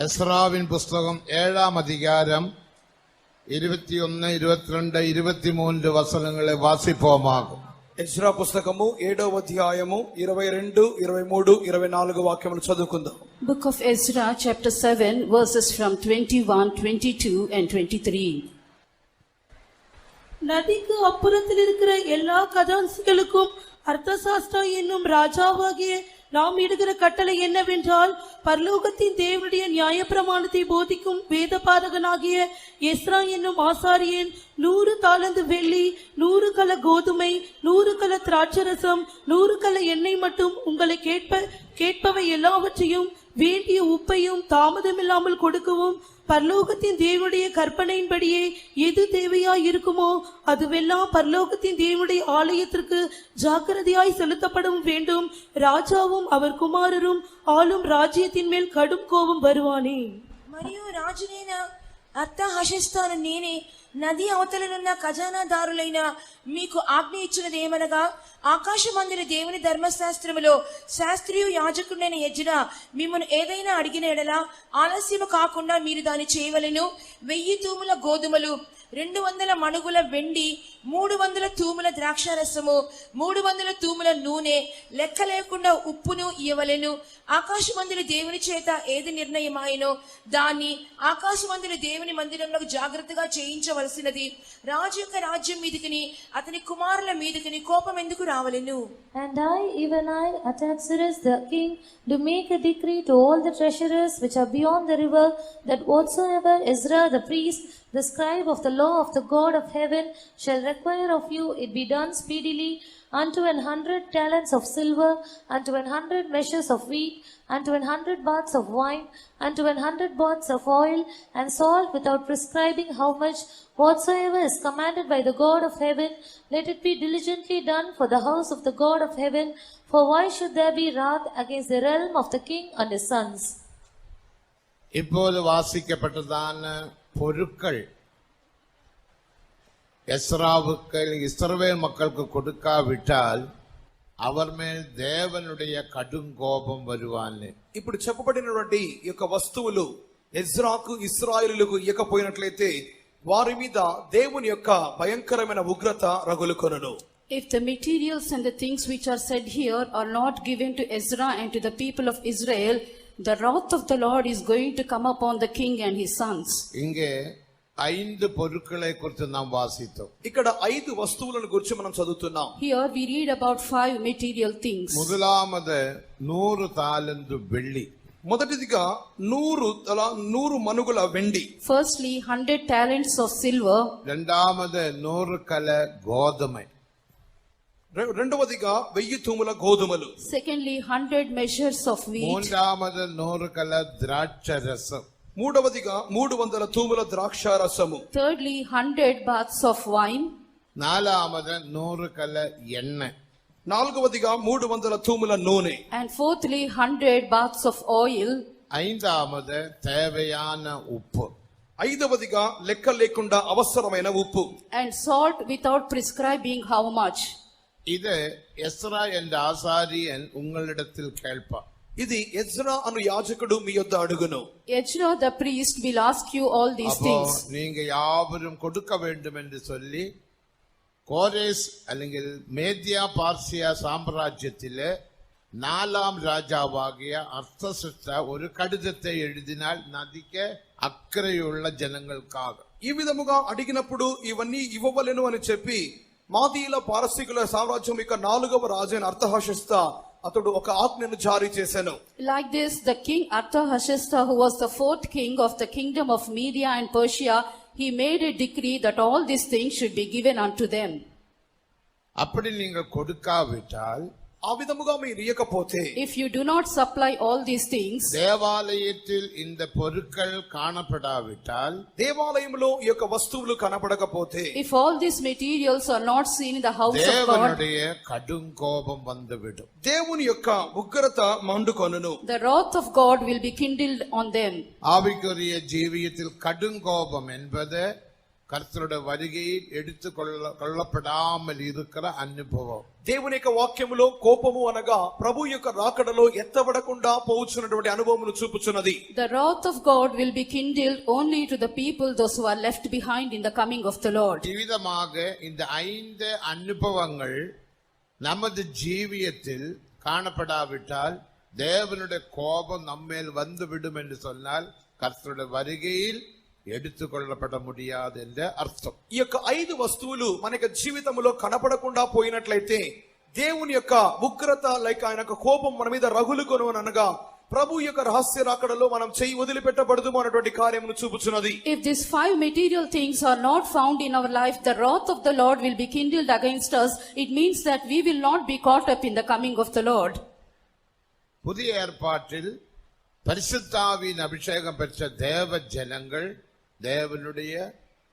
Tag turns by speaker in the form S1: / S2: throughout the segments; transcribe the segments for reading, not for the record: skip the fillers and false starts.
S1: எஸ்ராவின் புஸ்தகம் 7ஆம் அதிகாரம் 21, 22, 23 வசனங்களை வாசிப்போமாகும்.
S2: ఎజ్రా పుస్తకము 7వ అధ్యాయము 22, 23, 24 వాక్యములు చదువుకుందాం.
S3: Book of Ezra chapter 7 verses from 21, 22 and 23.
S4: நதிக்கு அப்புறத்தில் இருக்கிற எல்லா கதாசிகளுக்கும் அர்த்தசாஸ்திரா என்னும் ராஜாவாகிய நாம் இடுகிற கட்டளை என்னவென்றால், பரலோகத்தின் தேவனுடைய நியாயப்பிரமாணத்தை போதிக்கும் வேத பாரகனாகிய எஸ்ரா என்னும் ஆசாரியன் 100 தாலந்து வெள்ளி, 100 கல கோதுமை, 100 கல திராட்சரசம், 100 கல எண்ணெய் மட்டும் உங்களை கேட்பவை எல்லாவற்றையும் வேண்டிய உப்பையும் தாமதமில்லாமல் கொடுக்கவும், பரலோகத்தின் தேவனுடைய கற்பனையின்படியே எது தேவையாய் இருக்குமோ அதுவெல்லாம் பரலோகத்தின் தேவனுடைய ஆலயத்திற்கு ஜாக்கிரதையாய் செலுத்தப்படும் வேண்டும். ராஜாவும் அவர் குமாரரும் ஆளும் ராஜ்யத்தின் மேல் கடும் கோபம் வருவானே.
S5: మరియు రాజునైన అర్తహషస్తాను నేనే నది అవతలనున్న ఖజానాదారులైన మీకు ఆజ్ఞ ఇచ్చినదేమనగా, ఆకాశమందున దేవుని ధర్మశాస్త్రములో శాస్త్రియు యాజకుడైన ఎజ్రా మిమ్మల్ని ఏదైనా అడిగిన ఎడల ఆలస్యము కాకుండా మీరు దాన్ని చేయవలెను. 1000 తూముల గోధుమలు, 200 మణుగుల వెండి, 300 తూముల ద్రాక్షారసము, 300 తూముల నూనె, లెక్క లేకుండా ఉప్పును ఇవ్వవలెను. ఆకాశమందున దేవుని చేత ఏది నిర్ణయమాయనో దాన్ని ఆకాశమందున దేవుని మందిరంలో జాగ్రత్తగా చేయించవలసినది. రాజు యొక్క రాజ్యం మీదకిని అతని కుమారుల మీదకిని కోపం ఎందుకు రావలెను?
S6: And I, even I, Artaxerxes the king, do make a decree to all the treasurers which are beyond the river, that whatsoever Ezra the priest, the scribe of the law of the God of heaven, shall require of you, it be done speedily, unto 100 talents of silver, unto 100 measures of wheat, unto 100 baths of wine, unto 100 baths of oil, and salt, without prescribing how much. Whatsoever is commanded by the God of heaven, let it be diligently done for the house of the God of heaven. For why should there be wrath against the realm of the king and his sons?
S1: இப்போது வாசிக்கப்பட்டதான பொருட்கள் எஸ்ராவுக்கு இஸ்ரவேல் மக்களுக்கு கொடுக்காவிட்டால் அவர் மேல் தேவனுடைய కడుంకోపం வருவான்னு.
S2: ఇప్పుడు చెప్పబడినటువంటి ఈ యొక్క వస్తువులు ఎజ్రాకు ఇశ్రాయేలులకు ఇవ్వకపోయినట్లయితే వారి మీద దేవుని యొక్క భయంకరమైన ఉగ్రత రగులుకొనును.
S3: If the materials and the things which are said here are not given to Ezra and to the people of Israel, the wrath of the Lord is going to come upon the king and his sons.
S1: இங்கே 5 பொருட்களை குறித்து நாம் வாசித்தோம்.
S2: ఇక్కడ 5 వస్తువులను గురించి మనం చదువుతున్నాం.
S3: Here we read about 5 material things.
S1: முதலாவது 100 தாலந்து வெள்ளி.
S2: మొదటిదిగా 100 మణుగుల వెండి.
S3: Firstly, 100 talents of silver.
S1: இரண்டாவது 100 கல கோதுமை.
S2: రెండవదిగా 1000 తూముల గోధుమలు.
S3: Secondly, 100 measures of wheat.
S1: மூன்றாவது 100 கல திராட்சரசம்.
S2: మూడవదిగా 300 తూముల ద్రాక్షారసము.
S3: Thirdly, 100 baths of wine.
S1: நாலாவது 100 கல எண்ணெய்.
S2: నాలుగవదిగా 300 తూముల నూనె.
S3: And fourthly, 100 baths of oil.
S1: ஐந்தாவது தேவையான உப்பு.
S2: ఐదవదిగా లెక్క లేకుండా అవసరమైన ఉప్పు.
S3: And salt without prescribing how much.
S1: இது எஸ்ரா என்ற ஆசாரியன் உங்களிடத்தில் கேட்பார்.
S2: ఇది ఎజ్రా అను యాజకుడు మీ యొద్ద అడుగును.
S3: Ezra the priest will ask you all these things.
S1: நீங்க யாவரும் கொடுக்க வேண்டும் என்று சொல்லி கோரேஸ் அல்லது மேதியா பார்சியா சாம்ராஜ்யத்திலே 4ஆம் ராஜாவாகிய அர்த்தசஷ்டா ஒரு கடிதத்தை எழுதினால் நதிக்கு అక్కరయుள்ள జనங்களுக்காக.
S2: ఈ విధముగా అడిగినప్పుడు ఇవన్నీ ఇవ్వవలెను అని చెప్పి మాదీయుల పారసీకుల సామ్రాజ్యం యొక్క 4వ రాజు అయిన అర్తహషస్త అతడు ఒక ఆజ్ఞను జారీ చేశాను.
S3: Like this, the king Artahashasta, who was the 4th king of the kingdom of Media and Persia, he made a decree that all these things should be given unto them.
S1: அப்படி நீங்கள் கொடுக்காவிட்டால்,
S2: ఆ విధముగా మీరు ఇయ్యకపోతే,
S3: if you do not supply all these things,
S1: தேவாலயத்தில் இந்த பொருட்கள் காணப்படாவிட்டால்,
S2: దేవాలయంలో ఈ యొక్క వస్తువులు కనబడకపోతే,
S3: if all these materials are not seen in the house of God,
S1: தேவனுடைய கடுங்கோபம் வந்துவிடும்.
S2: దేవుని యొక్క ఉగ్రత మండుకొనును.
S3: the wrath of God will be kindled on them.
S1: ஆவிக்குரிய ஜீவியத்தில் கடுங்கோபம் என்பது கர்த்தருடைய வருகையில் கொள்ளப்படாமல் இருக்கிற அனுபவம்.
S2: దేవుని యొక్క వాక్యములో కోపము అనగా ప్రభు యొక్క రాకడలో ఎత్తబడకుండా పోవచ్చున్నటువంటి అనుభవమును చూపుచున్నది.
S3: The wrath of God will be kindled only to the people, those who are left behind in the coming of the Lord.
S1: இவ்விதமாக இந்த 5 அனுபவங்கள் நமது ஜீவியத்தில் காணப்படாவிட்டால் தேவனுடைய கோபம் நம்மேல் வந்துவிடும் என்று சொன்னால் கர்த்தருடைய வருகையில் எடுத்துக்கொள்ளப்பட முடியாது என்ற அர்த்தம்.
S2: ఈ యొక్క 5 వస్తువులు మన యొక్క జీవితంలో కనపడకుండా పోయినట్లయితే దేవుని యొక్క ఉగ్రత లేక ఆయన యొక్క కోపం మన మీద రగులుకొను అనగా ప్రభు యొక్క రహస్య రాకడలో మనం చెయ్యి వదిలిపెట్టబడదు అన్నటువంటి కార్యమును చూపుచున్నది.
S3: If these 5 material things are not found in our life, the wrath of the Lord will be kindled against us. It means that we will not be caught up in the coming of the Lord.
S1: புதிய ஏற்பாட்டில் பரிசுத்தாவின் அபிஷேகம் பெற்ற தேவ ஜனங்கள் தேவனுடைய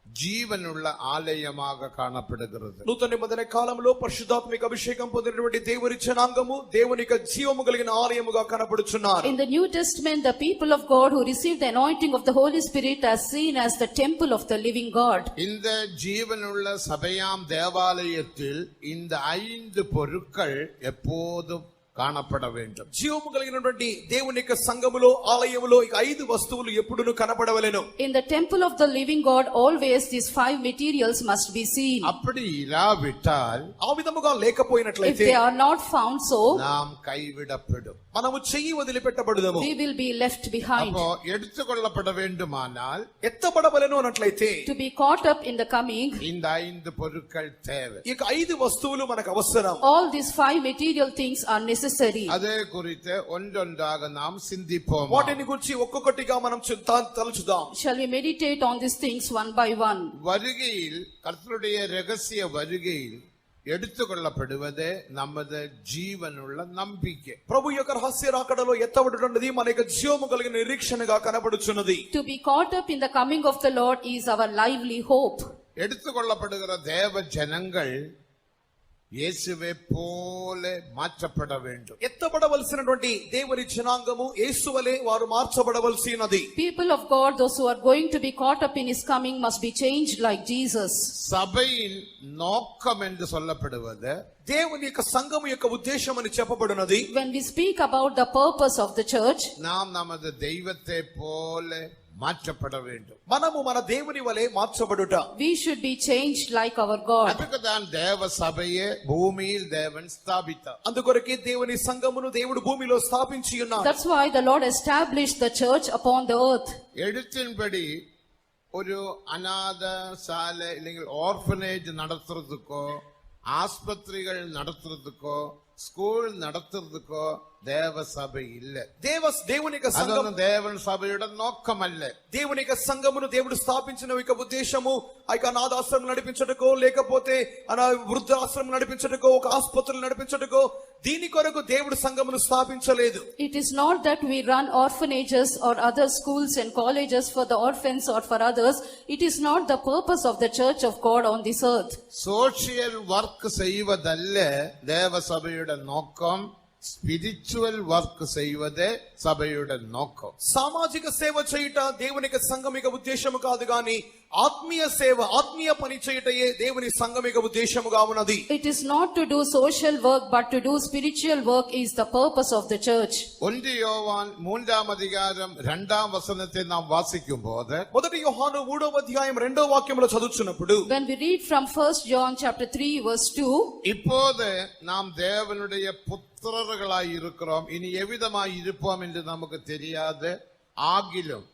S1: జీవనుள்ள ఆలయமாக కాణப்படுகிறது.
S2: నూతన నిబంధన కాలంలో పరిశుద్ధాత్మిక అభిషేకం పొందినటువంటి దేవుని జనాంగము దేవుని యొక్క జీవము కలిగిన ఆలయముగా కనబడుచున్నారు.
S3: In the New Testament, the people of God who received the anointing of the Holy Spirit are seen as the temple of the living God.
S1: இந்த ஜீவனுள்ள சபையாம் தேவாலயத்தில் இந்த 5 பொருட்கள் எப்போதும் காணப்பட வேண்டும்.
S2: జీవము కలిగినటువంటి దేవుని యొక్క సంఘములో ఆలయములో ఈ 5 వస్తువులు ఎప్పుడును కనపడవలెను.
S3: In the temple of the living God, always these 5 materials must be seen.
S1: அப்படி இராவிட்டால்
S2: ఆ విధముగా లేకపోయినట్లయితే
S3: If they are not found so,
S1: நாம் கைவிடப்படும்.
S2: మనము చెయ్యి వదిలిపెట్టబడుదము.
S3: we will be left behind.
S1: அப்போ எடுத்துக்கொள்ளப்பட வேண்டுமானால்
S2: ఎత్తబడవలెను అన్నట్లయితే
S3: To be caught up in the coming,
S1: இந்த 5 பொருட்கள் தேவை.
S2: ఈ 5 వస్తువులు మనకు అవసరం.
S3: all these 5 material things are necessary.
S1: அதே குறித்து ஒன்றொன்றாக நாம் சிந்திப்போம்.
S2: వాటిని గురించి ఒక్కొక్కటిగా మనం తలుచుదాం.
S3: Shall we meditate on these things one by one?
S1: வருகையில் கர்த்தருடைய ரகசிய வருகையில் எடுத்துக்கொள்ளப்படுவதே நமது ஜீவனுள்ள நம்பிக்கை.
S2: ప్రభు యొక్క రహస్య రాకడలో ఎత్తబడుతున్నది మన యొక్క జీవము కలిగిన నిరీక్షణగా కనబడుచున్నది.
S3: To be caught up in the coming of the Lord is our lively hope.
S1: எடுத்துக்கொள்ளப்படுகிற தேவ ஜனங்கள் இயேசுவை போல மாற்றப்பட வேண்டும்.
S2: ఎత్తబడవలసినటువంటి దేవుని జనాంగము యేసువలే వారు మార్చబడవలసినది.
S3: People of God, those who are going to be caught up in his coming must be changed like Jesus.
S1: சபையின் நோக்கம் என்று சொல்லப்படுவது
S2: దేవుని యొక్క సంఘము యొక్క ఉద్దేశం అని చెప్పబడినది.
S3: When we speak about the purpose of the church,
S1: நாம் நமது தெய்வத்தை போல மாற்றப்பட வேண்டும்.
S2: మనము మన దేవుని వలె మార్చబడుట.
S3: we should be changed like our God.
S1: அதுக்கு தான் தேவ சபையை பூமியில் தேவன் ஸ்தாபித்தார்.
S2: అందుకొరకే దేవుని సంఘమును దేవుడు భూమిలో స్థాపించి ఉన్నాడు.
S3: That's why the Lord established the church upon the earth.
S1: எழுத்தின்படி ஒரு அநாத சாலை இல்லைங்க ஆர்ஃபனேஜ் நடத்துறதுக்கோ ஆஸ்பத்திரிகள் நடத்துறதுக்கோ ஸ்கூல் நடத்துறதுக்கோ தேவ சபை இல்ல.
S2: దేవుని యొక్క సంఘము
S1: தேவன் சபையோட நோக்கம் அல்ல.
S2: దేవుని యొక్క సంఘమును దేవుడు స్థాపించిన యొక్క ఉద్దేశము ఆ యొక్క అనాథాశ్రమం నడిపించటకో లేకపోతే వృద్ధాశ్రమం నడిపించటకో ఒక ఆసుపత్రులు నడిపించటకో దీని కొరకు దేవుడు సంఘమును స్థాపించలేదు.
S3: It is not that we run orphanages or other schools and colleges for the orphans or for others. It is not the purpose of the church of God on this earth.
S1: Social work செய்வதல்ல தேவ சபையோட நோக்கம். Spiritual work செய்வதே సభయుడ నోకం.
S2: సామాజిక సేవ చేయుట దేవుని యొక్క సంఘం యొక్క ఉద్దేశము కాదు గాని ఆత్మీయ సేవ ఆత్మీయ పని చేయుటయే దేవుని సంఘం యొక్క ఉద్దేశముగా ఉన్నది.
S3: It is not to do social work but to do spiritual work is the purpose of the church.
S1: 1 யோவான் 3ஆம் அதிகாரம் 2ஆம் வசனத்தை நாம் வாசிக்கும்போது
S2: మొదటి యోహాను 3వ అధ్యాయం 2వ వాక్యములో చదువుచున్నప్పుడు
S3: When we read from 1 John chapter 3 verse 2,
S1: இப்போது நாம் தேவனுடைய புத்திரர்களாய் இருக்கிறோம், இனி எவ்விதமாய் இருப்போம் என்று நமக்கு தெரியாது. ஆகிலும்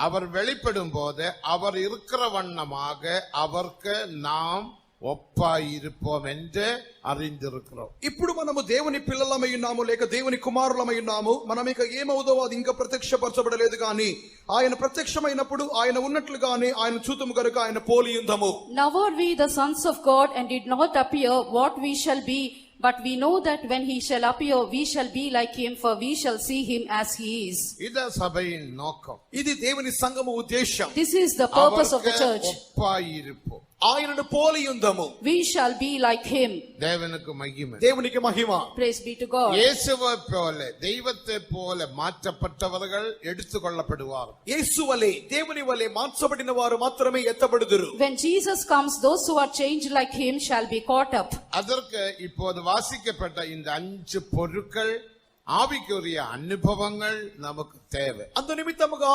S1: அவர் வெளிப்படும் போது அவர் இருக்கிற வண்ணமாக அவருக்கு நாம் ఒప్పాయిరుపోం என்று அறிந்திருக்கிறோம்.
S2: ఇప్పుడు మనము దేవుని పిల్లలమై ఉన్నాము లేక దేవుని కుమారులమై ఉన్నాము. మనం ఇక ఏమవుదో అది ఇంకా ప్రత్యక్షపరచబడలేదు కానీ ఆయన ప్రత్యక్షమైనప్పుడు ఆయన ఉన్నట్లుగానే ఆయన చూతుము గనుక ఆయన పోలి ఉందము.
S3: Now are we the sons of God and did not appear what we shall be, but we know that when he shall appear we shall be like him, for we shall see him as he is.
S1: இது சபையின் நோக்கம்.
S2: ఇది దేవుని సంఘము ఉద్దేశం.
S3: This is the purpose of the church.
S1: ஒப்பாயிருப்போம்.
S2: ఆయనను పోలి ఉందము.
S3: We shall be like him.
S1: தேவனுக்கு மகிமை.
S2: దేవునికి మహిమ.
S3: Praise be to God.
S1: இயேசுவை போல தெய்வத்தை போல மாற்றப்பட்டவர்கள் எடுத்துக்கொள்ளப்படுவார்.
S2: యేసు వలె దేవుని వలె మార్చబడిన వారు మాత్రమే ఎత్తబడుదురు.
S3: When Jesus comes, those who are changed like him shall be caught up.
S1: அதற்கு இப்போது வாசிக்கப்பட்ட இந்த 5 பொருட்கள் ஆவிக்குரிய அனுபவங்கள் நமக்கு தேவை.
S2: అందు నిమిత్తముగా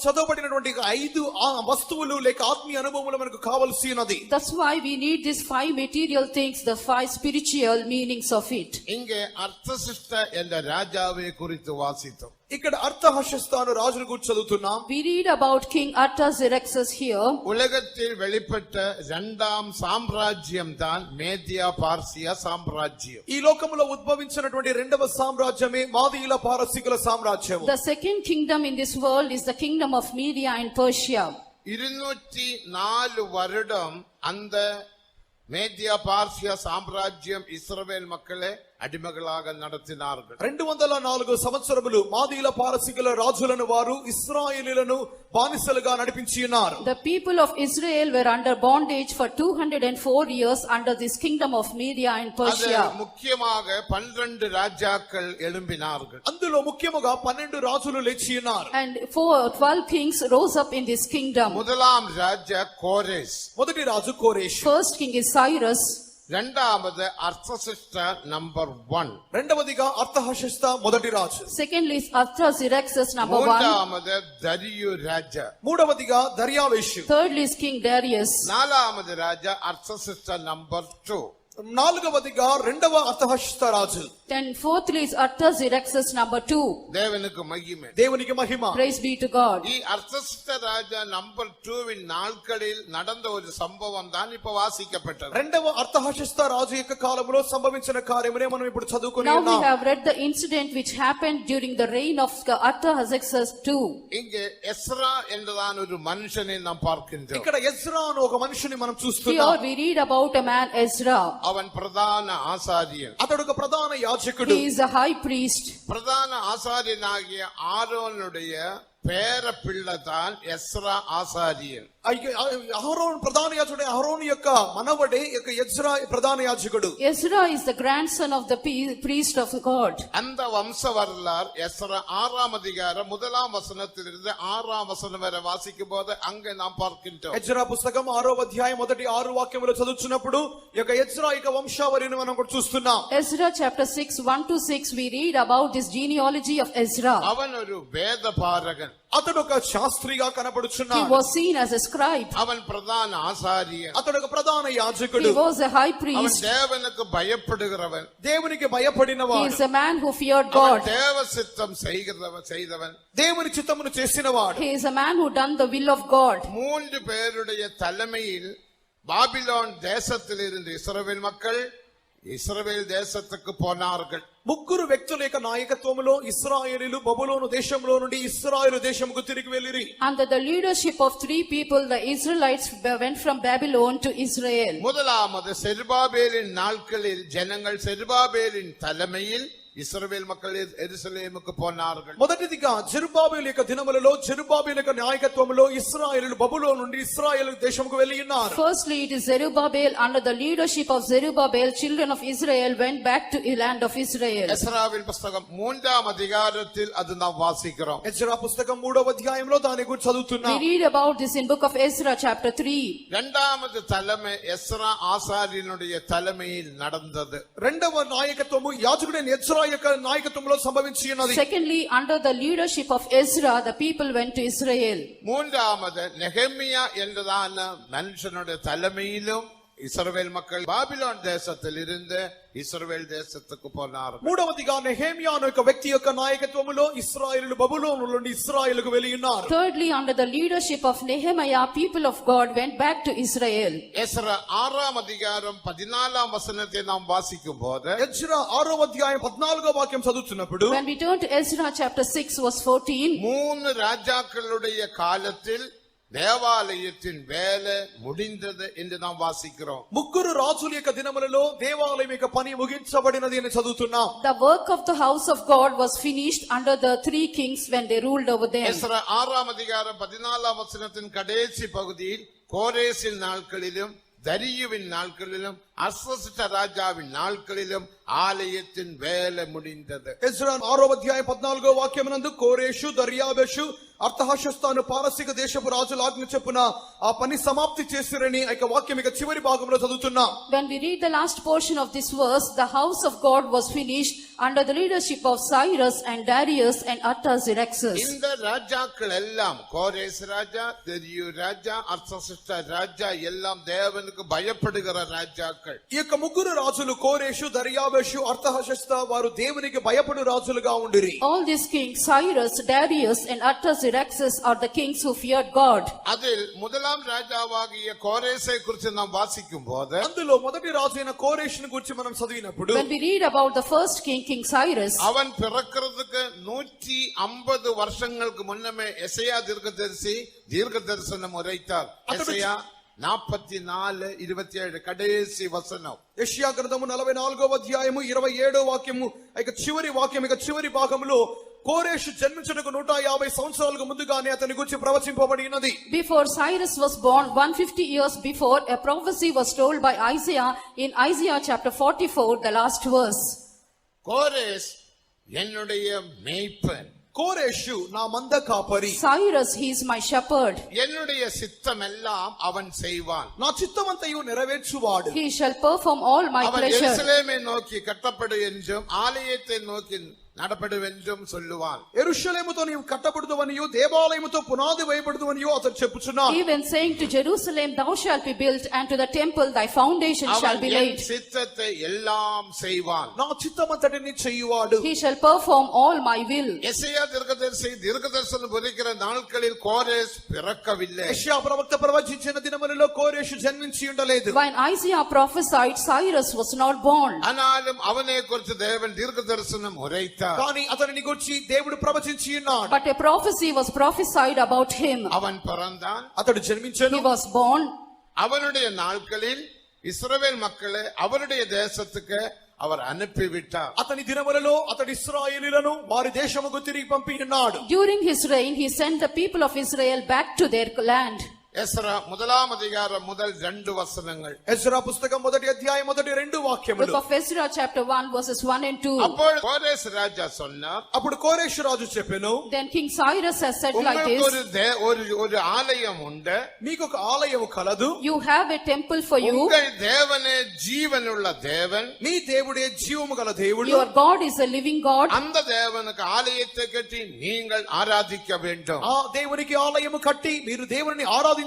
S2: చదవబడినటువంటి 5 వస్తువులు లేక ఆత్మీయ అనుభవములు మనకు కావాల్సినది.
S3: That's why we need these 5 material things, the 5 spiritual meanings of it.
S1: இங்கே அர்த்தசிஷ்ட என்ற ராஜாவை குறித்து வாசித்தோம்.
S2: ఇక్కడ అర్థహశస్తాను రాజును గురించి చదువుతున్నాం.
S3: We read about King Artaxerxes here.
S1: உலகத்தில் வெளிப்பட்ட 2ஆம் சாம்ராஜ்யம் தான் மேதியா பார்சியா சாம்ராஜ்யம்.
S2: ఈ లోకములో ఉద్భవించినటువంటి రెండవ సామ్రాజ్యమే మాదీయుల పారసీకుల సామ్రాజ్యము.
S3: The second kingdom in this world is the kingdom of Media and Persia.
S1: 204 வருடம் அந்த மேதியா பார்சியா சாம்ராஜ்யம் இஸ்ரவேல் மக்களை அடிமைகளாக நடத்தினார்கள்.
S2: 204 సంవత్సరములు మాదీయుల పారసీకుల రాజులను వారు ఇశ్రాయేలీయులను బానిసలుగా నడిపించి ఉన్నారు.
S3: The people of Israel were under bondage for 204 years under this kingdom of Media and Persia.
S1: அது முக்கியமாக 12 ராஜாக்கள் எழும்பினார்கள்.
S2: అందులో ముఖ్యముగా 12 రాజులు లేచి ఉన్నారు.
S3: And 12 kings rose up in this kingdom.
S1: முதலாம் ராஜா கோரேஸ்.
S2: మొదటి రాజు కోరేషు.
S3: First king is Cyrus.
S1: இரண்டாவது அர்த்தசிஷ்ட நம்பர் 1.
S2: రెండవదిగా అర్థహశస్త మొదటి రాజు.
S3: Secondly is Artaxerxes number 1.
S1: மூன்றாவது தரியு ராஜா.
S2: మూడవదిగా దర్యావేషు.
S3: Thirdly is King Darius.
S1: நாலாவது ராஜா அர்த்தசிஷ்ட நம்பர் 2.
S2: నాలుగవదిగా రెండవ అర్థహశస్త రాజు.
S3: Then fourthly is Artaxerxes number 2.
S1: தேவனுக்கு மகிமை.
S2: దేవునికి మహిమ.
S3: Praise be to God.
S1: ఈ అర్తసిష్ట రాజా నంబర్ 2 நாட்களில் நடந்த ஒரு சம்பவம் தான் இப்ப வாசிக்கப்பட்டது.
S2: రెండవ అర్థహశస్త రాజు యొక్క కాలంలో సంభవించిన కార్యమునే మనం ఇప్పుడు చదువుకొని
S3: Now we
S2: ఉన్నాం.
S3: have read the incident which happened during the reign of Artaxerxes II.
S1: இங்கே எஸ்ரா என்றுதான் ஒரு மனுஷனை நாம் பார்க்கின்றோம்.
S2: ఇక్కడ ఎజ్రా అను ఒక మనిషిని మనం
S3: Here
S2: చూస్తున్నాం.
S3: we read about a man Ezra.
S1: அவன் பிரதான ஆசாரியன்.
S2: అతడు ఒక ప్రధాన యాజకుడు.
S3: He is a high priest.
S1: பிரதான ஆசாரியனாகிய ஆரோனுடைய பேர பிள்ளை தான் எஸ்ரா ஆசாரியன்.
S2: అహరోన్ ప్రధాన యాజకుడు. అహరోన్ యొక్క మనవడే యొక్క ఎజ్రా ప్రధాన యాజకుడు.
S3: Ezra is the grandson of the priest of God.
S1: அந்த வம்ச வரலாறு எஸ்ரா 6ஆம் அதிகாரம் 1ஆம் வசனத்திலிருந்து 6ஆம் வசனம் வரை வாசிக்கும் போது அங்கே நாம் பார்க்கின்றோம்.
S2: ఎజ్రా పుస్తకం 6వ అధ్యాయం మొదటి 6 వాక్యములు చదువుతున్నప్పుడు ఈ యొక్క ఎజ్రా యొక్క వంశావళిని మనం కూడా చూస్తున్నాం.
S3: Ezra chapter 6 1 to 6 we read about this genealogy of Ezra.
S1: அவன் ஒரு வேத பாரகன்.
S2: అతడు ఒక శాస్త్రిగా
S3: He
S2: కనబడుచున్నాడు.
S3: was seen as a scribe.
S1: அவன் பிரதான ஆசாரியன்.
S2: అతడు ఒక ప్రధాన యాజకుడు.
S3: He was a high
S1: அவன்
S3: priest.
S1: தேவனுக்கு பயப்படுகிறவன்.
S2: దేవునికి
S3: He
S2: భయపడినవాడు.
S3: is a man who feared
S1: அவன்
S3: God.
S1: தேவ சித்தம் செய்தவன்.
S2: దేవుని చిత్తమును చేసినవాడు.
S3: He is a man who done the will of God.
S1: 3 பேருடைய தலைமையில் பாபிலோன் தேசத்தில் இருந்து இஸ்ரவேல் மக்கள் இஸ்ரவேல் தேசத்துக்கு போனார்கள்.
S2: ముగ్గురు వ్యక్తుల యొక్క నాయకత్వములో ఇశ్రాయేలీయులు బబులోను దేశంలో నుండి ఇశ్రాయేలు దేశముకు తిరిగి వెళ్ళిరి.
S3: Under the leadership of 3 people, the Israelites went from Babylon to Israel.
S1: முதலாவது செருபாபேலின் நாட்களில் ஜனங்கள் செருபாபேலின் தலைமையில் இஸ்ரவேல் மக்கள் எருசலேமுக்கு போனார்கள்.
S2: మొదటిదిగా జెరుబ్బాబెలు యొక్క దినములలో జెరుబ్బాబెలు యొక్క నాయకత్వములో ఇశ్రాయేలీయులు బబులోను నుండి ఇశ్రాయేలు దేశముకు వెళ్ళి ఉన్నారు.
S3: Firstly, it is Zerubbabel. Under the leadership of Zerubbabel, children of Israel went back to the land of Israel.
S1: எஸ்ராவின் புத்தகம் 3ஆம் அதிகாரத்தில் அது நாம் வாசிக்கிறோம்.
S2: ఎజ్రా పుస్తకం 3వ అధ్యాయంలో దాని గురించి
S3: We
S2: చదువుతున్నాం.
S3: read about this in book of Ezra chapter 3.
S1: இரண்டாவது தலைமை எஸ்ரா ஆசாரியனுடைய தலைமையில் நடந்தது.
S2: రెండవ నాయకత్వము యాజకుడైన ఎజ్రా యొక్క నాయకత్వంలో సంభవించి ఉన్నది.
S3: Secondly, under the leadership of Ezra, the people went to Israel.
S1: மூன்றாவது நெகேமியா என்றதான மனுஷனுடைய தலைமையிலும் இஸ்ரவேல் மக்கள் பாபிலோன் தேசத்தில் இருந்து இஸ்ரவேல் தேசத்துக்கு போனார்கள்.
S2: మూడవదిగా నెహెమ్యా అనే ఒక వ్యక్తి యొక్క నాయకత్వములో ఇశ్రాయేలీయులు బబులోను నుండి ఇశ్రాయేలుకు వెళ్ళి ఉన్నారు.
S3: Thirdly, under the leadership of Nehemiah, people of God went back to Israel.
S1: Ezra 6ஆம் அதிகாரம் 14ஆம் வசனத்தை நாம் வாசிக்கும் போது
S2: ఎజ్రా 6వ అధ్యాయం 14వ వాక్యం చదువుతున్నప్పుడు
S3: When we turn to Ezra chapter 6 verse 14,
S1: 3 ராஜாக்களுடைய காலத்தில் தேவாலயத்தின் வேலை முடிந்தது என்று நாம் வாசிக்கிறோம்.
S2: ముగ్గురు రాజుల యొక్క దినములలో దేవాలయం యొక్క పని ముగించబడినది అని చదువుతున్నాం.
S3: the work of the house of God was finished under the 3 kings when they ruled over them.
S1: Ezra 6ஆம் அதிகாரம் 14ஆம் வசனத்தின் கடைசி பகுதியில் கோரேசின் நாட்களிலும் தரியுவின் நாட்களிலும் அர்சஸ்ட ராஜாவின் நாட்களிலும் ஆலயத்தின் வேலை முடிந்தது.
S2: ఎజ్రా 6వ అధ్యాయం 14వ వాక్యమునందు కోరేషు దర్యాబెషు అర్తహషస్తాను పారసీక దేశపు రాజుల ఆజ్ఞ చొప్పున ఆ పని సమాప్తి చేసిరని ఆ వాక్యం ఇక చివరి భాగంలో చదువుతున్నాం.
S3: When we read the last portion of this verse, the house of God was finished under the leadership of Cyrus and Darius and Artaxerxes.
S1: இந்த ராஜாக்கள் எல்லாம் கோரேஸ் ராஜா, தெரியு ராஜா, அர்சஸ்ட ராஜா எல்லாம் தேவனுக்கு பயப்படுகிற ராஜாக்கள்.
S2: ఈ యొక్క ముగ్గురు రాజులు కోరేషు దర్యాబెషు అర్తహషస్త వారు దేవునికి భయపడు రాజులుగా ఉండిరి.
S3: All these kings, Cyrus, Darius and Artaxerxes are the kings who feared God.
S1: அதில் முதலாம் ராஜாவாகிய கோரேசை குறித்து நாம் வாசிக்கும் போது
S2: అందులో మొదటి రాజు అయిన కోరేషుని గురించి మనం చదివినప్పుడు
S3: When we read about the first king, King Cyrus,
S1: அவன் பிறக்கிறதுக்கு 150 வருஷங்களுக்கு முன்னமே எசையா தீர்க்க தரிசனம் உரைத்தார். எசையா 44:27 కడేసి వచనం.
S2: యెషయా గ్రంథము 44వ అధ్యాయము 27వ వాక్యము ఇక చివరి వాక్యం ఇక చివరి భాగంలో కోరేషు జన్మించుటకు 150 సంవత్సరాలకు ముందుగానే అతని గురించి ప్రవచింపబడి ఉన్నది.
S3: Before Cyrus was born, 150 years before, a prophecy was told by Isaiah in Isaiah chapter 44, the last verse.
S1: கோரேஸ் என்னுடைய மேய்ப்பன்,
S2: కోరేషు నా మంద కాపరి,
S3: Cyrus, he is my shepherd.
S1: என்னுடைய சித்தமெல்லாம் அவன் செய்வான்.
S2: నా చిత్తమంతయు నెరవేర్చువాడు.
S3: He shall perform all my
S1: அவன்
S3: pleasure.
S1: எருசலேமை நோக்கி கட்டப்படு என்றும் ஆலயத்தை நோக்கி నడపడువెంజం சொல்லுவான்.
S2: యెరూషలేముతో నీవు కట్టబడుదువనియు దేవాలయముతో పునాది వేయబడుదువనియు అతడు చెప్పుచున్నాడు.
S3: Even saying to Jerusalem, thou shalt be built, and to the temple thy foundation shall be laid.
S1: அவன் சித்தத்தை எல்லாம் செய்வான்.
S2: నా చిత్తమంతటిని చేయువాడు.
S3: He shall perform all my will.
S1: Isaiah தீர்க்கதரிசனம் உரைக்கிற நாட்களில் கோரேஸ் பிறக்கவில்லை.
S2: యెషయా ప్రవక్త ప్రవచించిన దినములలో కోరేషు జన్మించి ఉండలేదు.
S3: When Isaiah prophesied, Cyrus was not born.
S1: ஆனாலும் அவனை குறித்து தேவன் தீர்க்கதரிசனம் உரைத்தார்.
S2: కానీ అతనిని గురించి దేవుడు ప్రవచించి ఉన్నాడు.
S3: But a prophecy was prophesied about him.
S1: அவன் பிறந்தான்,
S2: అతడు జన్మించెను.
S3: He was born.
S1: அவனுடைய நாட்களில் இஸ்ரவேல் மக்களை அவருடைய தேசத்துக்கு அவர் அனுப்பிவிட்டார்.
S2: అతని దినములలో అతడు ఇశ్రాయేలీయులను వారి దేశముకు తిరిగి పంపి ఉన్నాడు.
S3: During his reign, he sent the people of Israel back to their land.
S1: Ezra 1ஆம் அதிகாரம் முதல் 2 வசனங்கள்.
S2: ఎజ్రా పుస్తకం మొదటి అధ్యాయం మొదటి 2 వాక్యములు.
S3: Book of Ezra chapter 1 verses 1 and 2.
S1: அப்பொழுது கோரேஸ் ராஜா சொன்னார்,
S2: అప్పుడు కోరేషు రాజు చెప్పెను,
S3: Then King Cyrus has said like
S1: உங்களுக்கு
S3: this,
S1: ஒரு ஆலயம் உண்டு,
S2: మీకు ఒక ఆలయము కలదు.
S3: you have a temple for you.
S1: உங்கள் தேவனே ஜீவனுள்ள தேவன்,
S2: నీ దేవుడే జీవము గల దేవుడు.
S3: Your God is a living God.
S1: அந்த தேவனுக்கு ஆலயத்தை கட்டி நீங்கள் ஆராதிக்க வேண்டும்.
S2: ఆ దేవునికి ఆలయము కట్టి మీరు దేవుని ఆరాధించవలెను.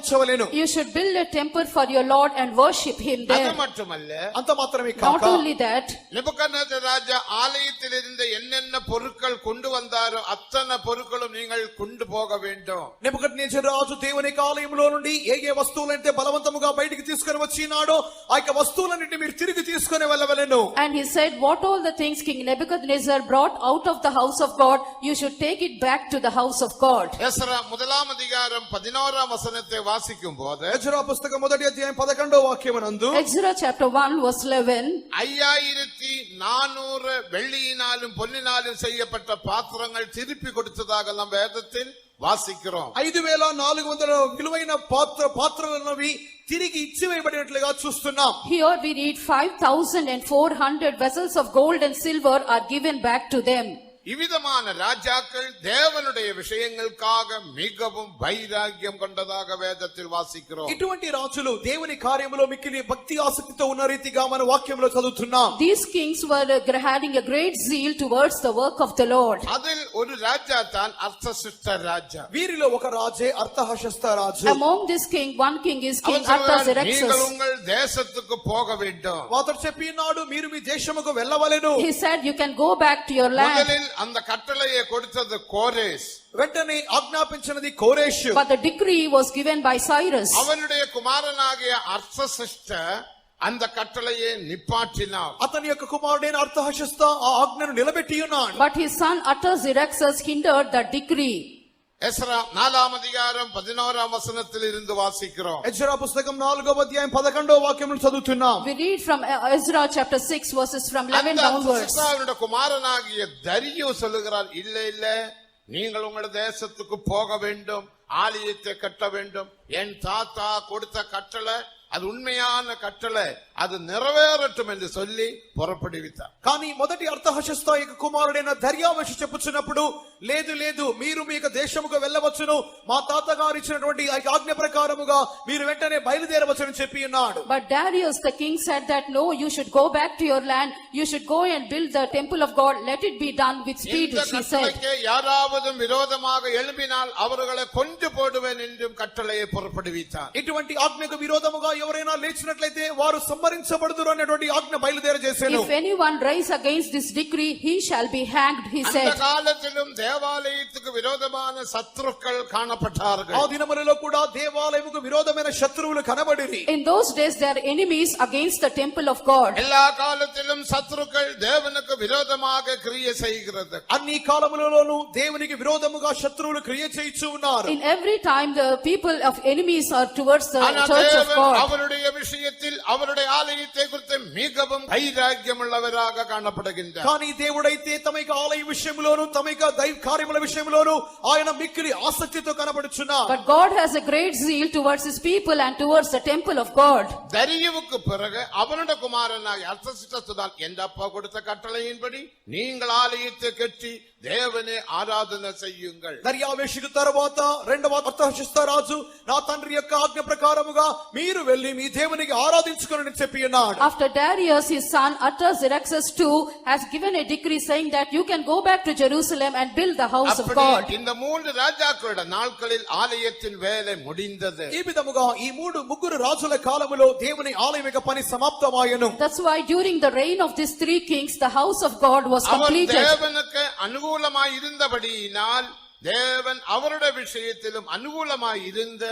S3: You should build a temple for your Lord and worship him
S1: அது
S3: there.
S1: மட்டுமல்ல,
S2: అంత మాత్రమే
S3: Not
S2: కాక
S3: only that,
S1: நெபுகத்நேசர் ராஜா ஆலயத்தில் இருந்த என்னென்ன பொருட்கள் கொண்டு வந்தாரோ அத்தனை பொருட்களும் நீங்கள் கொண்டு போக வேண்டும்.
S2: నెబుకద్నెజరు రాజు దేవుని ఆలయములో నుండి ఏ వస్తువులైతే బలవంతముగా బయటికి తీసుకొని వచ్చినాడో ఆ యొక్క వస్తువులన్నిటిని మీరు తిరిగి తీసుకొని వెళ్ళవలెను.
S3: and he said, what all the things King Nebuchadnezzar brought out of the house of God, you should take it back to the house of God.
S1: Ezra 1ஆம் அதிகாரம் 11ஆம் வசனத்தை வாசிக்கும் போது
S2: ఎజ్రా పుస్తకం మొదటి అధ్యాయం 11వ వాక్యమునందు
S3: Ezra chapter 1 verse 11,
S1: 5400 வெள்ளியினாலும் பொன்னினாலும் செய்யப்பட்ட பாத்திரங்கள் திருப்பி கொடுத்ததாக நாம் வேதத்தில் வாசிக்கிறோம்.
S2: 5400 విలువైన పాత్రలవి తిరిగి ఇచ్చివేయబడినట్లుగా చూస్తున్నాం.
S3: here we read 5400 vessels of gold and silver are given back to them.
S1: இவ்விதமான ராஜாக்கள் தேவனுடைய விஷயங்களுக்காக மிகவும் வைராக்கியம் கொண்டதாக வேதத்தில் வாசிக்கிறோம்.
S2: ఇటువంటి రాజులు దేవుని కార్యములో మిక్కిలి భక్తి ఆసక్తితో ఉన్న రీతిగా మన వాక్యంలో చదువుతున్నాం.
S3: These kings were having a great zeal towards the work of the Lord.
S1: அதில் ஒரு ராஜா தான் அர்த்தசுஷ்ட ராஜா.
S2: వీరిలో ఒక రాజే అర్తహషస్త రాజు.
S3: Among this king, one king is King
S1: அவன் சொல்றான், நீங்கள்
S3: Artaxerxes.
S1: உங்கள் தேசத்துக்கு போக வேண்டும்.
S2: అతడు చెప్పినాడు మీరు మీ దేశముకు వెళ్ళవలెను.
S3: He said, you can go back to your land.
S1: முதலில் அந்த கட்டளையை கொடுத்தது கோரேஸ்.
S2: వెంటనే ఆజ్ఞాపించినది కోరేషు.
S3: But the decree was given by Cyrus.
S1: அவனுடைய குமாரனாகிய அர்த்தசுஷ்ட அந்த கட்டளையை நிப்பாட்டினார்.
S2: అతని యొక్క కుమారుడైన అర్తహషస్త ఆ ఆజ్ఞను నిలబెట్టి ఉన్నాడు.
S3: But his son Artaxerxes hindered the decree.
S1: Ezra 4ஆம் அதிகாரம் 11ஆம் வசனத்தில் இருந்து வாசிக்கிறோம்.
S2: ఎజ్రా పుస్తకం 4వ అధ్యాయం 11వ వాక్యమును చదువుతున్నాం.
S3: We read from Ezra chapter 6 verses from 11
S1: அந்த
S3: downwards.
S1: அர்த்தசுஷ்டனுடைய குமாரனாகிய தரியு சொல்லுகிறார், இல்ல இல்ல, நீங்கள் உங்கள் தேசத்துக்கு போக வேண்டும், ஆலயத்தை கட்ட வேண்டும். என் தாத்தா கொடுத்த கட்டளை அது உண்மையான கட்டளை, அது நிறைவேறட்டும் என்று சொல்லி புறப்படுவித்தார்.
S2: కానీ మొదటి అర్థహశస్త యొక్క కుమారుడైన దర్యావేషు చెప్పుచున్నప్పుడు లేదు లేదు మీరు మీ యొక్క దేశముకు వెళ్ళవచ్చును, మా తాతగారు ఇచ్చినటువంటి ఆజ్ఞ ప్రకారముగా మీరు వెంటనే బయలుదేరవచ్చునని చెప్పి ఉన్నాడు.
S3: But Darius the king said that no, you should go back to your land, you should go and build the temple of God, let it be done with speed,
S1: இந்த
S3: he said.
S1: கட்டளைக்கு யாராவது விரோதமாக எழும்பினால் அவர்களை கொன்று போடுவேன் என்றும் கட்டளையை புறப்படுவித்தார்.
S2: ఇటువంటి ఆజ్ఞకు విరోధముగా ఎవరైనా లేచినట్లయితే వారు సంహరించబడుదురు అనేటువంటి ఆజ్ఞ బయలుదేరజేశాను.
S3: If anyone rise against this decree, he shall be hanged, he
S1: அந்த
S3: said.
S1: காலத்திலும் தேவாலயத்துக்கு விரோதமான சத்துருக்கள் காணப்பட்டார்கள்.
S2: ఆ దినములలో కూడా దేవాలయముకు విరోధమైన శత్రువులు కనబడిరి.
S3: In those days there are enemies against the temple of God.
S1: எல்லா காலத்திலும் சத்துருக்கள் தேவனுக்கு விரோதமாக கிரியை செய்கிறது.
S2: అన్ని కాలములలోనూ దేవునికి విరోధముగా శత్రువులు క్రియ చేయిచు ఉన్నారు.
S3: In every time the people of enemies are towards the
S1: ஆனால்
S3: church of
S1: தேவன்
S3: God.
S1: அவருடைய விஷயத்தில் அவருடைய ஆலயத்தை குறித்து மிகவும் வைராக்கியம் உள்ளவராக காணப்படுகின்றார்.
S2: కానీ దేవుడైతే తమ యొక్క ఆలయ విషయంలోను తమ యొక్క దైవ కార్యముల విషయంలోను ఆయన మిక్కిలి ఆసక్తితో కనబడుచున్నారు.
S3: But God has a great zeal towards his people and towards the temple of God.
S1: தரியுவுக்கு பிறகு அவனுடைய குமாரனாகிய அர்த்தசிஷ்டத்துதான் எந்த அப்பா கொடுத்த கட்டளையின்படி நீங்கள் ஆலயத்தை கட்டி தேவனை ஆராதனை செய்யுங்கள்.
S2: దర్యావేషుకు తరువాత రెండవ అర్థహశస్త రాజు నా తండ్రి యొక్క ఆజ్ఞ ప్రకారముగా మీరు వెళ్లి మీ దేవునికి ఆరాధించుకొనని చెప్పి ఉన్నాడు.
S3: After Darius, his son Artaxerxes too has given a decree saying that you can go back to Jerusalem and build the house of God.
S1: அப்படி இந்த மூன்று ராஜாக்களுடைய நாட்களில் ஆலயத்தின் வேலை முடிந்தது.
S2: ఈ విధముగా ఈ ముగ్గురు రాజుల కాలములో దేవుని ఆలయం యొక్క పని సమాప్తమాయెను.
S3: That's why during the reign of these three kings, the house of God was
S1: our
S3: completed.
S1: தேவனுக்கு அனுகூலமாய் இருந்தபடியினால் தேவன் அவருடைய விஷயத்திலும் அனுகூலமாய் இருந்த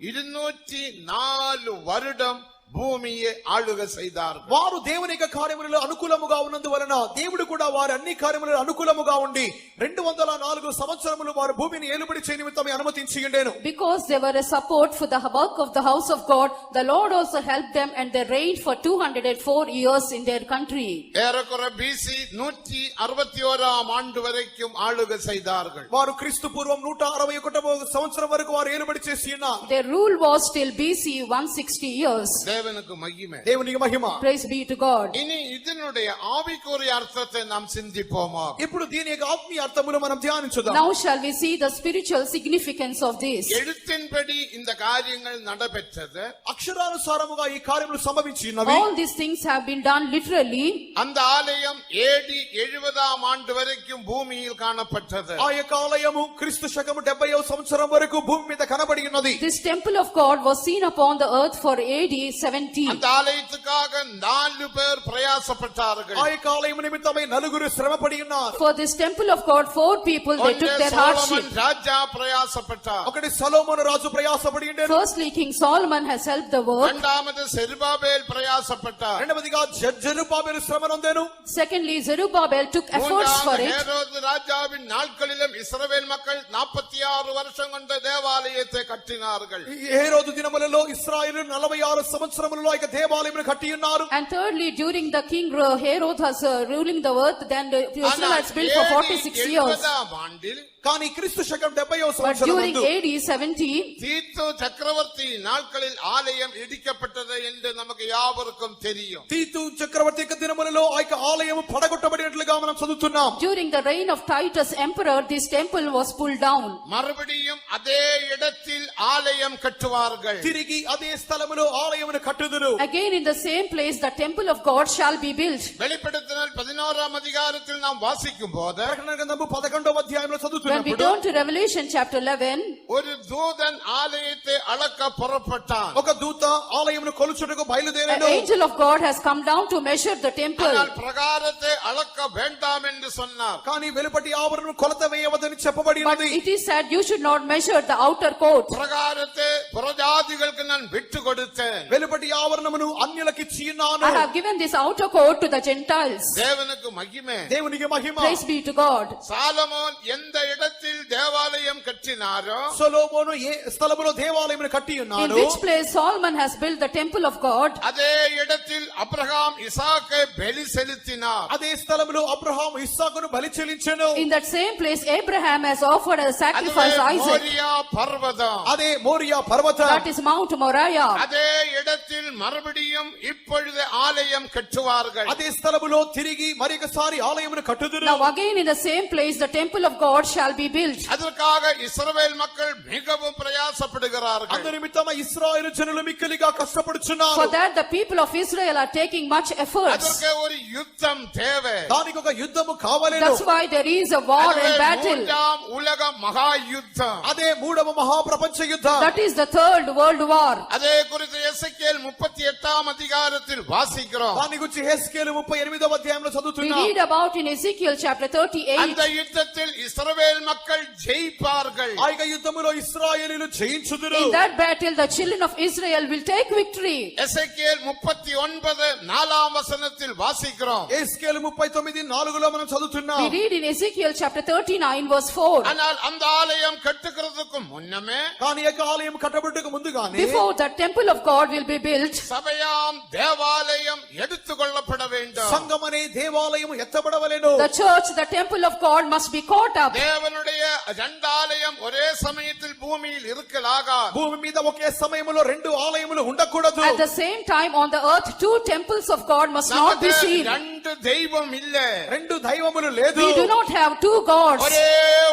S1: 204 வருடம் భూమియే ఆளுగ செய்தார்கள்.
S2: వారు దేవుని యొక్క కార్యములలో అనుకూలముగా ఉన్నందువలన దేవుడు కూడా వారి అన్ని కార్యములలో అనుకూలముగా ఉండి 204 సంవత్సరములు వారు భూమిని ఏలుబడి చేయ నిమిత్తమే అనుమతించి ఉండెను.
S3: Because they were a support for the work of the house of God, the Lord also helped them and they reigned for 204 years in their country.
S1: ஏறக்குறைய BC 161ஆம் ஆண்டு வரைக்கும் ஆளுகை செய்தார்கள்.
S2: వారు క్రీస్తు పూర్వం 161వ సంవత్సరం వరకు వారు ఏలుబడి చేసి ఉన్నారు.
S3: Their rule was till BC 160 years.
S1: தேவனுக்கு மகிமை.
S2: దేవునికి మహిమ.
S3: Praise be to God.
S1: இனி இதனுடைய ஆவிக்குரிய அர்த்தத்தை நாம் சிந்திப்போமா?
S2: ఇప్పుడు దీని యొక్క ఆత్మీయ అర్థమును మనం ధ్యానించుదాం.
S3: Now shall we see the spiritual significance of this.
S1: எழுத்தின்படி இந்த காரியங்கள் நடைபெற்றது.
S2: అక్షరానుసారముగా ఈ కార్యములు సంభవించినవి.
S3: All these things have been done literally.
S1: அந்த ஆலயம் AD 70ஆம் ஆண்டு வரைக்கும் பூமியில் காணப்பட்டது.
S2: ఆ యొక్క ఆలయము క్రీస్తు శకము 70వ సంవత్సరం వరకు భూమి మీద కనబడి ఉన్నది.
S3: This temple of God was seen upon the earth for AD 70.
S1: அந்த ஆலயத்துக்காக 4 பேர் பிரயாசப்பட்டார்கள்.
S2: ఆ యొక్క ఆలయం నిమిత్తమై నలుగురు శ్రమపడి ఉన్నారు.
S3: For this temple of God, 4 people they took their hardship.
S1: ராஜா பிரயாசப்பட்டார்.
S2: ఒకటి సొలొమోను రాజు ప్రయాసపడి ఉండెను.
S3: Firstly, King Solomon has helped the work.
S1: இரண்டாவது செருபாபேல் பிரயாசப்பட்டார்.
S2: రెండవదిగా జెరుబాబెలు శ్రమ నొందెను.
S3: Secondly, Zerubbabel took efforts for it.
S1: ஹேரோது ராஜாவின் நாட்களிலும் இஸ்ரவேல் மக்கள் 46 வருஷம் கொண்ட தேவாலயத்தை கட்டினார்கள்.
S2: హేరోదు దినములలో ఇశ్రాయేలు 46 సంవత్సరములలో ఆ యొక్క దేవాలయమును కట్టి ఉన్నారు.
S3: And thirdly, during the king Herod was ruling the earth, then the Israelites built for 46 years.
S1: ஆண்டில்
S2: కానీ క్రీస్తు శకం 70వ
S3: But
S2: సంవత్సరం
S3: during AD 70,
S1: தீத்து சக்கரவர்த்தி நாட்களில் ஆலயம் இடிக்கப்பட்டது என்று நமக்கு யாவருக்கும் தெரியும்.
S2: తీతు చక్రవర్తి యొక్క దినములలో ఆ యొక్క ఆలయం పడగొట్టబడినట్లుగా మనం చదువుతున్నాం.
S3: during the reign of Titus emperor, this temple was pulled down.
S1: மறுபடியும் அதே இடத்தில் ஆலயம் கட்டுவார்கள்.
S2: తిరిగి అదే స్థలములో ఆలయమును కట్టుదురు.
S3: Again in the same place, the temple of God shall be built.
S1: வெளிப்படுத்தினால் 11ஆம் அதிகாரத்தில் நாம் வாசிக்கும் போது
S2: ప్రకటన గ్రంథము 11వ అధ్యాయంలో చదువుతున్నప్పుడు
S3: When we turn to Revelation chapter 11,
S1: ஒரு தூதன் ஆலயத்தை அளக்க புறப்பட்டான்.
S2: ఒక దూత ఆలయమును కొలుచుటకు
S3: an
S2: బయలుదేరాడు.
S3: angel of God has come down to measure the temple.
S1: ஆனால் பிரகாரத்தை அளக்க வேண்டாம் என்று சொன்னார்.
S2: కానీ వెలుపటి ఆవరణను కొలత వేయవద్దని చెప్పబడి
S3: But
S2: ఉన్నది.
S3: it is said you should not measure the outer court.
S1: பிரகாரத்தை புறஜாதிகளுக்கு நான் விட்டு கொடுத்தேன்.
S2: వెలుపటి ఆవరణమును అన్యులకు ఇచ్చి ఉన్నాను.
S3: I have given this outer court to the Gentiles.
S1: தேவனுக்கு மகிமை.
S2: దేవునికి మహిమ.
S3: Praise be to God.
S1: Solomon எந்த இடத்தில் தேவாலயம் கட்டினாரோ
S2: సొలొమోను ఏ స్థలములో దేవాలయమును కట్టి
S3: In
S2: ఉన్నాడు.
S3: which place Solomon has built the temple of God,
S1: அதே இடத்தில் அப்ரகாம் இசாக்கை பலி செலுத்த செலுத்தினார்.
S2: అదే స్థలములో అబ్రహాము ఇస్సాకును బలి చెల్లించెను.
S3: In that same place, Abraham has offered a
S1: அதுவே
S3: sacrifice Isaac.
S1: மோரியா பர்வதம்.
S2: అదే మోరియా పర్వతం.
S3: That is Mount Moriah.
S1: அதே இடத்தில் மறுபடியும் இப்பொழுது ஆலயம் கட்டுவார்கள்.
S2: అదే స్థలములో తిరిగి మరొకసారి ఆలయమును కట్టుదురు.
S3: Now again in the same place, the temple of God shall be built.
S1: அதற்காக இஸ்ரவேல் மக்கள் மிகவும் பிரயாசப்படுகிறார்கள்.
S2: అందు నిమిత్తమై ఇశ్రాయేలు జనులు మిక్కిలిగా
S3: For
S2: కష్టపడుచున్నారు.
S3: that the people of Israel are taking much efforts.
S1: அதற்கு ஒரு யுத்தம் தேவை.
S2: దానికి ఒక యుద్ధము కావలేను.
S3: That's why there is a war
S1: அதுவே
S3: and battle.
S1: மூன்றாம் உலக மகா யுத்தம்.
S2: అదే మూడవ మహాప్రపంచ యుద్ధం.
S3: That is the third world war.
S1: அதே குறித்து எசேக்கியேல் 38ஆம் அதிகாரத்தில் வாசிக்கிறோம்.
S2: దాని గురించి హెస్కేలు 38వ అధ్యాయంలో
S3: We
S2: చదువుతున్నాం.
S3: read about in Ezekiel chapter 38.
S1: அந்த யுத்தத்தில் இஸ்ரவேல் மக்கள் ஜெயிப்பார்கள்.
S2: ఆ యొక్క యుద్ధములో ఇశ్రాయేలీయులు జయించుదురు.
S3: In that battle, the children of Israel will take victory.
S1: எசேக்கியேல் 39 4ஆம் வசனத்தில் வாசிக்கிறோம்.
S2: హెస్కేలు 39:4లో మనం చదువుతున్నాం.
S3: We read in Ezekiel chapter 39 verse 4.
S1: ஆனால் அந்த ஆலயம் கட்டுகிறதுக்கு முன்னமே
S2: కానీ ఈ యొక్క ఆలయం కట్టబడుటకు ముందుగానే
S3: Before the temple of God will be built,
S1: சபையாம் தேவாலயம் எடுத்துக்கொள்ளப்பட வேண்டும்.
S2: సంఘం అనే దేవాలయం ఎత్తబడవలెను.
S3: the church, the temple of God must be caught up.
S1: தேவனுடைய ரெண்டாலயம் ஒரே சமயத்தில் பூமியில் இருக்கலாகாது.
S2: భూమి మీద ఒకే సమయంలో రెండు ఆలయములు ఉండకూడదు.
S3: At the same time on the earth, two temples of God must not
S1: நமக்கு
S3: be seen.
S1: ரெண்டு தெய்வம் இல்ல.
S2: రెండు దైవములు లేదు.
S3: We do not have two gods.
S1: ஒரே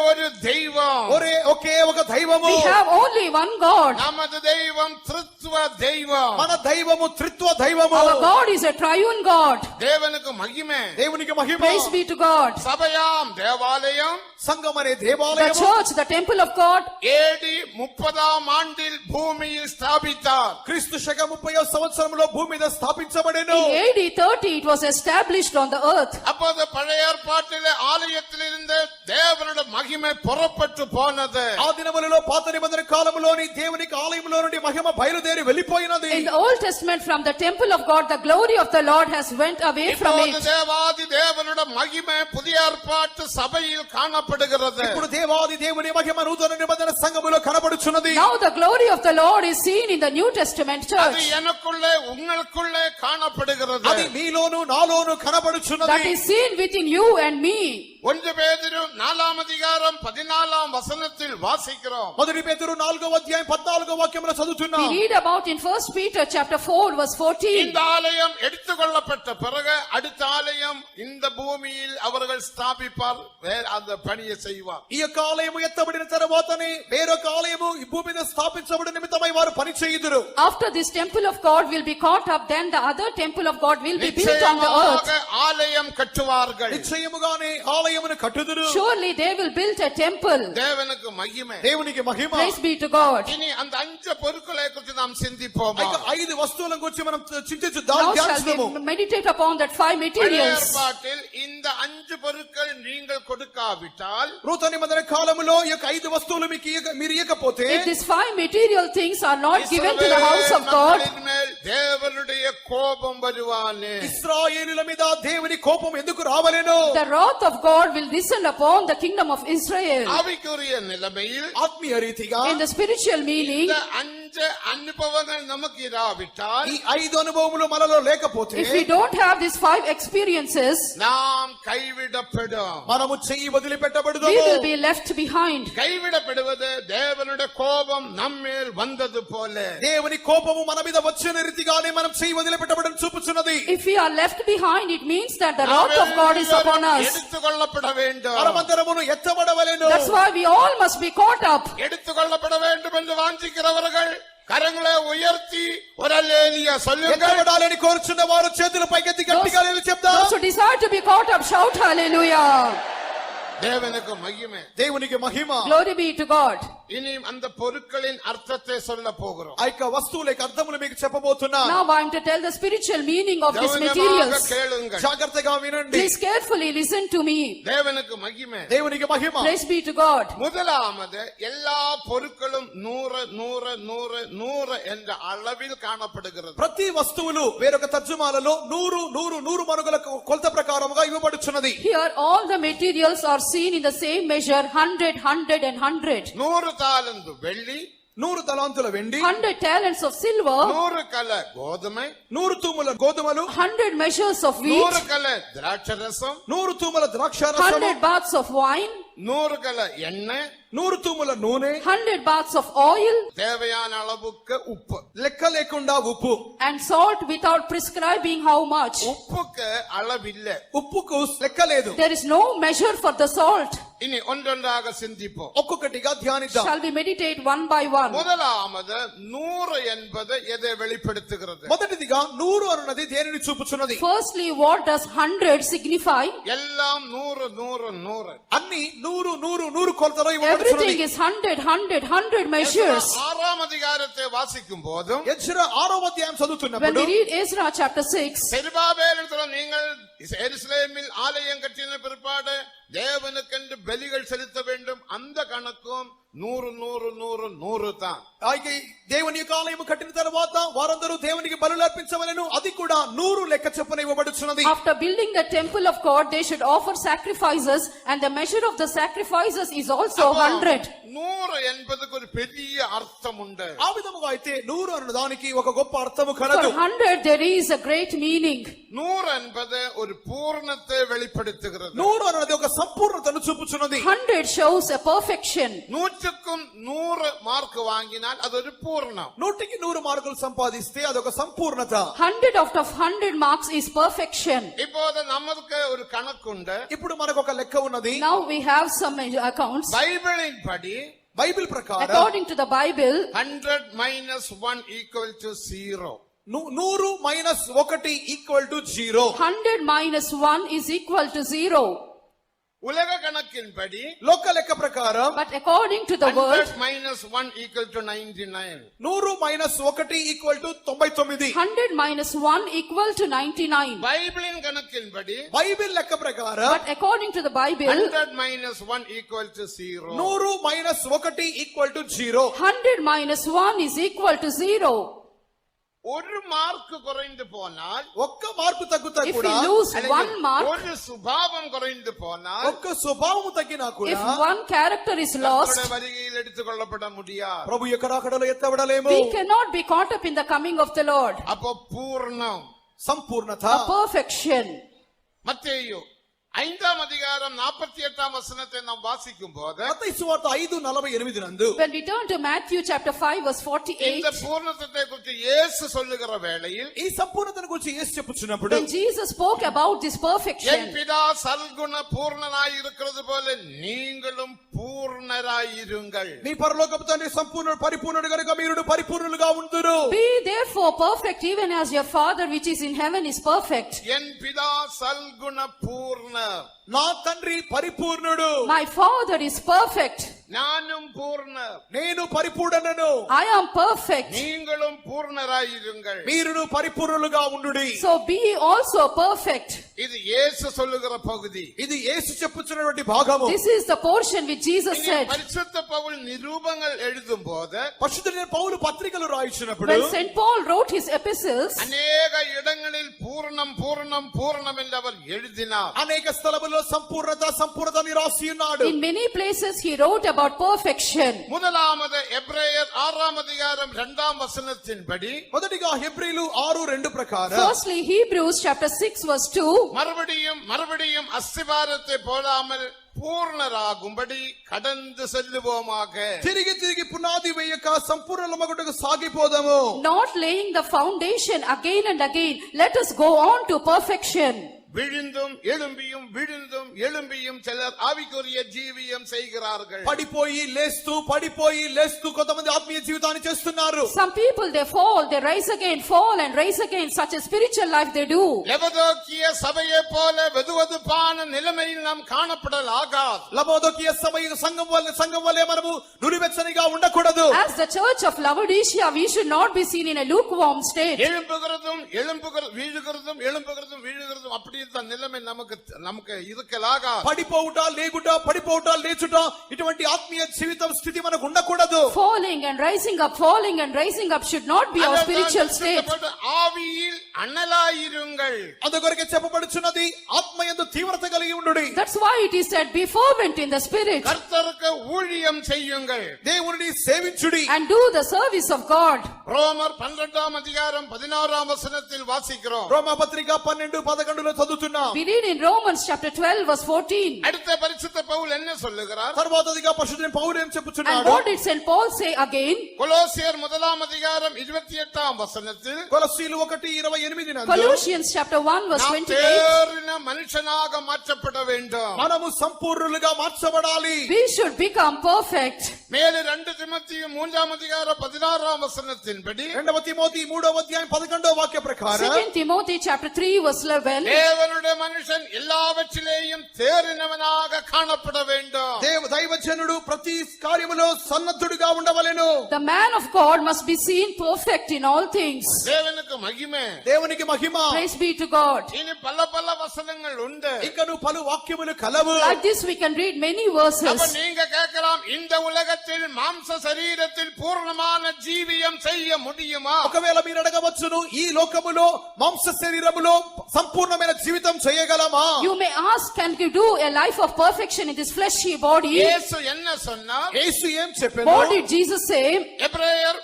S1: ஒரு தெய்வம்.
S2: ఒకే ఒక దైవము.
S3: We have only one God.
S1: நமது தெய்வம் திரித்துவ தெய்வம்.
S2: మన దైవము త్రిత్వ దైవము.
S3: Our God is a triune God.
S1: தேவனுக்கு மகிமை.
S2: దేవునికి మహిమ.
S3: Praise be to God.
S1: சபையாம் தேவாலயம்
S2: సంఘం అనే
S3: The
S2: దేవాలయము
S3: church, the temple of God,
S1: AD 30ஆம் ஆண்டில் பூமியில் ஸ்தாபித்தார்.
S2: క్రీస్తు శక 30వ సంవత్సరంలో భూమి మీద స్థాపించబడెను.
S3: in AD 30 it was established on the earth.
S1: அப்போது பழைய ஏற்பாட்டிலே ஆலயத்தில் இருந்த தேவனுடைய மகிமை புறப்பட்டு போனது.
S2: ఆ దినములలో పాత నిబంధన కాలములోని దేవునికి ఆలయములో నుండి మహిమ బయలుదేరి వెళ్ళిపోయినది.
S3: In the Old Testament, from the temple of God, the glory of the Lord has went away from
S1: இப்போது
S3: it.
S1: தேவாதி தேவனுடைய மகிமை புதிய ஏற்பாட்டு சபையில் காணப்படுகிறது.
S2: ఇప్పుడు దేవాది దేవుని మహిమ నూతన నిబంధన సంఘములో కనబడుచున్నది.
S3: Now the glory of the Lord is seen in the New Testament
S1: அது
S3: church.
S1: எனக்குள்ளே உங்களுக்குள்ளே காணப்படுகிறது.
S2: అది మీలోను నాలోను కనబడుచున్నది.
S3: That is seen within you and me.
S1: 1 பேதுரு 4ஆம் அதிகாரம் 14ஆம் வசனத்தில் வாசிக்கிறோம்.
S2: మొదటి పేతురు 4వ అధ్యాయం 14వ వాక్యములో చదువుతున్నాం.
S3: We read about in 1 Peter chapter 4 verse 14.
S1: இந்த ஆலயம் எடுத்துக்கொள்ளப்பட்ட பிறகு அடுத்த ஆலயம் இந்த பூமியில் அவர்கள் ஸ்தாபிப்பார். அந்த பணியை செய்வார்.
S2: ఈ యొక్క ఆలయము ఎత్తబడిన తర్వాతనే వేరొక ఆలయము ఈ భూమి మీద స్థాపించబడిన నిమిత్తమై వారు పని చేయుదురు.
S3: After this temple of God will be caught up, then the other temple of God will be built on the earth.
S1: நிச்சயமாக ஆலயம் கட்டுவார்கள்.
S2: నిశ్చయముగానే ఆలయమును కట్టుదురు.
S3: Surely they will build a temple.
S1: தேவனுக்கு மகிமை.
S2: దేవునికి మహిమ.
S3: Praise be to God.
S1: இனி அந்த 5 பொருட்களை குறித்து நாம் சிந்திப்போமா?
S2: అయితే 5 వస్తువుల గురించి మనం
S3: Now shall
S2: ధ్యానిస్తాము.
S3: we meditate upon that 5
S1: பழைய
S3: materials.
S1: ஏற்பாட்டில் இந்த 5 பொருட்கள் நீங்கள் கொடுக்காவிட்டால்
S2: నూతన నిబంధన కాలములో ఈ యొక్క 5 వస్తువులు మీరు ఇవ్వకపోతే
S3: If these 5 material things are not given to the house of God,
S1: மக்களின் மேல் தேவனுடைய கோபம் வருவானே.
S2: ఇశ్రాయేలుల మీద దేవుని కోపం ఎందుకు రావలేను?
S3: the wrath of God will descend upon the kingdom of Israel.
S1: ஆவிக்குரிய நிலைமையில்
S2: ఆత్మీయ రీతిగా
S3: In the spiritual meaning,
S1: இந்த 5 அனுபவங்கள் நமக்கு இராவிட்டால்
S2: ఈ 5 అనుభవములు మనలో లేకపోతే
S3: if we don't have these 5 experiences,
S1: நாம் கைவிடப்படும்.
S2: మనము చెయ్యి వదిలిపెట్టబడదు.
S3: we will be left behind.
S1: கைவிடப்படுவது தேவனுடைய கோபம் நம்மேல் வந்தது போல.
S2: దేవుని కోపము మన మీద వచ్చిన రీతిగానే మనం చెయ్యి వదిలిపెట్టబడని చూపుచున్నది.
S3: If we are left behind, it means that the wrath of God is upon us.
S1: எடுத்துக்கொள்ளப்பட வேண்டும்.
S2: మనమందరమును ఎత్తబడవలెను.
S3: That's why we all must be caught up.
S1: எடுத்துக்கொள்ளப்பட வேண்டும் என்று வாஞ்சிக்கிறவர்கள் கரங்களை உயர்த்தி ஒரு அல்லேலூயா சொல்லுங்கள்.
S2: ఎత్తబడాలని కోరుచున్న వారు చేతులు పైకెత్తి గట్టిగా చెప్తారు.
S3: Those who desire to be caught up, shout hallelujah.
S1: தேவனுக்கு மகிமை.
S2: దేవునికి మహిమ.
S3: Glory be to God.
S1: இனி அந்த பொருட்களின் அர்த்தத்தை சொல்ல போகிறோம்.
S2: ఆ యొక్క వస్తువుల యొక్క అర్థములు మీకు చెప్పబోతున్నా.
S3: Now I am to tell the spiritual meaning of these
S1: கவனமாக
S3: materials.
S1: கேளுங்கள்.
S2: జాగ్రత్తగా వినండి.
S3: Please carefully listen to me.
S1: தேவனுக்கு மகிமை.
S2: దేవునికి మహిమ.
S3: Praise be to God.
S1: முதலாவது எல்லா பொருட்களும் 100 100 100 100 என்ற அளவில் காணப்படுகிறது.
S2: ప్రతి వస్తువులు వేరొక తర్జుమాలలో 100 100 100 మనుగల కొలత ప్రకారముగా ఇవ్వబడుచున్నది.
S3: Here all the materials are seen in the same measure, 100 100 and 100.
S1: 100 தாலந்து வெள்ளி,
S2: 100 తలాంతుల వెండి
S3: 100 talents of silver,
S1: 100 கல கோதுமை,
S2: 100 తూముల గోధుమలు,
S3: 100 measures of
S1: 100
S3: wheat,
S1: கல திராட்சரசம்,
S2: 100 తూముల ద్రాక్షారసము,
S3: 100 baths of wine,
S1: 100 கல எண்ணெய்,
S2: 100 తూముల నూనె,
S3: 100 baths of oil,
S1: தேவையான அளவுக்கு உப்பு.
S2: లెక్క లేకుండా ఉప్పు.
S3: and salt without prescribing how much.
S1: உப்புக்கு அளவில்ல.
S2: ఉప్పుకు లెక్క లేదు.
S3: There is no measure for the salt.
S1: இனி ஒன்றொன்றாக சிந்திப்போம்.
S2: ఒక్కొక్కటిగా ధ్యానిద్దాం.
S3: Shall we meditate one by one?
S1: முதலாவது 100 என்பது எதை வெளிப்படுத்துகிறது?
S2: మొదటిదిగా 100 అన్నది దేనిని చూపుచున్నది?
S3: Firstly, what does 100 signify?
S1: எல்லாம் 100 100 100.
S2: అన్ని 100 100 100 కొలతలో
S3: Everything
S2: ఇవ్వబడుచున్నది.
S3: is 100, 100, 100 measures.
S1: ஆறாம் அதிகாரத்தை வாசிக்கும் போதும்
S2: యెషయా 6వ అధ్యాయం
S3: When
S2: చదువుతున్నప్పుడు
S3: we read Ezra chapter 6,
S1: செருபாபேலிடத்தில் நீங்கள் எருசலேமில் ஆலயம் கட்டின பிற்பாடு தேவனுக்கென்று பலிகள் செலுத்த வேண்டும், அந்த கணக்கும் 100 100 100 100 தான்.
S2: అలాగే దేవుని యొక్క ఆలయము కట్టిన తర్వాత వారందరూ దేవునికి బలులు అర్పించవలెను, అది కూడా 100 లెక్క చొప్పున ఇవ్వబడుచున్నది.
S3: after building the temple of God, they should offer sacrifices, and the measure of the sacrifices is also 100.
S1: 100 என்பதுக்கு ஒரு பெரிய அர்த்தம் உண்டு.
S2: ఆ విధముగా అయితే 100 అన్న దానికి ఒక గొప్ప అర్థము
S3: For
S2: కలదు.
S3: 100 there is a great meaning.
S1: 100 என்பது ஒரு பூர்ணத்தை வெளிப்படுத்துகிறது.
S2: 100 అన్నది ఒక సంపూర్ణతను చూపుచున్నది.
S3: 100 shows a perfection.
S1: 100க்கும் 100 మార్క్ வாங்கினால் அது ஒரு பூர்ணம்.
S2: 100కి 100 మార్కులు సంపాదిస్తే అదొక సంపూర్ణత.
S3: 100 out of 100 marks is perfection.
S1: இப்போது நமக்கு ஒரு கணக்குண்டு.
S2: ఇప్పుడు మనకు ఒక లెక్క ఉన్నది.
S3: Now we have some accounts.
S1: பைபிளின் படி
S2: బైబిల్ ప్రకారం
S3: According to the Bible,
S1: 100 minus 1 equal to 0.
S2: 100 minus 1 equal to 0.
S3: 100 minus 1 is equal to 0.
S1: உலக கணக்கின்படி
S2: లోక లెక్క ప్రకారం
S3: But according to the
S1: 100
S3: world,
S1: minus 1 equal to 99.
S2: 100 minus 1 equal to 99.
S3: 100 minus 1 equal to 99.
S1: பைபிளின் கணக்கின்படி
S2: Bible లెక్క ప్రకారం
S3: But according to the Bible,
S1: 100 minus 1 equal to 0.
S2: 100 minus 1 equal to 0.
S3: 100 minus 1 is equal to 0.
S1: ஒரு mark குறைந்து போனால்,
S2: ఒక్క మార్పు తగ్గుతా
S3: If we
S2: కూడా,
S3: lose
S1: அல்லது
S3: 1 mark,
S1: ஒரு சுபாவம் குறைந்து போனால்
S2: ఒక్క స్వభావము తగ్గినా
S3: if
S2: కూడా
S3: one character is lost,
S1: கர்த்தருடைய வருகையில் எடுத்துக் கொள்ளப்பட முடியாது.
S2: ప్రభు యొక్క రాకడలో ఎత్తబడలేము.
S3: we cannot be caught up in the coming of the Lord.
S1: அப்போ பூர்ணம்.
S2: సంపూర్ణత.
S3: A perfection.
S1: மத்தேயு 5ஆம் அதிகாரம் 48ஆம் வசனத்தை நாம் வாசிக்கும் போது
S2: మత్తయి సువార్త 5:48 నందు
S3: When we turn to Matthew chapter 5 verse
S1: இந்த
S3: 48,
S1: பூர்ணத்தை குறித்து இயேசு சொல்லுகிற வேளையில்,
S2: ఈ సంపూర్ణతను గురించి యేసు చెప్పుచున్నప్పుడు
S3: when Jesus spoke about this
S1: N
S3: perfection,
S1: பிதா சல்குண பூர்ணனாய் இருக்கிறது போல நீங்களும் பூர்ணராயிருங்கள்.
S2: నీ పరలోకపు తండ్రి సంపూర్ణుడు పరిపూర్ణుడు గనుక మీరు పరిపూర్ణులుగా ఉండురు.
S3: be therefore perfect even as your Father which is in heaven is perfect.
S1: என் பிதா சல்குண பூர்ண,
S2: నా తండ్రి పరిపూర్ణుడు,
S3: My Father is perfect.
S1: நானும் பூர்ண,
S2: నేను పరిపూర్ణను,
S3: I am perfect.
S1: நீங்களும் பூர்ணராயிருங்கள்.
S2: మీరును పరిపూర్ణులుగా ఉండుడి.
S3: So be ye also perfect.
S1: இது இயேசு சொல்லுகிற பகுதி.
S2: ఇది యేసు చెప్పుచున్నటువంటి భాగము.
S3: This is the portion which Jesus
S1: இங்கே
S3: said.
S1: பரிசுத்த பவுல் நிரூபங்கள் எழுதும் போது
S2: పరిశుద్ధుడైన పౌలు పత్రికలు రాయించినప్పుడు
S3: When St. Paul wrote his epistles,
S1: அநேக இடங்களில் பூர்ணம் பூர்ணம் பூர்ணம் என்று அவர் எழுதினார்.
S2: అనేక స్థలములలో సంపూర్ణత సంపూర్ణత అని రాసి ఉన్నాడు.
S3: in many places he wrote about perfection.
S1: முதலாவது எபிரேயர் 6ஆம் அதிகாரம் 2ஆம் வசனத்தின்படி
S2: మొదటిగా హెబ్రీలు 6:2 ప్రకారం
S3: Firstly, Hebrews chapter 6 verse 2,
S1: மறுபடியும் மறுபடியும் அஸ்திவாரத்தை போடாமல் பூர்ணராகும்படி கடந்து செல்லுவோமாக.
S2: తిరిగి తిరిగి పునాది వేయక సంపూర్ణమగుటకు సాగిపోదాము.
S3: not laying the foundation again and again, let us go on to perfection.
S1: விழுந்தும் எழும்பியும் விழுந்தும் எழும்பியும் சிலர் ஆவிக்குரிய ஜீவியம் செய்கிறார்கள்.
S2: పడిపోయి లేస్తూ కొంతమంది ఆత్మీయ జీవితాన్ని చేస్తున్నారు.
S3: Some people they rise again, fall and rise again, such a spiritual life they do.
S1: லெபோதோக்கிய சபையை போல வெதுவெதுப்பான நிலைமையில் நாம் காணப்படலாகாது.
S2: లబోదోకియ సంఘం వలె మనము నులివెచ్చనిగా ఉండకూడదు.
S3: As the church of Laodicea, we should not be seen in a lukewarm state.
S1: எழும்புகிறதும் வீழுகிறதும் எழும்புகிறதும் வீழுகிறதும் அப்படி இந்த நிலைமை நமக்கு இருக்கலாகாது.
S2: పడిపోవుట లేచుట ఇటువంటి ఆత్మీయ జీవితం స్థితి మనకు ఉండకూడదు.
S3: falling and rising up should not be our spiritual state.
S1: ஆவியில் அனலாயிருங்கள்.
S2: అందుకొరకే చెప్పబడుచున్నది ఆత్మయందు తీవ్రత కలిగి ఉండుడి.
S3: That's why it is said, be fervent in the spirit
S1: கர்த்தருக்கு ஊழியம் செய்யுங்கள்.
S2: దేవుని సేవించుడి.
S3: and do the service of God.
S1: ரோமர் 12ஆம் அதிகாரம் 16ஆம் வசனத்தில் வாசிக்கிறோம்.
S2: రోమా పత్రిక 12:11లో చదువుతున్నాం.
S3: We read in Romans chapter 12 verse 14.
S1: அடுத்த பரிசுத்த பவுல் என்ன சொல்லுகிறார்?
S2: తర్వాతదిగా పరిశుద్ధుడైన పౌలు ఏం
S3: And
S2: చెప్పుచున్నాడు?
S3: what did St. Paul say again?
S1: கொலோசியர் 1ஆம் அதிகாரம் 28ஆம் வசனத்தில்
S2: కొలస్సీలు 1:28 నందు
S3: Colossians chapter 1 verse
S1: நாம்
S3: 28.
S1: தேறின மனுஷனாக மாற்றப்பட வேண்டும்.
S2: మనము సంపూర్ణులుగా మార్చబడాలి.
S3: We should become perfect.
S1: மேலே 2 தீமோத்தேயு 3ஆம் அதிகாரம் 16ஆம் வசனத்தின்படி
S2: 2వ తిమోతి 3వ అధ్యాయం 11వ వాక్య ప్రకారం
S3: 2 Timothy chapter 3 verse 11.
S1: தேவனுடைய மனுஷன் எல்லாவற்றிலேயும் தேறினவனாக காணப்பட வேண்டும்.
S2: దైవజనుడు ప్రతి కార్యములో సన్నద్ధుడుగా ఉండవలెను.
S3: The man of God must be seen perfect in all things.
S1: தேவனுக்கு மகிமை.
S2: దేవునికి మహిమ.
S3: Praise be to God.
S1: இனி பல பல வசனங்கள் உண்டு.
S2: ఇంకను పలు వాక్యములు కలవు.
S3: Like this we can read many
S1: அப்ப
S3: verses.
S1: நீங்க கேட்கலாம், இந்த உலகத்தில் மாம்ச சரீரத்தில் பூர்ணமான ஜீவியம் செய்ய முடியுமா?
S2: ఒకవేళ మీరు అడగవచ్చును, ఈ లోకములో మాంస శరీరములో సంపూర్ణమైన జీవితం చేయగలమా?
S3: You may ask, can you do a life of perfection in this fleshy body?
S1: இயேசு என்ன சொன்னார்?
S2: యేసు ఏం చెప్పెను?
S3: What did Jesus say?
S1: எபிரேயர்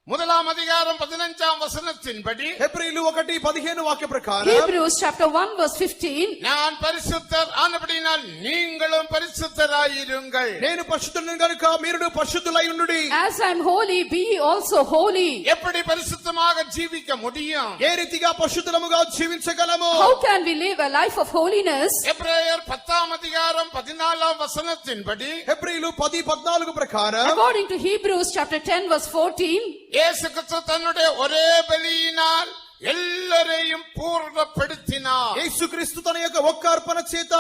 S1: 1ஆம் அதிகாரம் 15ஆம் வசனத்தின்படி
S2: హెబ్రీలు 1:15 వాక్య ప్రకారం
S3: Hebrews chapter 1 verse 15.
S1: நான் பரிசுத்தர் ஆனபடினால் நீங்களும் பரிசுத்தராயிருங்கள்.
S2: నేను పరిశుద్ధుని గనుక మీరును పరిశుద్ధులై ఉండుడి.
S3: As I am holy, be ye also holy.
S1: எப்படி பரிசுத்தமாக ஜீவிக்க முடியும்?
S2: ఏ రీతిగా పరిశుద్ధముగా జీవించగలము?
S3: How can we live a life of holiness?
S1: எபிரேயர் 10ஆம் அதிகாரம் 14ஆம் வசனத்தின்படி
S2: హెబ్రీలు 10:14 ప్రకారం
S3: According to Hebrews chapter 10 verse 14,
S1: இயேசு கிறிஸ்து தன்னுடைய ஒரே பலியினால் எல்லாரையும் பூர்ணப்படுத்தினார்.
S2: యేసుక్రీస్తు తన యొక్క ఒక్క అర్పణ చేత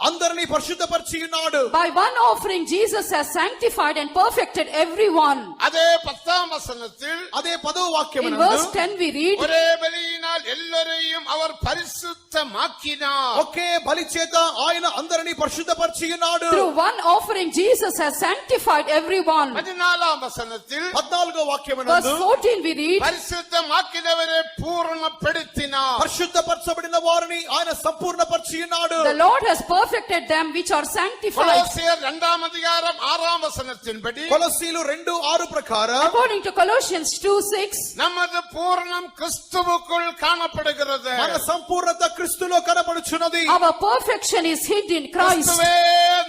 S2: అందరినీ పరిశుద్ధపరిచి ఉన్నాడు.
S3: by one offering Jesus has sanctified and perfected everyone.
S1: அதே 10ஆம் வசனத்தில்
S2: అదే 10వ
S3: In
S2: వాక్యమునందు
S3: verse 10 we read,
S1: ஒரே பலியினால் எல்லாரையும் அவர் பரிசுத்தமாக்கினார்.
S2: ఒకే బలి చేత ఆయన అందరినీ పరిశుద్ధపరిచి ఉన్నాడు.
S3: through one offering Jesus has sanctified everyone.
S1: 14ஆம் வசனத்தில்
S2: 14వ
S3: Verse
S2: వాక్యమునందు
S3: 14 we read,
S1: பரிசுத்தமாக்கினவரை பூரணப்படுத்தினார்.
S2: పరిశుద్ధపరచబడిన వారిని ఆయన సంపూర్ణపరిచి ఉన్నాడు.
S3: the Lord has perfected them which are sanctified.
S1: கொலோசியர் 2ஆம் அதிகாரம் 6ஆம் வசனத்தின்படி
S2: కొలస్సీలు 2:6 ప్రకారం
S3: According to Colossians 2:6,
S1: நமது பூரணம் கிறிஸ்துவுக்குள் காணப்படுகிறது.
S2: మన సంపూర్ణత క్రీస్తులో కనబడుచున్నది.
S3: our perfection is hid in Christ.
S1: கிறிஸ்துவே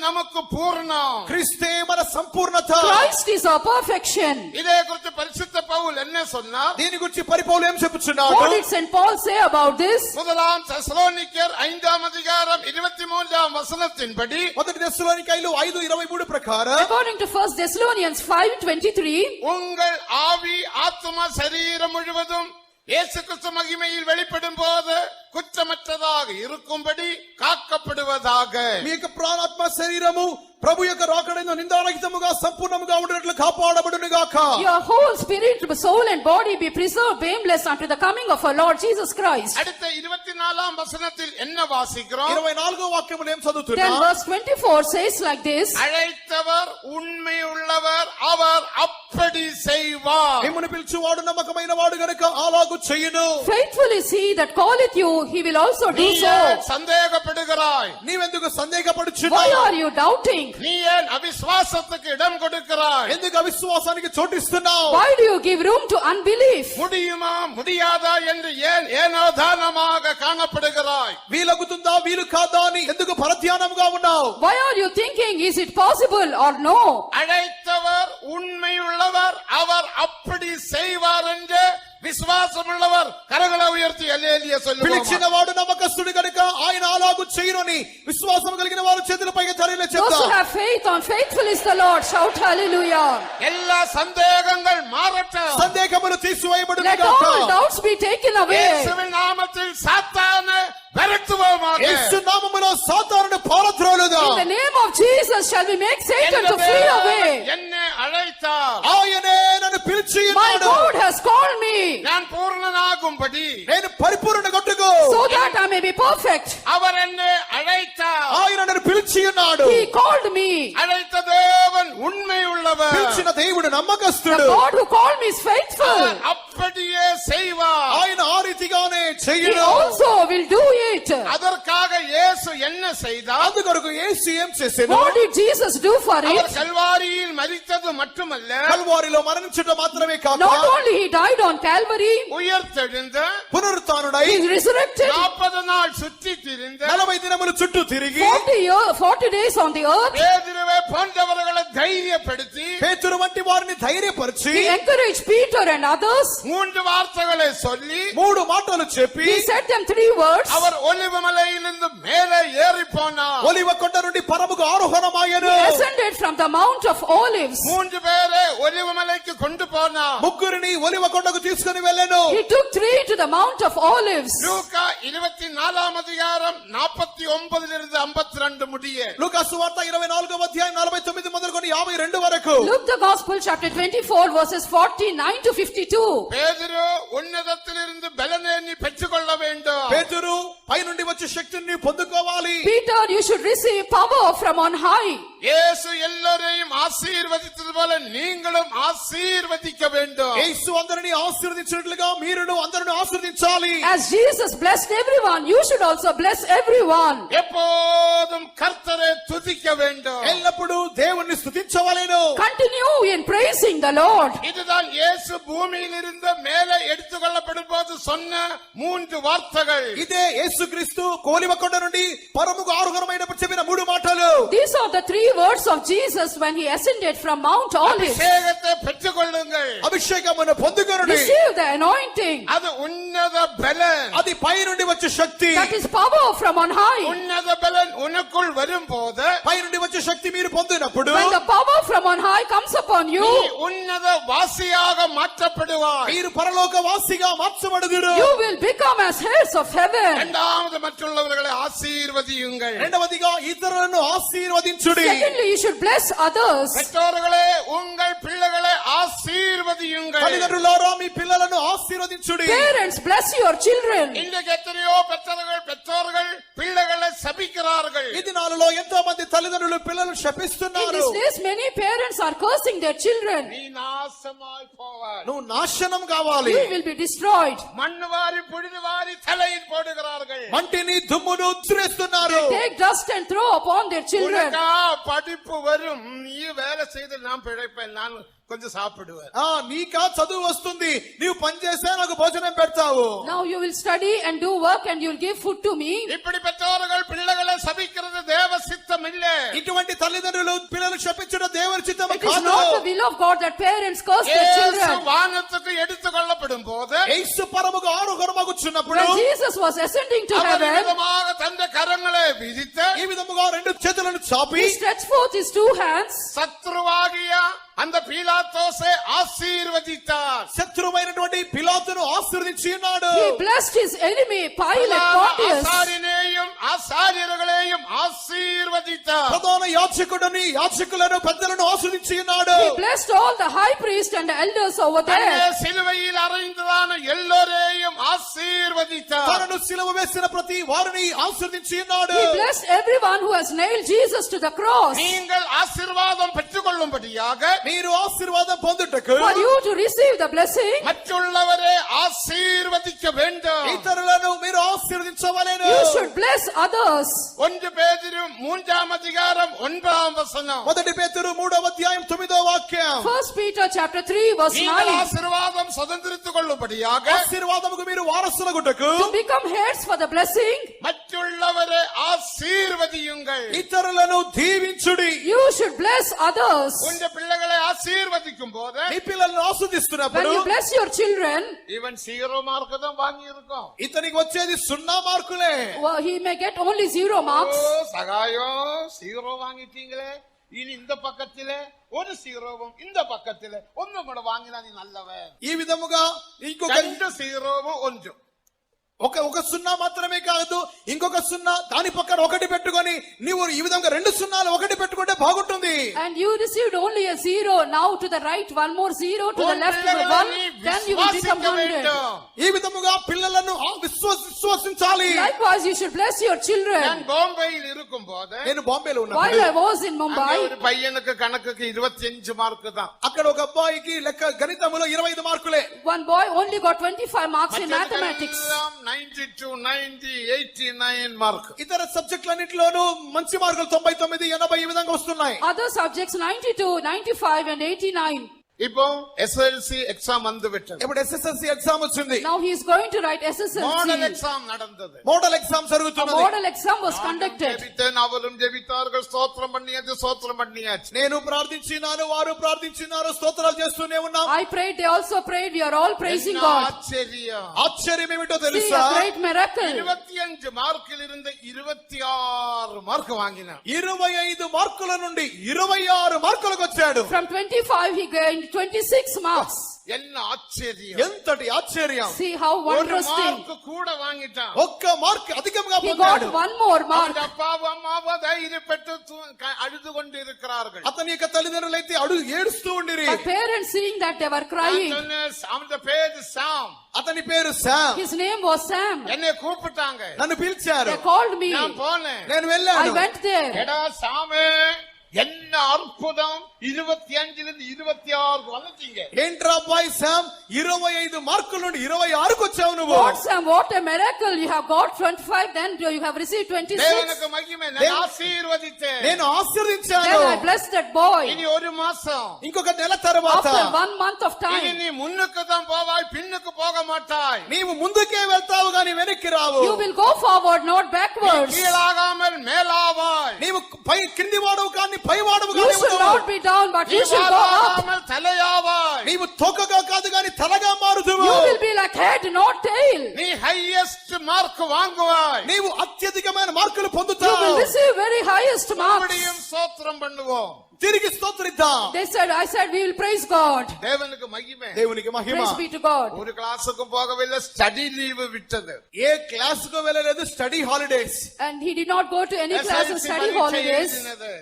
S1: நமக்கு பூரணம்.
S2: క్రీస్తే మన సంపూర్ణత.
S3: Christ is our perfection.
S1: இதே குறித்து பரிசுத்த பவுல் என்ன சொன்னார்?
S2: దీని గురించి పరిపౌలు ఏం చెప్పుచున్నాడు?
S3: What did St. Paul say about this?
S1: முதலாம் தெசலோனிக்கர் 5ஆம் அதிகாரம் 23ஆம் வசனத்தின்படி
S2: మొదటి తెస్సలోనికైలు 5:23 ప్రకారం
S3: According to 1 Thessalonians 5:23,
S1: உங்கள் ஆவி ஆத்துமா சரீரம் முழுவதும் இயேசு கிறிஸ்து மகிமையில் வெளிப்படும் போது குற்றமற்றதாக இருக்கும்படி காக்கப்படுவதாக.
S2: మీ యొక్క ప్రాణాత్మ శరీరము ప్రభు యొక్క రాకడైన నిందారహితముగా సంపూర్ణముగా ఉండినట్లు కాపాడబడును గాక.
S3: your whole spirit, soul and body be preserved blameless unto the coming of our Lord Jesus Christ.
S1: அடுத்த 24ஆம் வசனத்தில் என்ன வாசிக்கிறோம்?
S2: 24వ వాక్యమును ఏం
S3: Then
S2: చదువుతున్నాం?
S3: verse 24 says like this,
S1: அழைத்தவர் உண்மையுள்ளவர், அவர் அப்படி செய்வார்.
S2: మిమ్మును పిలుచువాడు నమ్మకమైన వాడు గనుక అలాగు చేయును.
S3: faithful is he that calleth you, he will also do
S1: நீ
S3: so.
S1: ஏன் சந்தேகப்படுகிறாய்?
S2: నీవెందుకు
S3: Why
S2: సందేహపడుచున్నావు?
S3: are you doubting?
S1: நீ ஏன் அவிசுவாசத்துக்கு இடம் கொடுக்கிறாய்?
S2: ఎందుకు అవిశ్వాసానికి చోటిస్తున్నావు?
S3: Why do you give room to unbelief?
S1: முடியுமா முடியாதா என்று ஏன் ஏனோதானமாக காணப்படுகிறாய்?
S2: వీలగుతుందా వీలు కాదా అని ఎందుకు పరధ్యానముగా ఉన్నావు?
S3: Why are you thinking, is it possible or no?
S1: அழைத்தவர் உண்மையுள்ளவர், அவர் அப்படி செய்வார் என்று విశ్వాసముள்ளவர் కరగల ఉయర్తి హల్లెలూయా
S2: పిలిచిన
S1: சொல்லுவோம்.
S2: వాడు నమ్మకస్తుడు గనుక ఆయన అలాగు చేయునని విశ్వాసం కలిగిన వారు చేతులపై తరిలే
S3: Those who
S2: చెప్తారు.
S3: have faith on faithful is the Lord. Shout hallelujah.
S1: எல்லா சந்தேகங்கள் மாறட்டும்.
S2: సందేహములు తీసివేయబడును
S3: Let
S2: గాక.
S3: all doubts be taken away.
S1: இயேசுவின் நாமத்தில் சாத்தானை விரட்டுவோமாக.
S2: యేసు నామములో సాతానును పారద్రోలుదాం.
S3: In the name of Jesus shall we make Satan to flee away.
S1: என்னை அழைத்தார்,
S2: ఆయనే నన్ను పిలిచి
S3: My
S2: ఉన్నాడు.
S3: God has called me
S1: நான் பூர்ணனாகும்படி
S2: నేను పరిపూర్ణ కొట్టుకో.
S3: so that I may be perfect.
S1: அவர் என்னை அழைத்தார்.
S2: ఆయన నన్ను పిలిచి ఉన్నాడు.
S3: He called me.
S1: அழைத்த தேவன் உண்மை உள்ளவர்.
S2: పిలిచిన దేవుడు
S3: The
S2: నమ్మకస్తుడు.
S3: God who called me is faithful.
S1: அவர் அப்படியே செய்வார்.
S2: ఆయన ఆ రీతిగానే
S3: He
S2: చేయను.
S3: also will do it.
S1: அதற்காக இயேசு என்ன செய்தார்?
S2: అందుకొరకు యేసు ఏం చేసెను?
S3: What did Jesus do for
S1: our
S3: it?
S1: கல்வாரியில் மரித்தது மட்டுமல்ல,
S2: కల్వారిలో మరణించడం మాత్రమే కాక
S3: Not only he died on Calvary,
S1: உயிர்த்தெழுந்த
S2: పునరుత్థానుడై
S3: he resurrected
S1: 40 நாள் சுற்றி திரிந்த
S2: 40 దినములు చుట్టూ తిరిగి
S3: 40 days on the earth.
S1: பேதுருவை போன்றவர்களை தைரியப்படுத்தி
S2: పేతురు వంటి వారిని ధైర్యపరిచి
S3: He encouraged Peter and others.
S1: 3 வார்த்தைகளை சொல்லி
S2: 3 మాటలు చెప్పి
S3: He said them 3 words.
S1: அவர் ஒலிவ மலையிலிருந்து மேலே ஏறி போனார்.
S2: ఒలివ కొండ నుండి పరముకు ఆరోహణమాయెను.
S3: He ascended from the Mount of Olives.
S1: 3 பேரை ஒலிவ மலைக்கு கொண்டு போனார்.
S2: ముగ్గురిని ఒలివ కొండకు తీసుకొని వెళ్ళెను.
S3: He took 3 to the Mount of Olives.
S1: லூக்கா 24 அதிகாரம் 49 இருந்து 52 முடிய.
S2: లూకా సువార్త 24వ అధ్యాయం 49 మొదలుకొని 52 వరకు.
S3: Luke the Gospel chapter 24 verses 49 to 52.
S1: பேதுரு உன்னதத்திலிருந்து பலனை நீ பெற்றுக்கொள்ள வேண்டும்.
S2: పేతురు పై నుండి వచ్చే శక్తిని పొందుకోవాలి.
S3: Peter, you should receive power from on high.
S1: இயேசு எல்லாரையும் ஆசீர்வதித்தது போல நீங்களும் ஆசீர்வதிக்க வேண்டும்.
S2: యేసు అందరిని ఆశీర్వదించినట్లుగా మీరును అందరిని ఆశీర్వదించాలి.
S3: As Jesus blessed everyone, you should also bless everyone.
S1: எப்போதும் கர்த்தரை துதிக்க வேண்டும்.
S2: ఎల్లప్పుడూ దేవుణ్ణి స్తుతించవలెను.
S3: Continue in praising the Lord.
S1: இதுதான் இயேசு பூமியிலிருந்து மேலே எடுத்துக்கொள்ளப்படும் போது சொன்ன 3 வார்த்தைகள்.
S2: ఇదే యేసుక్రీస్తు కోలివ కొండ నుండి పరముకు ఆరోహణమైనప్పుడు చెప్పిన 3 మాటలు.
S3: These are the 3 words of Jesus when he ascended from Mount Olives.
S1: அபிஷேகத்தை பெற்றுக்கொள்ளுங்கள்.
S2: అభిషేకమును పొందుకొనుడి.
S3: Receive the anointing.
S1: அது உன்னத பலன்.
S2: అది పై నుండి వచ్చే శక్తి.
S3: That is power from on high.
S1: உன்னத பலன் உனக்குள் வரும்போது
S2: పై నుండి వచ్చే శక్తి మీరు పొందినప్పుడు
S3: When the power from on high comes upon you,
S1: நீ உன்னத வாசியாக மாற்றப்படுவாய்.
S2: మీరు పరలోక వాసిగా మార్చబడుదురు.
S3: you will become as heirs of heaven.
S1: இரண்டாவது மற்றவர்களை ஆசீர்வதியுங்கள்.
S2: రెండవదిగా ఇతరులను ఆశీర్వదించుడి.
S3: Secondly, you should bless others.
S1: பெற்றோர்களே உங்கள் பிள்ளைகளை ஆசீர்வதியுங்கள்.
S2: తల్లిదండ్రులారా మీ పిల్లలను ఆశీర్వదించుడి.
S3: Parents, bless your children.
S1: இன்றைக்கு எத்தனையோ பெற்றோர்கள் பிள்ளைகளை சபிக்கிறார்கள்.
S2: ఈ దినాలలో ఎంతో మంది తల్లిదండ్రులు పిల్లలను
S3: In
S2: శపిస్తున్నారు.
S3: these days, many parents are cursing their children.
S1: நீ நாசமாய் போவாய்.
S2: నువ్వు నాశనం కావాలి.
S3: You will be destroyed.
S1: மண்ணு வாரி புழுதி வாரி தலையில் போடுகிறார்கள்.
S2: మంటిని దుమ్మును ఉసిరేస్తున్నారు.
S3: They take dust and throw upon their children.
S1: உனக்கா படிப்பு வரும், நீ வேலை செய்து நான் பிழைப்பேன், நான் కొంచెం సాப்பிடுவேன்.
S2: నీకా చదువు వస్తుంది, నీవు పని చేస్తే నాకు భోజనం పెడతావు.
S3: Now you will study and do work and you will give food to me.
S1: இப்படி பெற்றோர்கள் பிள்ளைகளை சபிக்கிறது தேவ சித்தம் இல்ல.
S2: ఇటువంటి తల్లిదండ్రులు పిల్లలు శపించడం దేవుని చిత్తము
S3: It is
S2: కాదు.
S3: not the will of God that parents curse their
S1: இயேசு
S3: children.
S1: வானத்துக்கு எடுத்துக்கொள்ளப்படும் போது
S2: యేసు పరముకు ఆరోహణమగుచున్నప్పుడు
S3: When Jesus was ascending to
S1: our
S3: heaven,
S1: விதமாக தந்த கரங்களை விதித்து
S2: ఈ విధముగా 2 చేతులను చాపి
S3: he stretched forth his 2 hands.
S1: சத்ருவாகிய அந்த பீலாத்தோசை ஆசீர்வதித்தார்.
S2: శత్రువైనటువంటి పిలాతును ఆశీర్వదించి ఉన్నాడు.
S3: He blessed his enemy Pilate Pontius.
S1: ஆசாரியனையும் ஆசாரியர்களையும் ஆசீர்வதித்தார்.
S2: ప్రధాన యాజకుడిని యాజకులను పెద్దలను ఆశీర్వదించి ఉన్నాడు.
S3: He blessed all the high priest and the elders over
S1: தன்னை
S3: there.
S1: சிலுவையில் அறைந்ததான எல்லோரையும் ஆசீர்வதித்தார்.
S2: తనను సిలువ వేసిన ప్రతి వారిని ఆశీర్వదించి ఉన్నాడు.
S3: He blessed everyone who has nailed Jesus to the cross.
S1: நீங்கள் ஆசீர்வாதம் பெற்றுக்கொள்ளும்படியாக
S2: మీరు ఆశీర్వాదం పొందుటకు
S3: For you to receive the blessing,
S1: மற்றுள்ளவரை ஆசீர்வதிக்க வேண்டும்.
S2: ఇతరులను మీరు ఆశీర్వదించవలెను.
S3: you should bless others.
S1: 1 பேதுரு 3 அதிகாரம் 9 வசனம்.
S2: మొదటి పేతురు 3వ అధ్యాయం 9వ వాక్యం.
S3: 1 Peter chapter 3 verse
S1: நீங்கள்
S3: 9.
S1: ஆசீர்வாதம் சுதந்திரித்துக் கொள்ளும்படியாக
S2: ఆశీర్వాదముకు మీరు వారసులగుటకు
S3: To become heads for the blessing,
S1: மற்றுள்ளவரை ஆசீர்வதியுங்கள்.
S2: ఇతరులను దీవించుడి.
S3: you should bless others.
S1: உங்க பிள்ளைகளை ஆசீர்வதிக்கும் போது
S2: మీ పిల్లలను
S3: When
S2: ఆశీర్వదిస్తున్నప్పుడు
S3: you bless your children,
S1: இவன் 0 மார்க் தான் வாங்கி இருக்கும்.
S2: ఇతనికి వచ్చేది 0 మార్కులే.
S3: well, he may get only 0 marks.
S1: சகாயம் 0 வாங்கிட்டீங்களே, இனி இந்த பக்கத்திலே ஒரு 0வும் இந்த பக்கத்திலே ஒன்னு கூட வாங்கினா நீ நல்லவன்.
S2: ఈ విధముగా ఇంకొక
S1: 2 0வும் 1.
S2: ఒక 0 మాత్రమే కాదు, ఇంకొక 0 దాని పక్కన 1 పెట్టుకొని నీవు ఈ విధంగా 2 సున్నాలు 1 పెట్టుకుంటే బాగుంటుంది. ఉంది.
S3: And you received only a 0. Now to the right, one more 0. To the
S1: உன்
S3: left,
S1: பிள்ளைகளை
S3: 1.
S1: நீ
S3: Then you will become
S1: விசுவாசிக்க
S3: 100.
S1: வேண்டும்.
S2: ఈ విధముగా పిల్లలను విశ్వసించాలి.
S3: Likewise, you should bless your
S1: நான்
S3: children.
S1: பாம்பேயில் இருக்கும் போது
S2: నేను బాంబేలో
S3: While
S2: ఉన్నప్పుడు
S3: I was in
S1: அங்க
S3: Mumbai,
S1: ஒரு பையனுக்கு கணக்குக்கு 25 மார்க் தான்.
S2: అక్కడ ఒక అబ్బాయికి లెక్క గణితములో 25 మార్కులే.
S3: one boy only got 25 marks in mathematics.
S1: மற்றதுக்கெல்லாம் 92, 90, 89 mark.
S2: ఇతర సబ్జెక్టులన్నిటిలోనూ మంచి మార్కులు 99, 80 ఈ విధంగా వస్తున్నాయి.
S3: Other subjects 92, 95 and 89.
S1: இப்போ எஸ்எல்சி எக்ஸாம் வந்து விட்டது.
S2: ఇప్పుడు ఎస్ఎస్ఎల్సి ఎగ్జామ్ వచ్చింది.
S3: Now he is going to write
S1: model
S3: SSLC.
S1: Exam நடந்தது.
S2: మోడల్ ఎగ్జామ్
S3: A
S2: జరుగుతున్నది.
S3: model exam was conducted.
S1: ஜெபித்தேன், அவரும் ஜெபித்தார்கள், ஸ்தோத்திரம் பண்ணியாச்சு.
S2: నేను ప్రార్థించినాను, వారు ప్రార్థించినారు, స్తోత్రాలు చేస్తూనే ఉన్నాం.
S3: I prayed, they also prayed. We are all praising
S1: என்ன
S3: God.
S1: ஆச்சரியம்.
S2: ఆశ్చర్యం ఏమిటో
S3: See
S2: తెలుసా?
S3: a great miracle.
S1: 25 మార్కులు இருந்து 26 మార్క్ వాంగినాడు.
S2: 25 మార్కుల నుండి 26 మార్కులకు వచ్చాడు.
S3: From 25 he gained 26 marks.
S1: என்ன ஆச்சரியம்.
S2: ఎంతటి ఆశ్చర్యం.
S3: See how
S1: ஒரு
S3: wondrous thing.
S1: మార్క్ கூட వాంగిட்டான்.
S2: ఒక్క మార్క్ అధికంగా
S3: He got
S2: పొందాడు.
S3: one more mark.
S1: அவன் அப்பாவும் அம்மாவும் தைரியப்பட்டு அழுது கொண்டு இருக்கிறார்கள்.
S2: అతని యొక్క తల్లిదండ్రులు అయితే ఏడుస్తూ ఉండిరి.
S3: But parents seeing that they were crying.
S1: அவன் பேரு சாம்.
S2: అతని పేరు Sam.
S3: His name was Sam.
S1: என்னை கூப்பிட்டாங்க.
S2: నన్ను పిలిచారు.
S3: They called me.
S1: நான் போனேன்.
S2: నేను
S3: I
S2: వెళ్ళాను.
S3: went there.
S1: எடா சாமே, என்ன அற்புதம், 25 இருந்து 26 வந்துட்டீங்க.
S2: ఏంట్రా అబ్బాయి శామ్ 25 మార్కుల నుండి 26కు వచ్చావు నువ్వు.
S3: What Sam, what a miracle. You have got 25, then you have received 26.
S1: தேவனுக்கு மகிமை. நான் ஆசீர்வதித்தேன்.
S2: నేను ఆశీర్వదించాను.
S3: Then I blessed that boy.
S1: இனி ஒரு மாசம்,
S2: ఇంకొక నెల తర్వాత
S3: After 1 month of
S1: இனி
S3: time,
S1: நீ முன்னுக்கு தான் போவாய், பின்னுக்கு போக மாட்டாய்.
S2: నీవు ముందుకే వెళ్తావు గాని వెనక్కి రావు.
S3: you will go forward, not
S1: நீ
S3: backwards.
S1: கீழாகாமல் மேலாவாய்.
S2: నీవు పై కింది వాడవు కానీ పై వాడవు
S3: You
S2: గాని
S3: should
S2: ఉండవు.
S3: not be down, but
S1: நீ
S3: you should go up.
S1: வாலாகாமல் தலையாவாய்.
S2: నీవు తోకగా కాదు గాని తలగా మారుదువు.
S3: You will be like head, not tail.
S1: நீ ஹையஸ்ட் மார்க் வாங்குவாய்.
S2: నీవు అత్యధికమైన మార్కులు
S3: You
S2: పొందుతావు.
S3: will receive very highest marks.
S1: மறுபடியும் ஸ்தோத்திரம் பண்ணுவோம்.
S2: తిరిగి స్తోత్రిద్దాం.
S3: I said, we will praise God.
S1: தேவனுக்கு மகிமை.
S2: దేవునికి మహిమ.
S3: Praise be to God.
S1: ஒரு கிளாஸுக்கும் போகவில்லை, ஸ்டடி லீவு விட்டது.
S2: ఏ క్లాస్ కు వెళ్ళలేదు, study holidays.
S3: And he did not go to any class and
S1: SLC
S3: study
S1: பரீட்சை
S3: holidays.
S1: எழுதினது.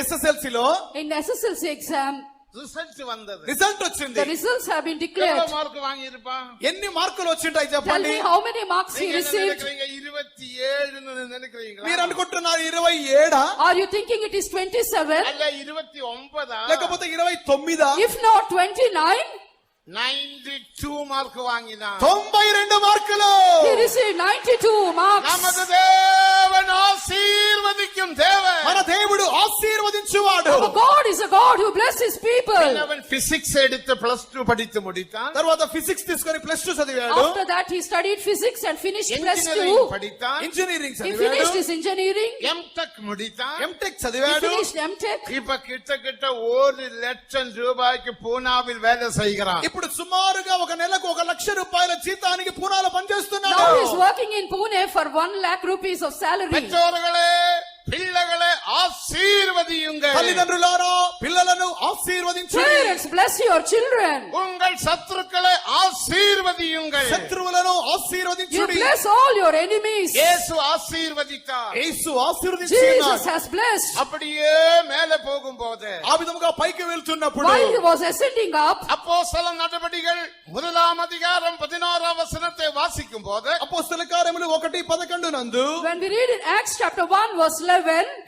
S2: ఎస్ఎస్ఎల్సి లో
S3: In SSLC exam,
S1: ரிசல்ட் வந்தது.
S2: రిజల్ట్ వచ్చింది.
S3: the results have been
S1: எவ்வளவு
S3: declared.
S1: மார்க் வாங்கி இருப்பான்?
S2: ఎన్ని మార్కులు వచ్చింటాయి
S3: Tell
S2: చెప్పండి.
S3: me how many marks he
S1: நீங்க என்ன
S3: received.
S1: நினைக்கிறீங்க? 27 நினைக்கிறீங்களா?
S2: మీరు అనుకుంటున్నారు 27
S3: Are you thinking it is 27?
S1: அல்ல 29.
S2: లేకపోతే 29
S3: If not 29,
S1: 92 மார்க் வாங்கினான்.
S2: 92 మార్కులు.
S3: he received 92 marks.
S1: நமது தேவன் ஆசீர்வதிக்கும் தேவன்.
S2: మన దేవుడు ఆశీర్వదించువాడు.
S3: Our God is a God who blesses his people.
S1: அவன் பிசிக்ஸ் எடுத்து +2 படித்து முடித்தான்.
S2: తర్వాత ఫిజిక్స్ తీసుకొని +2 చదివాడు.
S3: After that, he studied physics and finished
S1: engineering
S3: +2.
S1: படித்தான்.
S2: ఇంజనీరింగ్
S3: He finished
S2: చదివాడు.
S3: his engineering.
S1: எம்டெக் முடித்தான்.
S2: ఎంటెక్
S3: He
S2: చదివాడు.
S3: finished MTech.
S1: இப்ப கிட்ட 1 லட்சம் ரூபாய்க்கு பூனாவில் வேலை செய்கிறான்.
S2: ఇప్పుడు సుమారుగా ఒక నెలకు 1 లక్ష రూపాయల జీతానికి పూనాలో పనిచేస్తున్నాడు.
S3: Now he is working in Pune for 1 lakh rupees of salary.
S1: பெற்றோர்களே, பிள்ளைகளை ஆசீர்வதியுங்கள்.
S2: తల్లిదండ్రులారా పిల్లలను ఆశీర్వదించండి.
S3: Parents, bless your children.
S1: உங்கள் சத்துருக்களை ஆசீர்வதியுங்கள்.
S2: శత్రువులను
S3: You
S2: ఆశీర్వదించుడి.
S3: bless all your enemies.
S1: இயேசு ஆசீர்வதித்தார்.
S2: యేసు
S3: Jesus
S2: ఆశీర్వదించున్నాడు.
S3: has blessed.
S1: அப்படியே மேலே போகும்போது
S2: ఆ విధముగా పైకి వెళ్తున్నప్పుడు
S3: While he was ascending up,
S1: அப்போஸ்தல நடபடிகள் 1 அதிகாரம் 11 வசனத்தை வாசிக்கும் போது
S2: అపోస్తల కార్యములు 1:11 నందు
S3: when we read in Acts chapter 1 verse 11,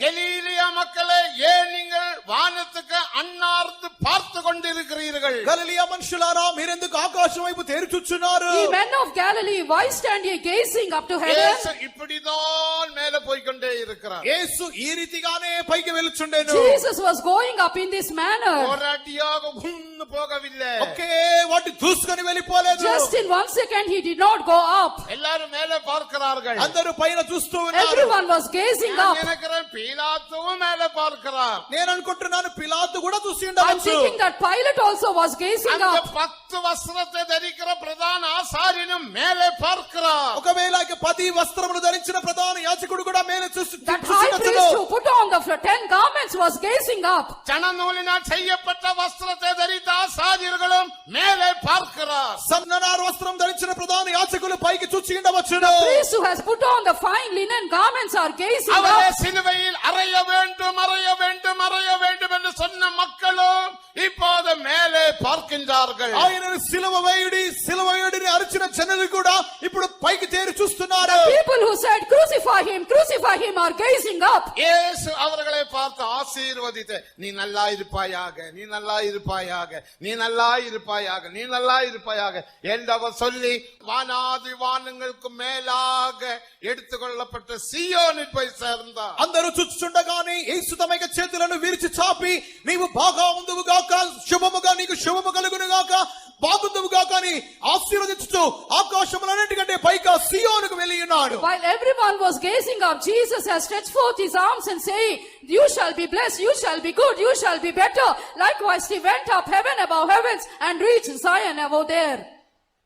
S1: Galilee மக்களே, ஏன் நீங்கள் வானத்துக்கு அண்ணார்ந்து பார்த்து கொண்டிருக்கிறீர்கள்?
S2: గలిలయ మనుషులారా మీరెందుకు ఆకాశం వైపు తేరి చూచున్నారు?
S3: ye men of Galilee, why stand ye gazing up to heaven?
S1: இயேசு இப்படிதான் மேலே போய்க்கொண்டே இருக்கிறார்.
S2: యేసు ఈ రీతిగానే పైకి వెళ్చుండెను.
S3: Jesus was going up in this manner.
S1: ஒரு அடியாக உன்னு போகவில்லை.
S2: ఒకే వాటి దూసుకొని వెళ్ళిపోలేదు.
S3: Just in 1 second he did not go up.
S1: எல்லாரும் மேலே பார்க்கிறார்கள்.
S2: అందరూ పైన చూస్తూ ఉన్నారు.
S3: Everyone was gazing
S1: நான்
S3: up.
S1: நினைக்கிறேன் பீலாத்துவும் மேலே பார்க்கிறார்.
S2: నేను అనుకుంటున్నాను పిలాతు కూడా చూసి
S3: I'm
S2: ఉండవచ్చు.
S3: thinking that Pilate also was gazing
S1: அந்த
S3: up.
S1: 10 వస్త్రத்தை தரிக்கிற பிரதான ஆசாரியனும் மேலே பார்க்கிறார்.
S2: ఒకవేళ 10 వస్త్రములు ధరించిన ప్రధాన యాజకుడు కూడా మేలు
S3: That high priest who put on the 10 garments was gazing up.
S1: சணநூலினால் செய்யப்பட்ட வஸ்திரத்தை தரித்த ஆசாரியர்களும் மேலே பார்க்கிறார்.
S2: సన్ననార వస్త్రం ధరించిన ప్రధాన యాజకులు పైకి చూచి ఉండవచ్చును.
S3: Priest who has put on the fine linen garments are gazing
S1: அவரே
S3: up.
S1: சிலுவையில் அறைய வேண்டும் அறைய வேண்டும் அறைய வேண்டும் என்று சொன்ன மக்களும் இப்போது மேலே பார்க்கின்றார்கள்.
S2: ఆయనను సిలువ వేయుడిని అరిచిన జనులు కూడా ఇప్పుడు పైకి తేరి చూస్తున్నారు.
S3: People who said crucify him are gazing up.
S1: இயேசு அவர்களை பார்த்து ஆசீர்வதித்து நீ நல்லா இருப்பாயாக, நீ நல்லா இருப்பாயாக, நீ நல்லா இருப்பாயாக, நீ நல்லா இருப்பாயாக என்றவர் சொல்லி வானாதி வானங்களுக்கு மேலாக எடுத்துக்கொள்ளப்பட்ட సీయోనుకు పోయి சேர்ந்தார்.
S2: అందరూ చూచుచుండగానే యేసు తమ యొక్క చేతులను విరిచి చాపి నీవు బాగా ఉందువు గాక, శుభముగా నీకు శుభము కలుగును గాక, బాగుందువు గాక అని ఆశీర్వదించుచు ఆకాశములన్నిటికంటే పైగా సీయోనుకు వెళ్ళి ఉన్నాడు.
S3: While everyone was gazing up, Jesus has stretched forth his arms and saying, you shall be blessed, you shall be good, you shall be better. Likewise he went up heaven above heavens and reached Zion above there.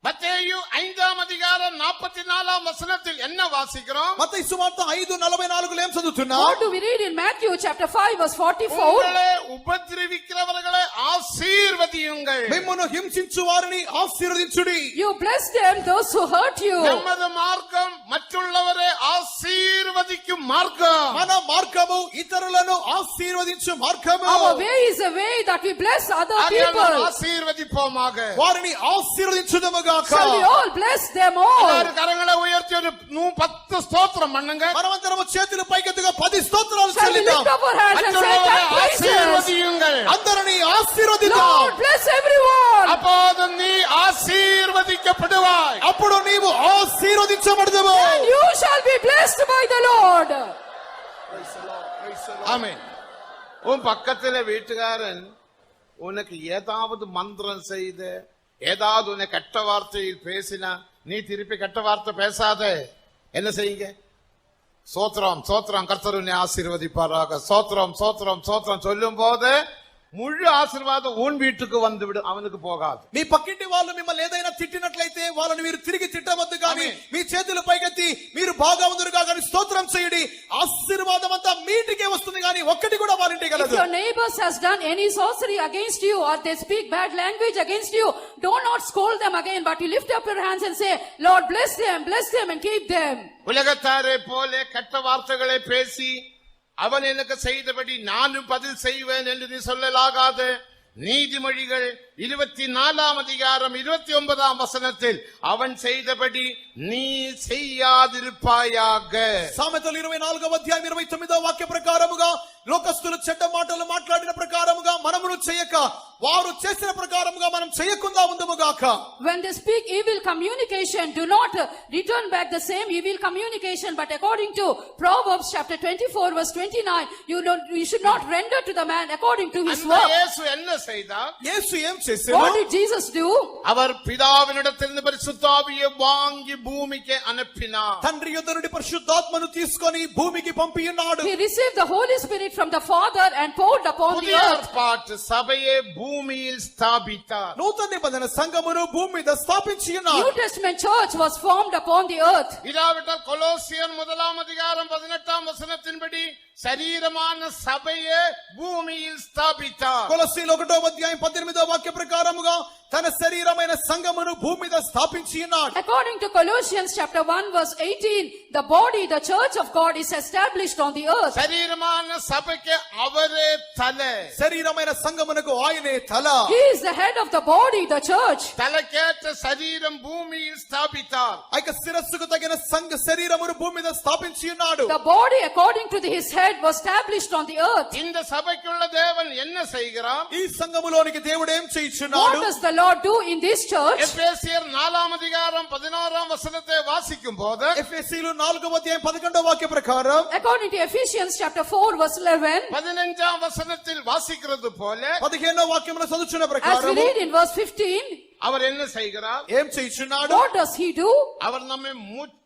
S1: மத்தேயு 5ஆம் அதிகாரம் 44ஆம் வசனத்தில் என்ன வாசிக்கிறோம்?
S2: మత్తయి సువార్త 5:44 ఏం చదువుతున్నాం?
S3: What do we read in Matthew chapter 5 verse 44?
S1: உங்களை உபத்திரவிக்கிறவர்களை ஆசீர்வதியுங்கள்.
S2: మిమ్మును హింసించు వారిని ఆశీర్వదించుడి.
S3: You bless them, those who hurt you.
S1: நமது மார்க்கம் மற்றுள்ளவரை ஆசீர்வதிக்கும் மார்க்கம்.
S2: మన మార్గము ఇతరులను ఆశీర్వదించు మార్గము.
S3: Our way is a way that we bless other
S1: ஆகையால்
S3: people.
S1: ஆசீர்வதிப்போமாக.
S2: వారిని ఆశీర్వదించుదముగాక.
S3: Shall we all bless them all?
S1: எல்லாரும் கரங்களை உயர்த்தி ஒரு 10 ஸ்தோத்திரம் பண்ணுங்க.
S2: మనమందరము చేతులు పైకెత్తుగా 10 స్తోత్రాలు
S3: Shall we
S2: చెల్లిద్దాం.
S3: lift up our hands and say
S1: மற்றவர்களை
S3: thank praises?
S1: ஆசீர்வதியுங்கள்.
S2: అందరిని ఆశీర్వదిద్దాం.
S3: Lord bless everyone.
S1: அப்போது நீ ஆசீர்வதிக்கப்படுவாய்.
S2: అప్పుడు నీవు ఆశీర్వదించబడదువు.
S3: And you shall be blessed by the Lord.
S1: ஆமென். உன் பக்கத்துல வீட்டுக்காரன் உனக்கு ஏதாவது மந்திரம் செய்து ஏதாவது உன்னை கெட்ட வார்த்தையில் பேசினா நீ திருப்பி கெட்ட வார்த்தை பேசாத. என்ன செய்யுங்க? சோத்திரம் சோத்திரம் கர்த்தர் உன்னை ஆசீர்வதிப்பாராக, சோத்திரம் சோத்திரம் சோத்திரம் சொல்லும் போது முழு ஆசீர்வாதம் உன் வீட்டுக்கு வந்து விடும், அவனுக்கு போகாது.
S2: మీ పక్కింటి వాళ్ళు మిమ్మల్ని ఏదైనా తిట్టినట్లయితే వాళ్ళని మీరు తిరిగి తిట్టవద్దు, కానీ మీ చేతులు పైకెత్తి మీరు బాగా ఉందరుగా కానీ స్తోత్రం చేయండి. ఆశీర్వాదం అంతా మీ ఇంటికే వస్తుంది, కానీ ఒక్కటి కూడా వాళ్ళ ఇంటికి
S3: If
S2: వెళ్ళదు.
S3: your neighbors has done any sorcery against you or they speak bad language against you, do not scold them again, but you lift up your hands and say, Lord bless them and keep them.
S1: உலகத்தாரை போல கெட்ட வார்த்தைகளை பேசி அவன் எனக்கு செய்தபடி நானும் பதில் செய்வேன் என்று நீ சொல்லலாகாது. நீதிமொழிகள் 24ஆம் அதிகாரம் 29ஆம் வசனத்தில் அவன் செய்தபடி நீ செய்யாதிருப்பாயாக.
S2: సామెతలు 24వ అధ్యాయం 29వ వాక్య ప్రకారముగా లోకస్తులు చెడ్డ మాటలు మాట్లాడిన ప్రకారముగా మనమును చేయక వారు చేసిన ప్రకారముగా మనం చేయకుండా ఉందముగాక.
S3: When they speak evil communication, do not return back the same evil communication, but according to Proverbs chapter 24 verse 29, you should not render to the man according to his
S1: அந்த
S3: work.
S1: இயேசு என்ன செய்தார்?
S2: యేసు ఏం
S3: What
S2: చేశాడు?
S3: did Jesus do?
S1: அவர் பிதாவினிடத்திலிருந்து பரிசுத்த ஆவியை வாங்கி பூமிக்கு அனுப்பினார்.
S2: తండ్రి యొద్ద నుండి పరిశుద్ధాత్మను తీసుకొని భూమికి పంపి ఉన్నాడు.
S3: He received the Holy Spirit from the Father and poured upon the
S1: புதிய
S3: earth.
S1: ஏற்பாட்டு சபையை பூமியில் ஸ்தாபித்தார்.
S2: నూతన నిబంధన సంఘమును భూమి మీద స్థాపించి ఉన్నాడు.
S3: New Testament church was formed upon the earth.
S1: இல்லாவிட்டால் கொலோசியர் 1ஆம் அதிகாரம் 18ஆம் வசனத்தின்படி శరీరமான సభయే భూమిயில் స్థాపితాர்.
S2: కొలస్సీలు 1వ అధ్యాయం 18వ వాక్య ప్రకారముగా తన శరీరమైన సంఘమును భూమి మీద స్థాపించి ఉన్నాడు.
S3: According to Colossians chapter 1 verse 18, the body, the church of God is established on the earth.
S1: శరీరமான సభకి అవరే తలే.
S2: శరీరమైన సంఘమునకు ఆయనే తల.
S3: He is the head of the body, the church.
S1: తలకేట శరీరం భూమిயில் స్థాపితార్.
S2: ఆయక శిరస్సుకు తగిన సంఘ శరీరమును భూమి మీద స్థాపించి ఉన్నాడు.
S3: The body according to his head was established on the earth.
S1: இந்த சபைக்குள்ள தேவன் என்ன செய்கிறார்?
S2: ఈ సంఘములోనికి దేవుడు ఏం
S3: What
S2: చేయుచున్నాడు?
S3: does the Lord do in this church?
S1: எபேசியர் 4ஆம் அதிகாரம் 16ஆம் வசனத்தை வாசிக்கும் போது
S2: ఎఫెసీలు 4వ అధ్యాయం 11వ వాక్య ప్రకారం
S3: According to Ephesians chapter 4 verse 11,
S1: 15ஆம் வசனத்தில் வாசிக்கிறது போல
S2: 15వ వాక్యములో చదువుచున్న
S3: as we
S2: ప్రకారం
S3: read in verse 15,
S1: அவர் என்ன செய்கிறார்?
S2: ఏం చేయుచున్నాడు?
S3: what does he do?
S1: அவர் நம்மை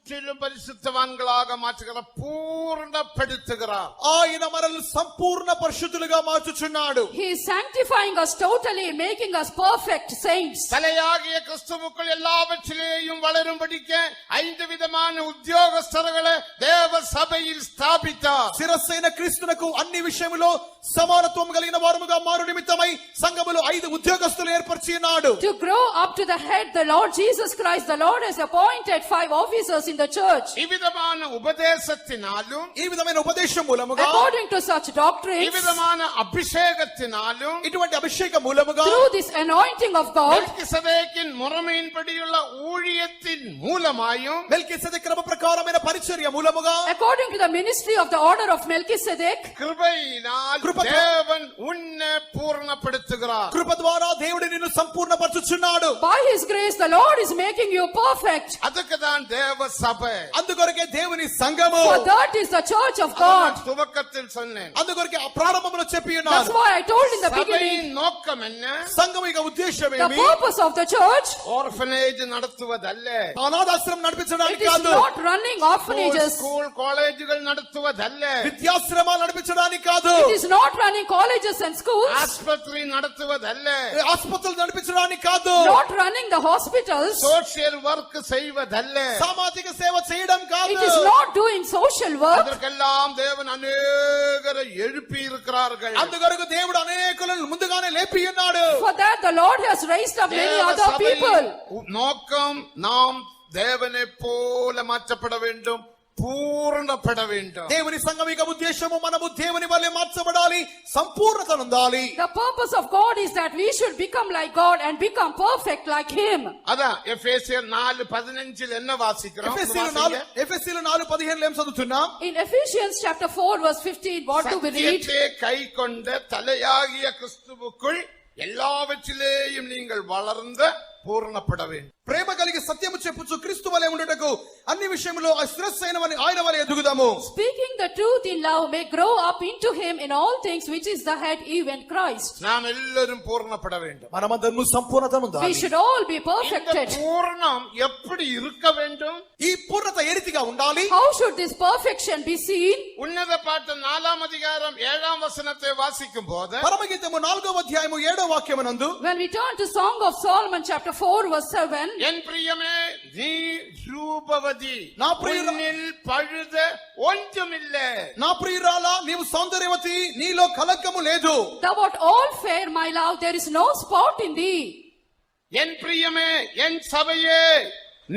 S1: முற்றிலும் பரிசுத்தவான்களாக மாற்றுகிற பூர்ணப்படுத்துகிறார்.
S2: ఆయన మనల్ని సంపూర్ణ పరిశుద్ధులుగా మార్చుచున్నాడు.
S3: He is sanctifying us totally, making us perfect saints.
S1: தலையாகிய கிறிஸ்துவுக்குள் எல்லாவற்றிலேயும் வளரும்படிக்க 5 விதமான உத்தியோகஸ்தர்களை தேவ சபையில் ஸ்தாபித்தார்.
S2: శిరస్సైన క్రీస్తునకు అన్ని విషయములో సమానత్వం కలిగిన వారముగా మారు నిమిత్తమై సంఘములో 5 ఉద్యోగస్తులు ఏర్పరిచి ఉన్నాడు.
S3: To grow up to the head, the Lord Jesus Christ, the Lord has appointed 5 officers in the church.
S1: ఈ విధమైన ఉపదేశத்தினாலும்,
S2: ఈ విధమైన ఉపదేశం మూలముగా,
S3: According to such
S1: ఈ
S3: doctrines,
S1: విధమైన అభిషేకத்தினாலும்,
S2: ఇటువంటి అభిషేక మూలముగా,
S3: through this anointing of God,
S1: மெல்கிசேதேக்கின் முறைமையின்படியுள்ள ஊழியத்தின் மூலமாயும்,
S2: మెల్కీసెదెకు క్రమ ప్రకారమైన పరిచర్య మూలముగా,
S3: according to the ministry of the order of Melchizedek,
S1: கிருபையினால் தேவன் உன்னை பூர்ணப்படுத்துகிறார்.
S2: కృప ద్వారా దేవుడు నిన్ను సంపూర్ణపరచుచున్నాడు.
S3: by His grace, the Lord is making you perfect.
S1: அதுக்கு தான் தேவ சபை.
S2: అందుకొరకే దేవుని సంఘము.
S3: For that is the church of God.
S1: நான் துவக்கத்தில் சொன்னேன்.
S2: అందుకొరకే ప్రారంభంలో చెప్పి
S3: That's
S2: ఉన్నాను.
S3: why I told in the beginning,
S1: சபையின் நோக்கம் என்ன?
S2: సంఘం యొక్క ఉద్దేశం
S3: the
S2: ఏమి?
S3: purpose of the church,
S1: orphanage நடத்துவதல்ல,
S2: అనాథాశ్రమం
S3: it
S2: నడిపించడానికి
S3: is
S2: కాదు,
S3: not running orphanages,
S1: స్కూల్ కాలేజీలు நடத்துவதல்ல,
S2: విద్యాశ్రమాలు నడిపించడానికి కాదు,
S3: it is not running colleges and schools,
S1: ఆస్పత్రి நடத்துவதல்ல,
S2: ఆసుపత్రులు నడిపించడానికి కాదు,
S3: not running the hospitals,
S1: social work செய்வதல்ல.
S2: సామాజిక సేవ చేయడం కాదు.
S3: it is not doing social work.
S1: அதற்கெல்லாம் தேவன் அநேகரை எழுப்பி இருக்கிறார்கள்.
S2: అందుకొరకు దేవుడు అనేకులను ముందుగానే లేపి ఉన్నాడు.
S3: For that the Lord has raised up many
S1: தேவ
S3: other people.
S1: சபையின் நோக்கம் நாம் தேவனை போல மாற்றப்பட வேண்டும், పూర్ణపడ வேண்டும்.
S2: దేవుని సంఘం యొక్క ఉద్దేశము మనము దేవుని వలె మార్చబడాలి, సంపూర్ణత పొందాలి.
S3: The purpose of God is that we should become like God and become perfect like Him.
S1: அதான் எபேசியர் 4:15 என்ன வாசிக்கிறோம்?
S2: ఎఫెసీయులు 4:15 ఏం చదువుతున్నాం?
S3: In Ephesians chapter 4 verse 15, what do we read?
S1: சத்தியத்தை கைக்கொண்ட தலையாகிய கிறிஸ்துவுக்குள் எல்லாவற்றிலேயும் நீங்கள் வளர்ந்த పూర్ణపడ வேண்டும்.
S2: ప్రేమ కలిగి సత్యము చెప్పుచు క్రీస్తు వలె ఉండుటకు అన్ని విషయములో శిరస్సైనవని ఆయన వలె ఎదుగుదాము.
S3: Speaking the truth in love may grow up into Him in all things, which is the head, even Christ.
S1: நாம் எல்லாரும் பூர்ணப்பட வேண்டும்.
S2: మనమందరము సంపూర్ణత
S3: We
S2: పొందాలి.
S3: should all be
S1: இந்த
S3: perfected.
S1: பூர்ணம் எப்படி இருக்க வேண்டும்?
S2: ఈ పూర్ణత ఏ రీతిగా ఉండాలి?
S3: How should this perfection be seen?
S1: உன்னத பாட்டு 4 அதிகாரம் 7 வசனத்தை வாசிக்கும் போது,
S2: పరమగీతము 4వ అధ్యాయము 7వ వాక్యమునందు,
S3: When we turn to Song of Solomon chapter 4 verse 7,
S1: என் பிரியமே நீ ரூபவதி,
S2: నా ప్రియుల
S1: உன்னில் பழுத ஒன்றுமில்லை.
S2: నా ప్రియురాలా నీవు సౌందర్యవతి, నీలో కలంకము లేదు.
S3: thou art all fair, my love, there is no spot in thee.
S1: என் பிரியமே என் சபையே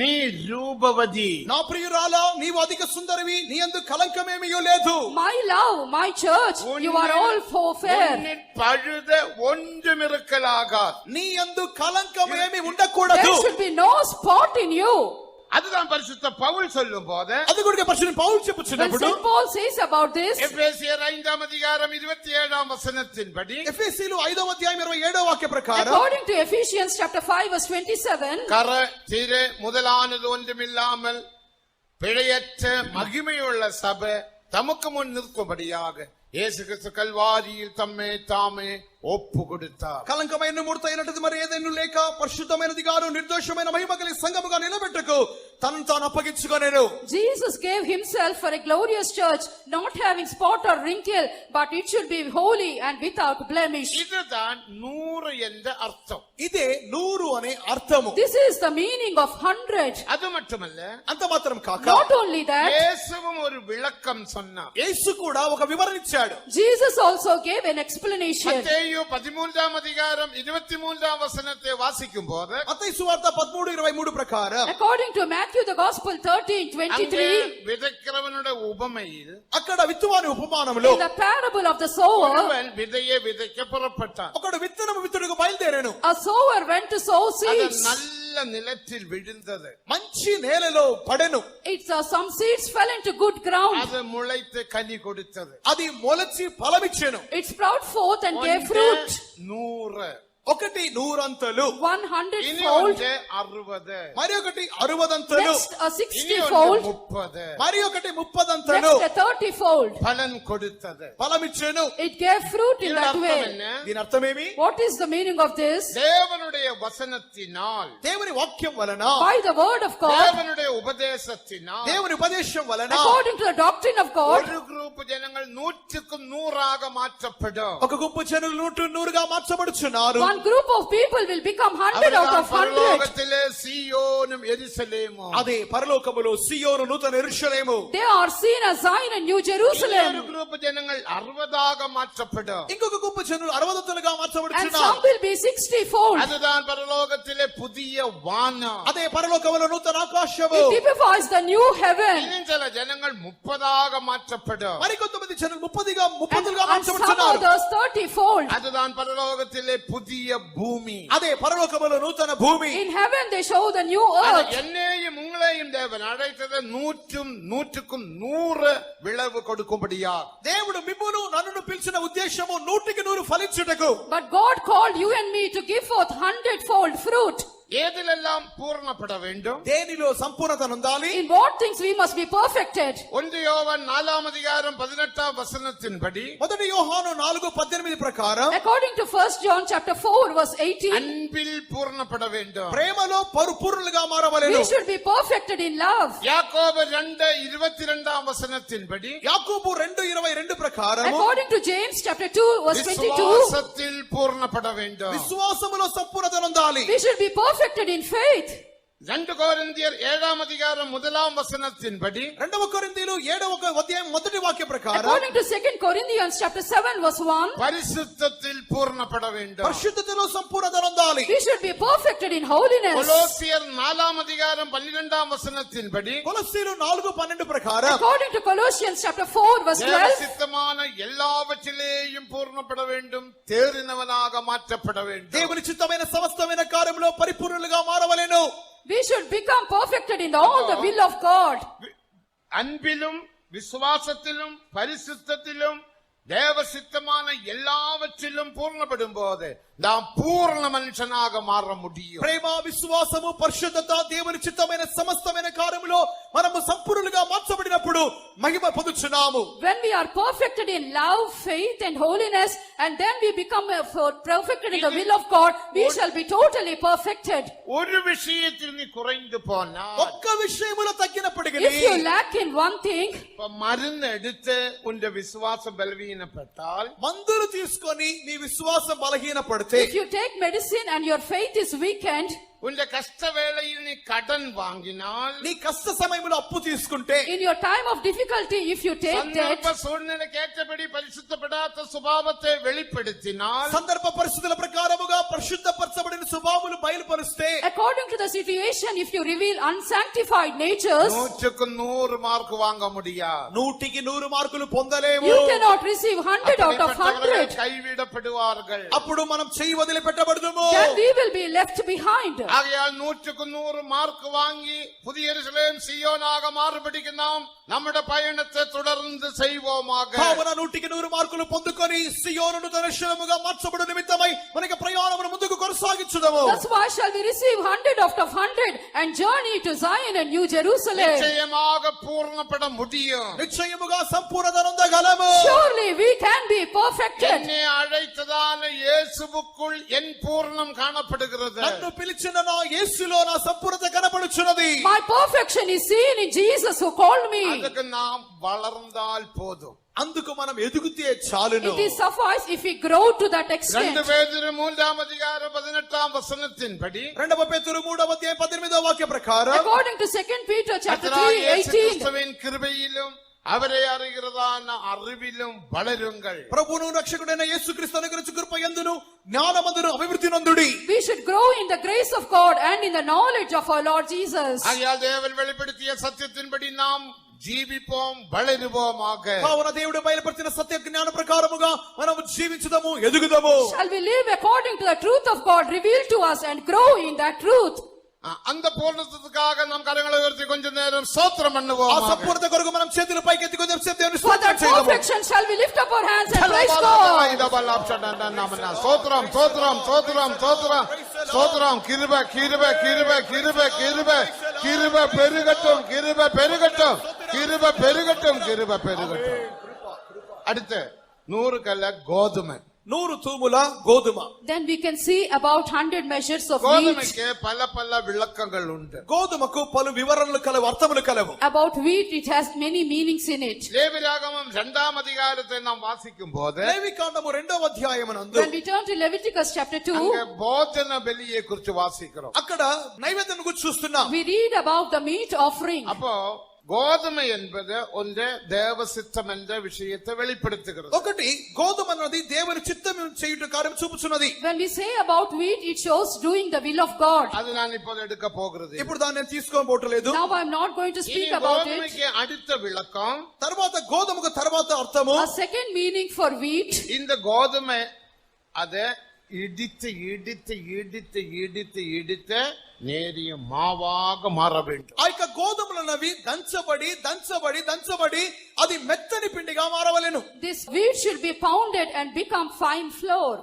S1: நீ ரூபவதி,
S2: నా ప్రియురాలా నీవు అధిక సుందరివి, నీ యందు కలంకమేమీ లేదు.
S3: My love, my church, you are all fair.
S1: உன்னில் பழுத ஒன்றும் இருக்கலாகாது.
S2: నీ యందు కలంకమేమీ ఉండకూడదు.
S3: There should be no spot in you.
S1: அதுதான் பரிசுத்த பவுல் சொல்லும் போது,
S2: అది కూడా పరిశుద్ధ పౌలు
S3: When
S2: చెప్పుచున్నప్పుడు,
S3: St. Paul says about this,
S1: எபேசியர் 5 அதிகாரம் 27 வசனத்தின்படி,
S2: ఎఫెసీయులు 5వ అధ్యాయం 27వ వాక్య ప్రకారం,
S3: according to Ephesians chapter 5 verse 27,
S1: கர திரு முதலானது ஒன்றுமில்லாமல் பிழையற்ற மகிமையுள்ள சபை தமக்கு முன் நிற்கும்படியாக இயேசு கிறிஸ்து கல்வாரியில் தம்மை தாமே ఒప్పు கொடுத்தார்.
S2: కలంకమైన ముడత అయినది మరి ఏదైనా లేక పరిశుద్ధమైనది గాను నిర్దోషమైన మహిమ కలిగి సంఘముగా నిలబెట్టుకు తనను తాను అప్పగించుకొనెను.
S3: Jesus gave Himself for a glorious church, not having spot or wrinkle, but it should be holy and without blemish.
S1: இதுதான் 100 என்ற அர்த்தம்.
S2: ఇదే 100 అనే అర్థము.
S3: This is the meaning of 100.
S1: அது மட்டுமல்ல,
S2: అంత మాత్రం కాక
S3: Not only that,
S1: இயேசுவும் ஒரு விளக்கம் சொன்னார்.
S2: యేసు కూడా ఒక వివరణ ఇచ్చాడు.
S3: Jesus also gave an explanation.
S1: மத்தேயு 13 அதிகாரம் 23 வசனத்தை வாசிக்கும் போது,
S2: మత్తయి సువార్త 13:23 ప్రకారం,
S3: According to Matthew the Gospel 13:23,
S1: விதைக்கிறவனுடைய உபமையில்
S2: అక్కడ విత్తువాని ఉపమానములో
S3: in the parable of the sower,
S1: ஒருவன் விதையை விதைக்க புறப்பட்டான்.
S2: ఒకడు విత్తనము విత్తుటకు బయలుదేరాను.
S3: a sower went to sow
S1: அது
S3: seeds.
S1: நல்ல நிலத்தில் விழுந்தது.
S2: మంచి నేలలో పడెను.
S3: Some seeds fell into good ground.
S1: அது முளைத்து கனி கொடுத்தது.
S2: అది మొలచి ఫలమిచ్చెను.
S3: It sprouted forth and gave fruit.
S1: 100
S2: ఒకటి 100 అంతలు
S3: 100
S1: ഇനി
S3: fold,
S1: ഉണ്ട് 60,
S2: మరి ఒకటి 60 అంతలు
S3: next a 60
S1: ഇനി
S3: fold,
S1: ഉണ്ട് 30.
S2: మరి ఒకటి 30 అంతలు
S3: next a 30 fold.
S1: ഫലം കൊടുത്തത്.
S2: ఫలమిచ్చెను.
S3: It gave fruit in
S1: ഇതിന്റെ
S3: that
S1: അർത്ഥം
S3: way.
S1: என்ன?
S2: దీని అర్థమేమి?
S3: What is the meaning of this?
S1: தேவனுடைய வசனத்தினால்,
S2: దేవుని వాక్యం వలన,
S3: By the word of God,
S1: தேவனுடைய உபதேசத்தினால்,
S2: దేవుని ఉపదేశం వలన
S3: according to the doctrine of God,
S1: ഒരു ഗ്രൂപ്പ് ജനങ്ങൾ 100ാக മാറ്റപ്പെടും.
S2: ఒక గుంపు జనులు 100గా మార్చబడుచున్నారు.
S3: one group of people will become 100 out
S1: അവരാണ്
S3: of 100.
S1: പരലോകത്തിലെ സിയോനും യെരൂശലേമും.
S2: అదే పరలోకములో సియోను నూతన యెరూషలేము.
S3: They are seen as Zion and New
S1: ഇനി ഒരു
S3: Jerusalem.
S1: ഗ്രൂപ്പ് ജനങ്ങൾ 60ാக മാറ്റപ്പെടും.
S2: ఇంకొక గుంపు జనులు 60గా
S3: And
S2: మార్చబడుచున్నారు.
S3: some will be 60 fold.
S1: அதுதான் பரலோகத்திலே புதிய வானம்.
S2: అదే పరలోకములో నూతన ఆకాశము.
S3: It typifies the new heaven.
S1: இன்னும் சில ஜனங்கள் 30ாக மாற்றப்படும்.
S2: మరికొంతమంది జనులు 30గా
S3: And
S2: 30గా
S3: some
S2: మార్చబడుచున్నారు.
S3: others 30 fold.
S1: அதுதான் பரலோகத்திலே புதிய பூமி.
S2: అదే పరలోకములో నూతన భూమి.
S3: In heaven they show the new
S1: அது
S3: earth.
S1: என்னையும் உங்களையும் தேவன் அழைத்தது 100க்கும் 100 விளைவு கொடுக்கும்படியா.
S2: దేవుడు మిమ్మును నన్ను పిలిచిన ఉద్దేశము 100కి 100 ఫలించుటకు.
S3: But God called you and me to give forth 100 fold fruit.
S1: ஏதிலெல்லாம் பூர்ணப்பட வேண்டும்?
S2: దేనిలో సంపూర్ణత నొందాలి?
S3: In what things we must be perfected.
S1: 1 யோவான் 4:18
S2: మొదటి యోహాను 4:18 ప్రకారం
S3: According to 1 John chapter 4 verse 18,
S1: அன்பில் பூர்ணப்பட வேண்டும்.
S2: ప్రేమలో పరిపూర్ణులుగా మారవలెను.
S3: we should be perfected in love.
S1: யாக்கோபு 2:22
S2: యాకోబు 2:22 ప్రకారం
S3: According to James chapter 2 verse 22,
S1: விசுவாசத்தில் பூர்ணப்பட வேண்டும்.
S2: విశ్వాసములో సంపూర్ణత నొందాలి.
S3: we should be perfected in faith.
S1: 2 கொரிந்தியர் 7:1
S2: రెండవ కొరింథీయులు 7వ అధ్యాయం మొదటి వాక్య ప్రకారం
S3: According to 2 Corinthians chapter 7 verse 1,
S1: பரிசுத்தத்தில் பூர்ணப்பட வேண்டும்.
S2: పరిశుద్ధతలో సంపూర్ణత నొందాలి.
S3: we should be perfected in holiness.
S1: கொலோசியர் 4:12
S2: కొలస్సీలు 4:12 ప్రకారం
S3: According to Colossians chapter 4 verse 12,
S1: சித்தமான எல்லாவற்றிலேயும் பூர்ணப்பட வேண்டும், தேறினவனாக மாற்றப்பட வேண்டும்.
S2: దేవుని చిత్తమైన సమస్తమైన కార్యములో పరిపూర్ణులుగా మారవలెను.
S3: we should become perfected in all the will of God.
S1: அன்பிலும் விசுவாசத்திலும் பரிசுத்தத்திலும் தேவ சித்தமான எல்லாவற்றிலும் பூர்ணப்படும் போது நாம் பூர்ண மனுஷனாக மாற முடியும்.
S2: ప్రేమ, విశ్వాసము, పరిశుద్ధత, దేవుని చిత్తమైన సమస్తమైన కార్యములో మనము సంపూర్ణులుగా మార్చబడినప్పుడు మహిమ పొందుచున్నాము.
S3: When we are perfected in love, faith and holiness, and then we become perfected in the will of God, we shall be totally perfected.
S1: ஒரு விஷயத்தில் நீ குறைந்து போனால்,
S2: ఒక్క విషయములో తగ్గినప్పటికీ
S3: If you lack in one thing,
S1: இப்ப மருந்து எடுத்து உன் விசுவாசம் பலவீனப்பட்டால்,
S2: మందులు తీసుకొని నీ విశ్వాసం బలహీనపడితే,
S3: if you take medicine and your faith is weakened,
S1: உன் கஷ்ட வேளையில் நீ கடன் வாங்கினால்,
S2: నీ కష్ట సమయంలో అప్పు తీసుకుంటే,
S3: in your time of difficulty, if you take debt,
S1: சந்தர்ப்ப சூழ்நிலைக்கு ஏற்றபடி பரிசுத்தப்படாத சுபாவத்தை வெளிப்படுத்தினால்,
S2: సందర్భ పరిస్థితుల ప్రకారముగా పరిశుద్ధపరచబడిన స్వభావములు బయలుపరిస్తే,
S3: according to the situation, if you reveal unsanctified natures,
S1: 100க்கு 100 மார்க் வாங்க முடியாது.
S2: 100కి 100 మార్కులు పొందలేము.
S3: you cannot receive 100 out of 100.
S1: கைவிடப்படுவார்கள்.
S2: అప్పుడు మనం చెయ్యి వదిలిపెట్టబడదుము.
S3: Then we will be left behind.
S1: ஆகையால் 100க்கு 100 மார்க் வாங்கி புதிய எருசலேம் சீயோனாக மாறுபடிக்கு நாம் நம்முடைய பயணத்தை தொடர்ந்து செய்வோமாக.
S2: కావున 100కి 100 మార్కులు పొందుకొని సియోనును దర్శనముగా మార్చబడు నిమిత్తమై మనకి ప్రయాణమును ముందుకు కొనసాగించుదాము.
S3: That's why shall we receive 100 out of 100 and journey to Zion and New Jerusalem.
S1: நிச்சயமாக பூர்ணப்பட முடியும்.
S2: నిశ్చయముగా సంపూర్ణత నొందగలము.
S3: Surely we can be perfected.
S1: என்னை அழைத்ததான இயேசுவுக்குள் என் பூர்ணம் காணப்படுகிறது.
S2: నన్ను పిలిచిన నా యేసులో నా సంపూర్ణత కనబడుచున్నది.
S3: My perfection is seen in Jesus who called me.
S1: அதுக்கு நாம் வளர்ந்தால் போதும்.
S2: అందుకు మనం ఎదుగుతే చాలును.
S3: It is suffice if we grow to that
S1: 2
S3: extent.
S1: பேதுரு 3:18
S2: రెండవ పేతురు 3వ అధ్యాయం 18వ వాక్య ప్రకారం
S3: According to 2 Peter chapter
S1: கர்த்தராகிய
S3: 3
S1: இயேசு
S3: 18,
S1: கிறிஸ்துவின் கிருபையிலும் அவரை அறிகிறதான அறிவிலும் வளருங்கள்.
S2: ప్రభువును రక్షకుడైన యేసుక్రీస్తు అనుగ్రహించు కృప యందును జ్ఞానమందును అభివృద్ధి నొందుడి.
S3: we should grow in the grace of God and in the knowledge of our Lord Jesus.
S1: ஆகையால் தேவன் வெளிப்படுத்திய சத்தியத்தின்படி நாம் జీవిపోం బలెరుவோமாக.
S2: కావున దేవుడు బయలుపరిచిన సత్య జ్ఞాన ప్రకారముగా మనము జీవించుదాము, ఎదుగుదాము.
S3: Shall we live according to the truth of God revealed to us and grow in that truth?
S1: அந்த பூர்ணத்துக்காக நாம் கரங்களை உயர்த்தி கொஞ்ச நேரம் ஸ்தோத்திரம்
S2: ఆ
S1: பண்ணுவோம்.
S2: సంపూర్ణత కొరకు మనం చేతులు పైకెత్తి కొంచెం సేపు దేవుని
S3: For
S2: స్తుతించేద్దాము.
S3: that perfect direction shall we lift up our hands and praise God.
S1: சோத்ரம் சோத்ரம் சோத்ரம் சோத்ரம் சோத்ரம் கிருப கிருப கிருப கிருப கிருப கிருப பெருகட்டும் கிருப பெருகட்டும் கிருப பெருகட்டும் கிருப பெருகட்டும். அடுத்து 100 கல்ல கோதுமை,
S2: 100 தூமுல கோதுமை.
S3: Then we can see about 100 measures of wheat.
S1: கோதுமைக்கு பல பல விளக்கங்கள் உண்டு.
S2: గోధుమకు పలు వివరణలు కలవు, అర్థములు కలవు.
S3: About wheat, it has many meanings in it.
S1: லேவியராகமம் 2ஆம் அதிகாரத்தை நாம் வாசிக்கும் போது
S2: లేవికాండము 2వ అధ్యాయమునందు
S3: When we turn to Leviticus chapter 2,
S1: அங்க போஜன பலியை குறித்து வாசிக்கிறோம்.
S2: అక్కడ నైవేద్యం గురించి చూస్తున్నాం.
S3: we read about the meat offering.
S1: அப்போ கோதுமை என்பது ஒன்று தேவ சித்தம் என்ற விஷயத்தை வெளிப்படுத்துகிறது.
S2: ఒకటి గోధుమ అన్నది దేవుని చిత్తం చేయుట కార్యం చూపుచున్నది.
S3: When we say about wheat, it shows doing the will of God.
S1: அது நான் இப்போது எடுக்க போகிறது.
S2: ఇప్పుడు దాన్ని నేను తీసుకోబోటలేదు.
S3: Now I am not going to speak
S1: இனி
S3: about it.
S1: கோதுமைக்கு அடுத்த விளக்கம்,
S2: తర్వాత గోధుమకు తర్వాత అర్థము.
S3: A second meaning for wheat.
S1: இந்த கோதுமை அதை இடித்து இடித்து இடித்து இடித்து இடித்து நேரிய மாவாக மாற வேண்டும்.
S2: ఆ యొక్క గోధుమలన్నవి దంచబడి దంచబడి దంచబడి అది మెత్తని పిండిగా మారవలెను.
S3: This wheat should be pounded and become fine flour.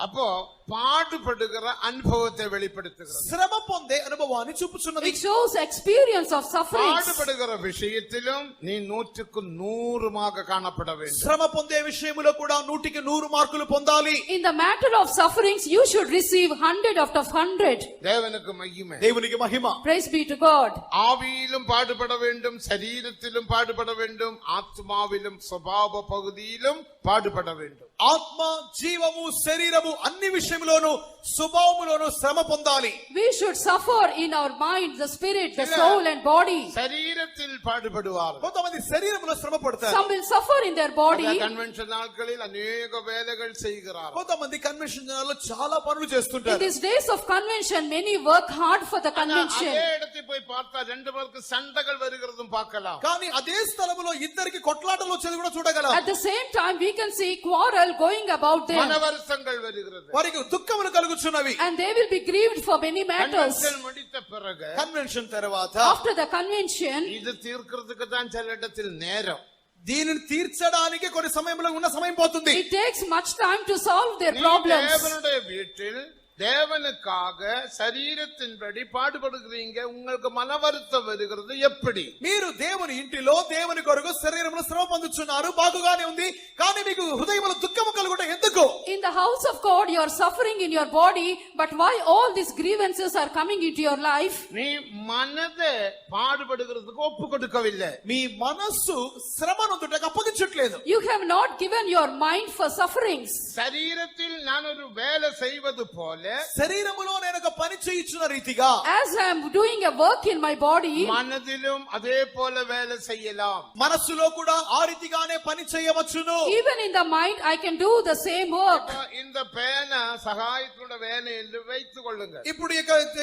S1: அப்போ பாடுபடுகிற அனுபவத்தை வெளிப்படுத்துகிறது.
S2: శ్రమ పొందే అనుభవాన్ని చూపుచున్నది.
S3: It shows experience of sufferings.
S1: பாடுபடுகிற விஷயத்திலும் நீ 100க்கு 100 காணப்பட வேண்டும்.
S2: శ్రమ పొందే విషయములో కూడా 100కి 100 మార్కులు పొందాలి.
S3: In the matter of sufferings, you should receive 100 out of 100.
S1: தேவனுக்கு மகிமை.
S2: దేవునికి మహిమ.
S3: Praise be to God.
S1: ஆவியிலும் பாடுபட வேண்டும், சரீரத்திலும் பாடுபட வேண்டும், ஆத்மாவிலும் சுபாவ பகுதியிலும் பாடுபட வேண்டும்.
S2: ఆత్మ, జీవము, శరీరము అన్ని విషయములోను స్వభావములోను శ్రమ పొందాలి.
S3: We should suffer in our mind, the spirit, the soul and body.
S1: சரீரத்தில் பாடுபடுவார்.
S2: కొంతమంది శరీరములో శ్రమ పడతారు.
S3: Some will suffer in their body.
S1: Convention நாட்களில் அநேக வேலைகள் செய்கிறார்.
S2: కొంతమంది కన్వెన్షన్ జనాల్లో చాలా పనులు
S3: In
S2: చేస్తుంటారు.
S3: these days of convention, many work hard for the
S1: அதே
S3: convention.
S1: இடத்தை போய் பார்த்தா 2 பேருக்கு சண்டைகள் வருகிறதும் பார்க்கலாம்.
S2: కానీ అదే స్థలములో ఇద్దరికి కొట్లాటలు వచ్చేది కూడా చూడగలం.
S3: At the same time, we can see quarrel going about them.
S1: மனவருத்தங்கள் வருகிறது.
S2: వారికి దుఃఖములు కలుగుచున్నవి.
S3: And they will be grieved for many matters.
S1: Convention முடித்த பிறகு
S2: కన్వెన్షన్ తర్వాత
S3: After the convention,
S1: இது தீர்க்கிறதுக்கு தான் சில இடத்தில் நேரம்.
S2: దీనిని తీర్చడానికి కొన్ని సమయంలో ఉన్న సమయం పోతుంది.
S3: it takes much time to solve their
S1: நீ
S3: problems.
S1: தேவனுடைய வீட்டில் தேவனுக்காக சரீரத்தின்படி பாடுபடுகிறீங்க, உங்களுக்கு மன வருத்தம் வருகிறது எப்படி?
S2: మీరు దేవుని ఇంటిలో దేవుని కొరకు శరీరములో శ్రమ పొందుచున్నారు, బాగుగానే ఉంది. కానీ మీకు హృదయములో దుఃఖము కలుగుట ఎందుకు?
S3: In the house of God, you are suffering in your body, but why all these grievances are coming into your life?
S1: நீ மனதை பாடுபடுகிறதுக்கு ஒப்பு கொடுக்கவில்லை.
S2: మీ మనస్సు శ్రమ నొందుటకు అప్పగించట్లేదు.
S3: You have not given your mind for sufferings.
S1: சரீரத்தில் நான் ஒரு வேலை செய்வது போல
S2: శరీరములో నేను ఒక పని చేయించిన రీతిగా
S3: As I am doing a work in my body,
S1: மனதிலும் அதே போல வேலை செய்யலாம்.
S2: మనస్సులో కూడా ఆ రీతిగానే పని చేయవచ్చును.
S3: even in the mind, I can do the same work.
S1: இந்த பேனா சகாயத்தோட வேலை என்று வைத்துக் கொள்ளுங்க.
S2: ఇప్పుడు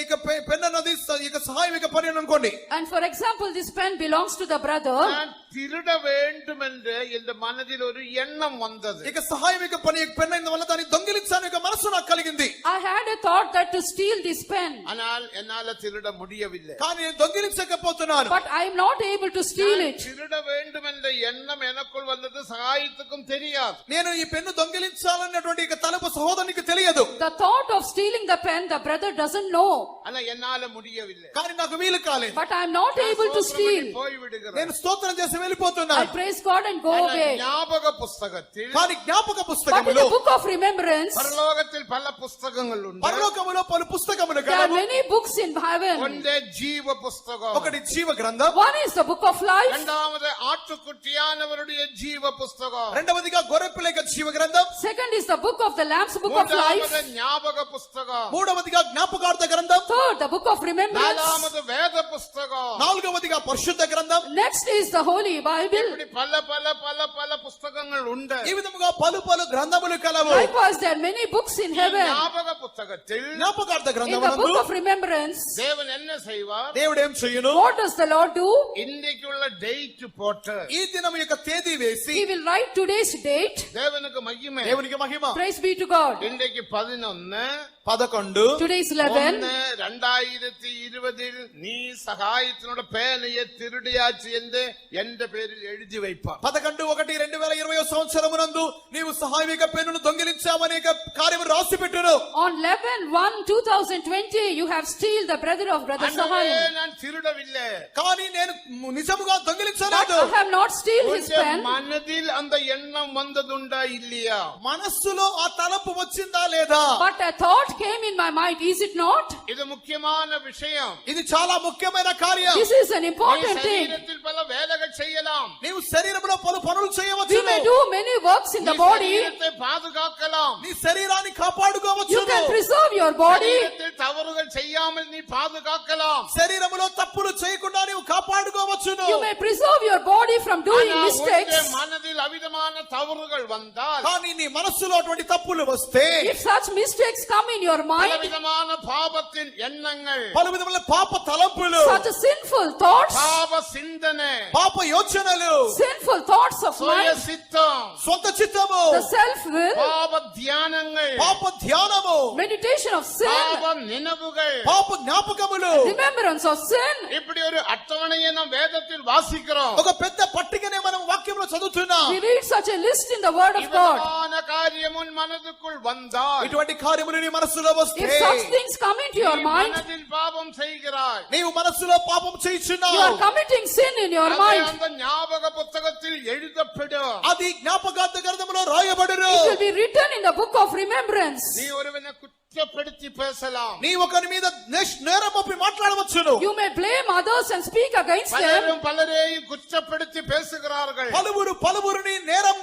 S2: ఇక పెన్ అన్నది ఇక సహాయక పని అని అనుకోండి.
S3: And for example, this pen belongs to the brother.
S1: நான் திருட வேண்டும் என்று இந்த மனதில் ஒரு எண்ணம் வந்தது.
S2: ఇక సహాయక పని పెన్ అయిన వల్ల దాన్ని దొంగిలించాలని ఒక మనసు నాకు కలిగింది.
S3: I had a thought that to steal this pen,
S1: ஆனால் என்னால திருட முடியவில்லை.
S2: కానీ నేను దొంగిలించకపోతున్నాను.
S3: but I am not able to steal
S1: நான்
S3: it.
S1: திருட வேண்டும் என்ற எண்ணம் எனக்குள் வந்தது, சகாயத்துக்கும் தெரியாது.
S2: నేను ఈ పెన్ను దొంగిలించాలన్నటువంటి ఇక తలపు సహోదరునికి తెలియదు.
S3: The thought of stealing the pen, the brother doesn't know,
S1: ஆனா என்னால முடியவில்லை.
S2: కానీ నాకు వీలు కాలేదు.
S3: but I am not able to steal.
S1: போய் விடுகிறேன்.
S2: నేను స్తోత్రం చేసి
S3: I
S2: వెళ్ళిపోతున్నాను.
S3: praise God and go
S1: ஆனா
S3: away.
S1: ஞாபக புஸ்தகத்தில்
S2: కానీ జ్ఞాపక
S3: But in
S2: పుస్తకములో
S3: the book of remembrance,
S1: பரலோகத்தில் பல புஸ்தகங்கள் உண்டு.
S2: పరలోకములో పలు పుస్తకములు
S3: there are
S2: కలవు.
S3: many books in heaven.
S1: ஒன்றே ஜீவ புஸ்தகம்,
S2: ఒకటి జీవ గ్రంథం,
S3: One is the book of life.
S1: இரண்டாவது ஆட்டுக்குட்டியானவருடைய ஜீவ புஸ்தகம்,
S2: రెండవదిగా గొర్రెపిల్ల యొక్క జీవ గ్రంథం,
S3: Second is the book of the Lamb's book of
S1: மூன்றாவது
S3: life.
S1: ஞாபக புஸ்தகம்,
S2: మూడవదిగా జ్ఞాపకార్థ గ్రంథం,
S3: Third, the book of remembrance.
S1: நாலாவது வேத புஸ்தகம்.
S2: నాలుగవదిగా పరిశుద్ధ గ్రంథం.
S3: Next is the Holy Bible.
S1: இப்படி பல பல பல பல புஸ்தகங்கள் உண்டு.
S2: ఈ విధముగా పలు పలు గ్రంథములు కలవు.
S3: Likewise, there are many books in heaven.
S1: ஞாபக புத்தகத்தில்
S2: జ్ఞాపకార్థ
S3: In the
S2: గ్రంథమునందు
S3: book of remembrance,
S1: தேவன் என்ன செய்வார்?
S2: దేవుడు ఏం చెయ్యును?
S3: what does the Lord do?
S1: இன்றைக்குள்ள டேட் போட்டு
S2: ఈ దినం యొక్క తేదీ వేసి
S3: He will write today's date.
S1: தேவனுக்கு மகிமை.
S2: దేవునికి మహిమ.
S3: Praise be to God.
S1: இன்றைக்கு 11
S2: 11
S3: Today is 11.
S1: 2020 நீ சகாயத்தினோட பேனையை திருடியாச்சு என்று எந்த பேரில் எழுதி வைப்பார்.
S2: 11/1/2020 సహాయం పెన్నును దొంగిలించామనే కార్యము రాసి పెట్టును.
S3: On 11/1/2020, you have steal the brother of brother
S1: ஆண்டவரே,
S3: Sahayam.
S1: நான் திருடவில்லை.
S2: కానీ నేను నిజముగా
S3: But
S2: దొంగిలించలేదు.
S3: I have not steal his
S1: உங்க
S3: pen.
S1: மனதில் அந்த எண்ணம் வந்ததுண்டா இல்லையா?
S2: మనస్సులో ఆ తలంపు వచ్చిందా లేదా?
S3: But a thought came in my mind, is it not?
S1: இது முக்கியமான விஷயம்.
S2: ఇది చాలా ముఖ్యమైన కార్యం.
S3: This is an
S1: நீ
S3: important thing.
S1: சரீரத்தில் பல வேலைகள் செய்யலாம்.
S2: నీవు శరీరంలో పలు పనులు
S3: We
S2: చేయవచ్చు.
S3: may do many works in
S1: நீ
S3: the body.
S1: சரீரத்தை பாதுகாக்கலாம்.
S2: నీ శరీరాన్ని కాపాడుకోవచ్చు.
S3: You can preserve your body.
S1: சரீரத்தில் தவறுகள் செய்யாமல் நீ பாதுகாக்கலாம்.
S2: శరీరములో తప్పులు చేయకుండా నీవు కాపాడుకోవచ్చును.
S3: You may preserve your body from doing
S1: ஆனா
S3: mistakes.
S1: உன்னுடைய மனதில் அவிதமான தவறுகள் வந்தால்,
S2: కానీ నీ మనస్సులో అటువంటి తప్పులు వస్తే,
S3: If such mistakes come in your mind,
S1: பலவிதமான பாபத்தின் எண்ணங்கள்,
S2: పలు విధముల పాప తలంపులు,
S3: such sinful thoughts,
S1: பாவ சிந்தனை,
S2: పాప యోచనలు,
S3: sinful thoughts of
S1: சுய
S3: mind,
S1: சித்தம்,
S2: సొంత చిత్తము,
S3: the self-will,
S1: பாவ தியானங்கள்,
S2: పాప ధ్యానము,
S3: meditation of sin,
S1: பாவ நினைவுகள்,
S2: పాప జ్ఞాపకములు,
S3: remembrance of sin.
S1: இப்படி ஒரு அட்டவணையை நாம் வேதத்தில் வாசிக்கிறோம்.
S2: ఒక పెద్ద పట్టికనే మనం వాక్యంలో చదువుతున్నాం.
S3: We read such a list in the word of God.
S1: இவ்விதமான காரியம் உன் மனதுக்குள் வந்தால்,
S2: ఇటువంటి కార్యములు నీ మనస్సులో వస్తే,
S3: If such things come into your
S1: நீ
S3: mind,
S1: மனதில் பாவம் செய்கிறாய்.
S2: నీవు మనస్సులో పాపం
S3: you
S2: చేయుచున్నావు.
S3: are committing sin in your
S1: அது
S3: mind.
S1: அந்த ஞாபக புத்தகத்தில் எழுதப்படும்.
S2: అది జ్ఞాపకార్థ గ్రంథములో రాయబడును.
S3: It will be written in the book of remembrance.
S1: நீ ஒருவனை குற்றப்படுத்தி பேசலாம்.
S2: నీ ఒకరి మీద నేరం మోపి మాట్లాడవచ్చును.
S3: You may blame others and speak against them.
S1: பலரும் பலரையும் குற்றப்படுத்தி பேசுகிறார்கள்.
S2: పలువురిని నేరం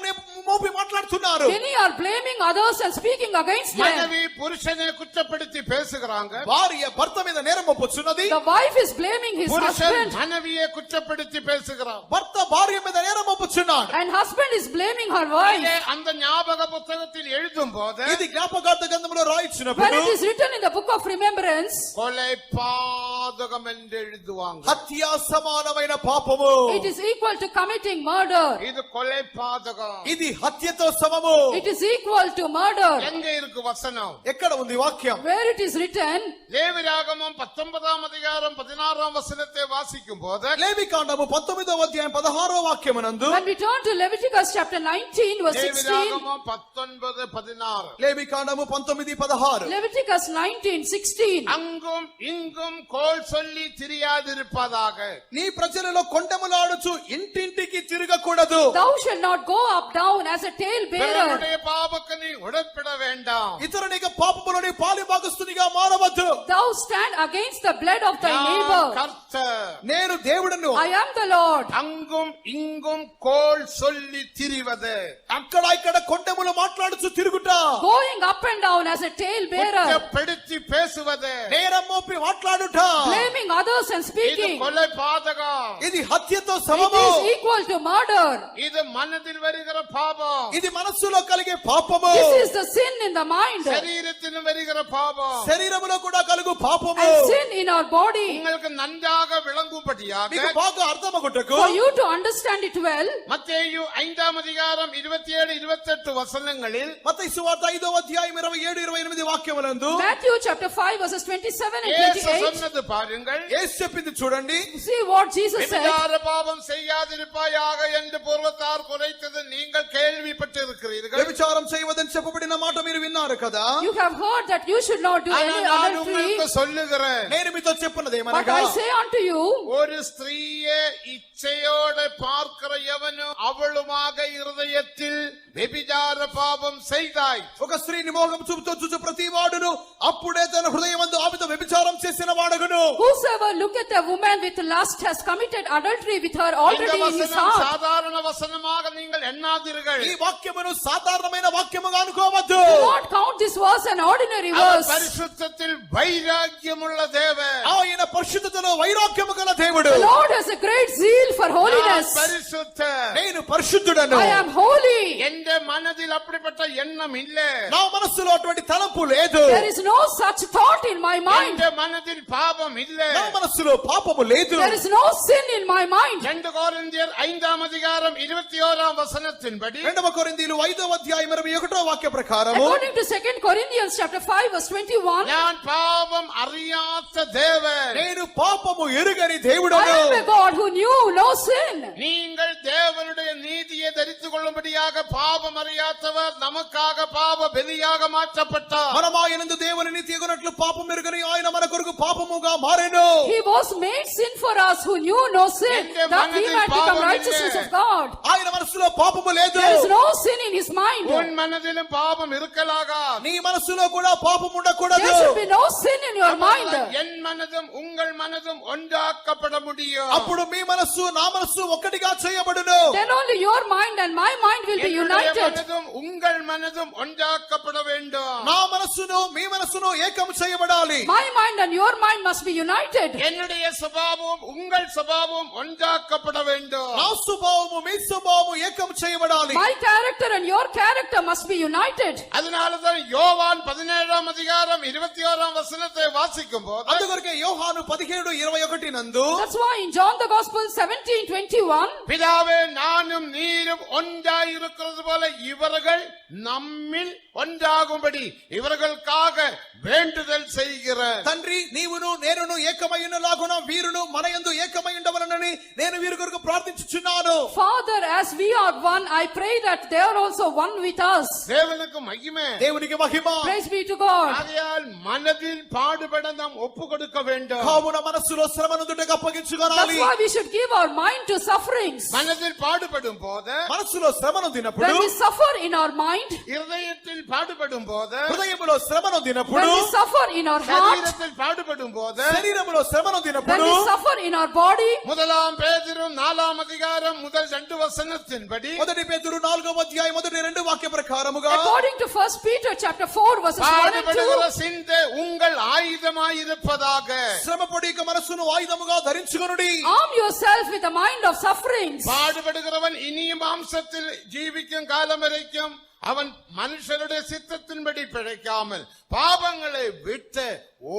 S2: మోపి మాట్లాడుతున్నారు.
S3: Many are blaming others and speaking against them.
S1: மனைவி புருஷனை குற்றப்படுத்தி பேசுகிறாங்க.
S2: భార్య భర్త మీద నేరం మోపుచున్నది.
S3: The wife is blaming his
S1: புருஷன்
S3: husband,
S1: மனைவியை குற்றப்படுத்தி பேசுகிறார்.
S2: భర్త భార్య మీద నేరం మోపుచున్నాడు.
S3: and husband is blaming her wife.
S1: இதை அந்த ஞாபக புத்தகத்தில் எழுதும் போது
S2: ఇది జ్ఞాపకార్థ గ్రంథములో రాయించినప్పుడు
S3: When it is written in the book of remembrance,
S1: கொலை பாதகம் என்று எழுதுவாங்க.
S2: హత్యా సమానమైన పాపము.
S3: it is equal to committing murder.
S1: இது கொலை பாதகம்.
S2: ఇది హత్యతో సమము.
S3: It is equal to murder.
S1: எங்க இருக்கு வசனம்?
S2: ఎక్కడ ఉంది వాక్యం?
S3: Where it is written,
S1: லேவியாகமம் 19 அதிகாரம் 16 வசனத்தை வாசிக்கும் போது,
S2: లేవికాండము 19వ అధ్యాయం 16వ వాక్యమునందు,
S3: when we turn to Leviticus chapter 19 verse 16,
S1: லேவியாகமம் 19:16,
S2: లేవికాండము 19:16,
S3: Leviticus 19:16,
S1: அங்கும் இங்கும் கோல் சொல்லி திரியாதிருப்பதாக.
S2: నీ ప్రజలలో కొండములాడుచు ఇంటింటికి తిరగకూడదు.
S3: thou shalt not go up down as a tale bearer.
S1: பிறனுடைய பாவக்கு நீ உடன்பட வேண்டாம்.
S2: ఇతరునికి పాపములోని పాలి భాగస్తునిగా మారవద్దు.
S3: Thou stand against the blood of thy
S1: நான்
S3: neighbor.
S1: கர்த்தர்.
S2: నేను దేవుడను.
S3: I am the Lord.
S1: அங்கும் இங்கும் கோல் சொல்லி திரிவது,
S2: అక్కడ ఇక్కడ కొండములు మాట్లాడుచు తిరుగుట,
S3: Going up and down as a tale bearer.
S1: குற்றப்படுத்தி பேசுவது,
S2: నేరం మోపి మాట్లాడుట,
S3: Blaming others and
S1: இது
S3: speaking.
S1: கொலை பாதகம்.
S2: ఇది హత్యతో
S3: It
S2: సమము.
S3: is equal to murder.
S1: இது மனதில் வருகிற பாவம்.
S2: ఇది మనస్సులో కలిగే పాపము.
S3: This is the sin in the mind.
S1: சரீரத்திலும் வருகிற பாவம்.
S2: శరీరములో కూడా కలుగు పాపము.
S3: And sin in our body.
S1: உங்களுக்கு நன்றாக விளங்கும்படியாக
S2: మీకు బాగా అర్థమగుటకు
S3: For you to understand it well,
S1: மத்தேயு 5 அதிகாரம் 27-28 வசனங்களில்
S2: మత్తయి సువార్త 5వ అధ్యాయం 27-28 వాక్యములందు
S3: Matthew chapter 5 verses 27 and
S1: இயேசு
S3: 28.
S1: சொன்னது பாருங்கள்.
S2: యేసు చెప్పింది చూడండి.
S3: See what Jesus said.
S1: விபச்சார பாவம் செய்யாதிருப்பாயாக என்று பூர்வத்தார் குறைத்தது நீங்கள் கேள்விப்பட்டிருக்கிறீர்கள்.
S2: వ్యభిచారం చేయవద్దని చెప్పబడిన మాట మీరు విన్నారు కదా.
S3: You have heard that you should not do
S1: ஆனா
S3: any
S1: நான்
S3: adultery.
S1: உங்களுக்கு சொல்லுகிறேன்,
S2: నేను మీతో చెప్పినది
S3: But
S2: ఏమనగా,
S3: I say unto you,
S1: ஒரு ஸ்திரீயை இச்சையோட பார்க்கிற எவனும் அவளுமாக இருதயத்தில் వ్యభిచార పాపం செய்தாய்.
S2: ఒక స్త్రీని మోహం చూపుతో చూచు ప్రతి వాడును అప్పుడే తన హృదయమందు ఆమెతో వ్యభిచారం చేసిన వాడగును.
S3: whosoever looketh a woman with lust has committed adultery with her
S1: இந்த
S3: already in his
S1: வசனம்
S3: heart.
S1: சாதாரண வசனமாக நீங்கள் எண்ணாதீர்கள்.
S2: ఈ వాక్యమును సాధారణమైన వాక్యముగా అనుకోవద్దు.
S3: Do not count this verse an ordinary
S1: our
S3: verse.
S1: பரிசுத்தத்தில் வைராக்கியமுள்ள தேவன்.
S2: ఆయన పరిశుద్ధతలో వైరాగ్యము గల దేవుడు.
S3: The Lord has a great zeal for
S1: நான்
S3: holiness.
S1: பரிசுத்தர்.
S2: నేను పరిశుద్ధుడను.
S3: I am holy.
S1: எந்த மனதில் அப்படிப்பட்ட எண்ணம் இல்ல.
S2: నా మనస్సులో అటువంటి తలంపు లేదు.
S3: There is no such thought in my mind.
S1: எந்த மனதில் பாவம் இல்ல.
S2: నా మనస్సులో పాపము లేదు.
S3: There is no sin in my mind.
S1: 2 கொரிந்தியர் 5 அதிகாரம் 21 வசனத்தின்படி
S2: 2వ కొరింథీయులు 5వ అధ్యాయం 21వ వాక్య ప్రకారము,
S3: According to 2 Corinthians chapter 5 verse 21,
S1: நான் பாவம் அறியாத தேவன்.
S2: నేను పాపము ఎరుగని
S3: I
S2: దేవుడను.
S3: am a God who knew no sin.
S1: நீங்கள் தேவனுடைய நீதியை தரித்துக் கொள்ளும்படியாக பாவம் அறியாதவர் நமக்காக பாவ బలిயாக மாற்றப்பட்டார்.
S2: మనము ఆయనందు దేవుని నీతి ఎగునట్లు పాపం ఎరుగని ఆయన మన కొరకు పాపముగా మారెను.
S3: He was made sin for us who knew no sin, that we might become righteousness of God.
S2: ఆయన మనసులో పాపము లేదు.
S3: There is no sin in his mind.
S1: உன் மனதிலும் பாவம் இருக்கலாகா.
S2: నీ మనసులో కూడా పాపం ఉండకూడదు.
S3: There should be no sin in your mind.
S1: என் மனதும் உங்கள் மனதும் ஒன்றாக்கப்பட முடியும்.
S2: అప్పుడు మీ మనస్సు నా మనస్సు ఒక్కటిగా చేయబడును.
S3: Then only your mind and my mind will be
S1: என்னுடைய
S3: united.
S1: மனதும் உங்கள் மனதும் ஒன்றாக்கப்பட வேண்டும்.
S2: నా మనస్సును మీ మనస్సును ఏకం చేయబడాలి.
S3: My mind and your mind must be united.
S1: என்னுடைய சுபாவம் உங்கள் சுபாவம் ஒன்றாக்கப்பட வேண்டும்.
S2: నా స్వభావము మీ స్వభావము ఏకం చేయబడాలి.
S3: My character and your character must be united.
S1: அதனாலதான் யோவான் 17ஆம் அதிகாரம் 21ஆம் வசனத்தை வாசிக்கும் போது
S2: అందుకొరకే యోహాను 17:21 నందు
S3: That's why in John the Gospel 17:21,
S1: பிதாவே நானும் நீரும் ஒன்றாயிருக்கிறது போல இவர்கள் நம்மில் ஒன்றாகும்படி இவர்களுக்காக வேண்டுதல் செய்கிற
S2: తండ్రి నీవును నేనును ఏకమైయున్నలాగున వీరును మన యందు ఏకమైయుండవలనని నేను వీరి కొరకు ప్రార్థించుచున్నాను.
S3: Father, as we are one, I pray that they are also one with us.
S1: தேவனுக்கு மகிமை.
S2: దేవునికి మహిమ.
S3: Praise be to God.
S1: ஆகையால் மனதில் பாடுபட நாம் ஒப்பு கொடுக்க வேண்டும்.
S2: కావున మనస్సులో శ్రమనందుటకు అప్పగించుకోవాలి.
S3: That's why we should give our mind to sufferings.
S1: மனதில் பாடுபடும் போது
S2: మనస్సులో శ్రమనందినప్పుడు
S3: When we suffer in our mind,
S1: இருதயத்தில் பாடுபடும் போது
S2: హృదయములో శ్రమనందినప్పుడు
S3: when we suffer in our heart,
S1: சரீரத்தில் பாடுபடும் போது
S2: శరీరములో
S3: when
S2: శ్రమనందినప్పుడు
S3: we suffer in our body,
S1: முதலாம் பேதுரு 4ஆம் அதிகாரம் முதல் 2 வசனத்தின்படி
S2: మొదటి పేతురు 4వ అధ్యాయం మొదటి 2 వాక్య ప్రకారముగా
S3: according to 1 Peter chapter 4 verses 1 and 2,
S1: பாடுபடுகிற சிந்தை உங்கள் ஆயுதமாயிருப்பதாக.
S2: శ్రమపడి ఇక మనస్సును ఆయుధముగా ధరించుకొనుడి.
S3: arm yourself with the mind of sufferings.
S1: பாடுபடுகிறவன் இனிய மாம்சத்தில் ஜீவிக்கும் காலம் வரைக்கும் அவன் மனுஷருடைய சித்தத்தின்படி பிழைக்காமல் பாவங்களை விட்டு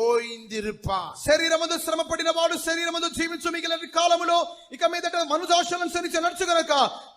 S1: ఓయిందిరుపాన్.
S2: శరీరమందు శ్రమపడిన వాడు శరీరమందు జీవించు మిగిలిన కాలములో ఇక మీదట మనుజాశలను అనుసరించి నడుచు గనుక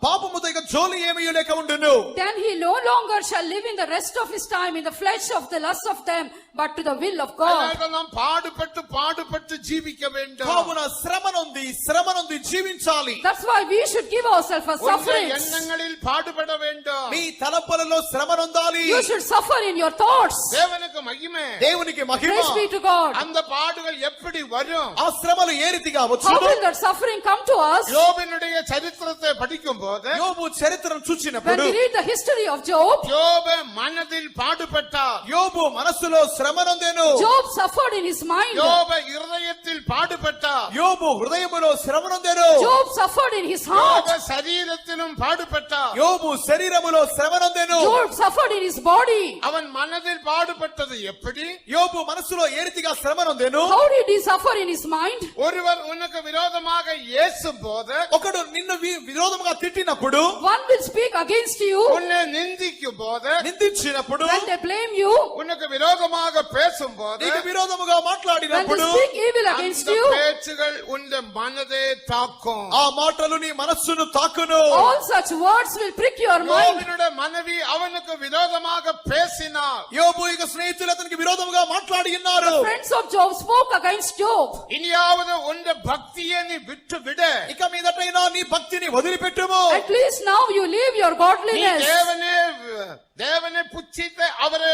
S2: పాపముతో ఇక జోలి ఏమీ లేక ఉండును.
S3: Then he no longer shall live in the rest of his time in the flesh of the lust of them, but to the will of God.
S1: நாம் பாடுபட்டு ஜீவிக்க வேண்டும்.
S2: కావున శ్రమనొంది జీవించాలి.
S3: That's why we should give ourselves for
S1: உங்கள்
S3: sufferings.
S1: எண்ணங்களில் பாடுபட வேண்டும்.
S2: మీ తలపులలో శ్రమనొందాలి.
S3: You should suffer in your thoughts.
S1: தேவனுக்கு மகிமை.
S2: దేవునికి మహిమ.
S3: Praise be to God.
S1: அந்த பாடுகள் எப்படி வரும்?
S2: ఆ శ్రమలు ఏ రీతిగా
S3: How
S2: వచ్చును?
S3: will that suffering come to us?
S1: யோபினுடைய சரித்திரத்தை படிக்கும் போது
S2: యోబు చరిత్రను
S3: When
S2: చూచినప్పుడు
S3: we read the history of Job,
S1: யோபு மனதில் பாடுபட்டார்.
S2: యోబు మనస్సులో శ్రమనొందెను.
S3: Job suffered in his mind.
S1: யோபு இருதயத்தில் பாடுபட்டார்.
S2: యోబు హృదయములో శ్రమనొందెను.
S3: Job suffered in his heart.
S1: யோபு சரீரத்திலும் பாடுபட்டார்.
S2: యోబు శరీరములో శ్రమనొందెను.
S3: Job suffered in his body.
S1: அவன் மனதில் பாடுபட்டது எப்படி?
S2: యోబు మనస్సులో ఏ రీతిగా శ్రమనొందెను?
S3: How did he suffer in his mind?
S1: ஒருவர் உனக்கு விரோதமாக ஏசும் போது
S2: ఒకడు నిన్ను విరోధముగా తిట్టినప్పుడు,
S3: One will speak against you.
S1: உன்னை நிந்திக்கும் போது
S2: నిందించినప్పుడు,
S3: When they blame you,
S1: உனக்கு விரோதமாக பேசும் போது
S2: నీకు విరోధముగా
S3: when they
S2: మాట్లాడినప్పుడు
S3: speak evil against
S1: அந்த
S3: you,
S1: பேச்சுகள் உன் மனதை தாக்கும்.
S2: ఆ మాటలు నీ మనస్సును తాకును.
S3: all such words will prick your mind.
S1: யோபினுடைய மனைவி அவனுக்கு விரோதமாக பேசினார்.
S2: యోబు ఇక స్నేహితులు అతనికి విరోధముగా మాట్లాడి ఉన్నారు.
S3: Friends of Job spoke against Job.
S1: இனியாவது உன் பக்தியை நீ விட்டு விடு.
S2: ఇక మీదటైనా నీ భక్తిని వదిలిపెట్టుము.
S3: At least now you leave your
S1: நீ
S3: godliness.
S1: தேவனை புச்சித்த அவரை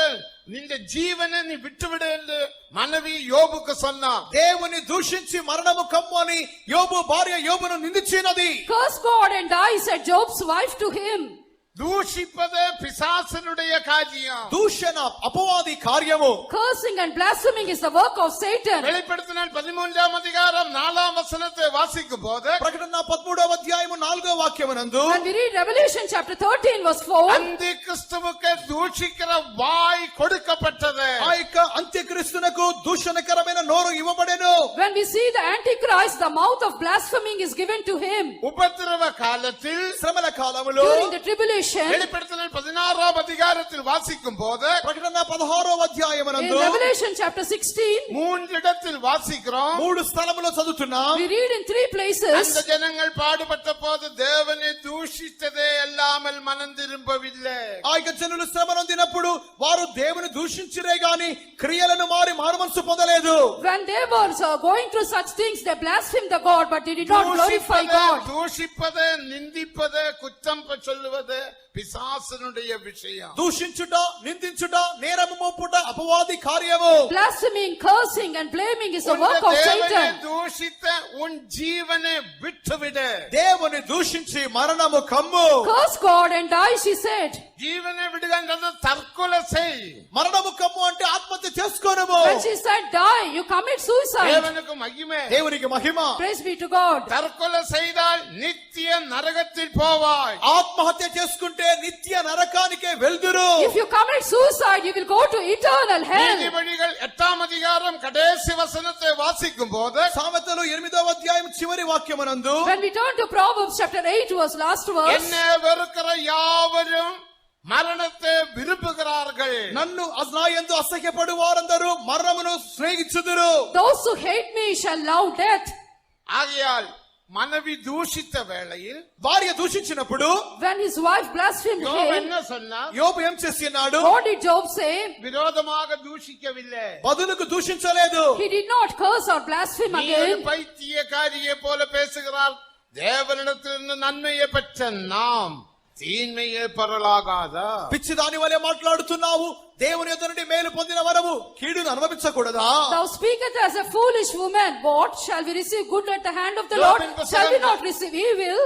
S1: இந்த ஜீவனை நீ விட்டுவிடு என்று மனைவி யோபுக்கு சொன்னார்.
S2: దేవుని దూషించి మరణము కమ్ము అని యోబు భార్య యోబును నిందించినది.
S3: Curse God and die, said Job's wife to him.
S1: தூஷிப்பது பிசாசனுடைய காரியம்.
S2: దూషణ అపవాది కార్యము.
S3: Cursing and blaspheming is the work of Satan.
S1: வெளிப்படுத்தினால் 13ஆம் அதிகாரம் 4ஆம் வசனத்தை வாசிக்கும் போது
S2: ప్రకటన 13వ అధ్యాయము 4వ వాక్యమునందు
S3: When we read Revelation chapter 13 verse 4,
S1: அந்தி கிறிஸ்துவுக்கு தூஷிக்கிற வாய் கொடுக்கப்பட்டது.
S2: ఆ యొక్క అంత్యక్రీస్తునకు దూషణకరమైన నోరు ఇవ్వబడెను.
S3: when we see the Antichrist, the mouth of blaspheming is given to him.
S1: உபத்திரவ காலத்தில்
S2: శ్రమల కాలములో
S3: During the tribulation,
S1: வெளிப்படுத்தினால் 16ஆம் அதிகாரத்தில் வாசிக்கும் போது
S2: ప్రకటన 16వ
S3: In
S2: అధ్యాయమునందు
S3: Revelation chapter 16,
S1: 3 இடத்தில் வாசிக்கிறோம்.
S2: 3 స్థలములో చదువుతున్నాం.
S3: we read in 3
S1: அந்த
S3: places,
S1: ஜனங்கள் பாடுபட்ட போது தேவனை தூஷித்ததே அல்லாமல் மனம் திரும்பவில்லை.
S2: ఆ యొక్క జనులు శ్రమ నొందినప్పుడు వారు దేవుని దూషించిరే గాని క్రియలను మారి మారుమనసు పొందలేదు.
S3: when they were going through such things, they blasphemed the God, but they did not glorify God.
S1: தூஷிப்பது, நிந்திப்பது, குற்றம் சொல்லுவது பிசாசனுடைய விஷயம்.
S2: దూషించుట, నిందించుట, నేరము మోపుట అపవాది కార్యము.
S3: Blaspheming, cursing and blaming is the work of
S1: தேவனை
S3: Satan.
S1: தூஷித்த உன் ஜீவனை விட்டுவிடு.
S2: దేవుని దూషించి మరణము కమ్ము.
S3: Curse God and die, she said.
S1: ஜீவனை விடுகின்றது தற்கொலை செய்.
S2: మరణము కమ్ము అంటే ఆత్మహత్య చేసుకోనము.
S3: When she said die, you commit suicide.
S1: தேவனுக்கு மகிமை.
S2: దేవునికి మహిమ.
S3: Praise be to God.
S1: தற்கொலை செய்தால் நித்திய நரகத்தில் போவாய்.
S2: ఆత్మహత్య చేసుకుంటే నిత్య నరకానికే వెళ్దురు.
S3: If you commit suicide, you will go to eternal hell.
S1: நீதிபதிகள் 8ஆம் அதிகாரம் கடைசி வசனத்தை வாசிக்கும் போது
S2: సామెతలు 8వ అధ్యాయం చివరి వాక్యమునందు
S3: When we turn to Proverbs chapter 8 was last verse,
S1: என்னை வெறுக்கிற யாவரும் మరణத்தை విరుపుகிறார்கள்.
S2: నన్ను నా యందు అసహ్యపడు వారందరూ మరణమును స్నేహించుదురు.
S3: those who hate me shall love death.
S1: ஆகையால் மனைவி தூஷித்த வேளையில்
S2: భార్య దూషించినప్పుడు
S3: When his wife blasphemed
S1: யோபு
S3: him,
S1: என்ன சொன்னார்?
S2: యోబు ఏం చేస్తున్నాడు?
S3: what did Job say?
S1: விரோதமாக தூஷிக்கவில்லை.
S2: బదులుకు దూషించలేదు.
S3: He did not curse or blaspheme
S1: நீ ஒரு
S3: again.
S1: பைத்தியக்காரியை போல பேசுகிறார். தேவனிடத்திலிருந்து நன்மையை பெற்ற நாம் தீன்மையே பரலாகாதா?
S2: పిచ్చి దాని వలె మాట్లాడుతున్నావు. దేవుని యొద్ద నుండి మేలు పొందిన వరము కీడును అనుభవించకూడదా?
S3: Thou speakest as a foolish woman. What shall we receive good at the hand of the
S1: Job
S3: Lord?
S1: in
S3: Shall we
S1: Pustakam-
S3: not receive evil?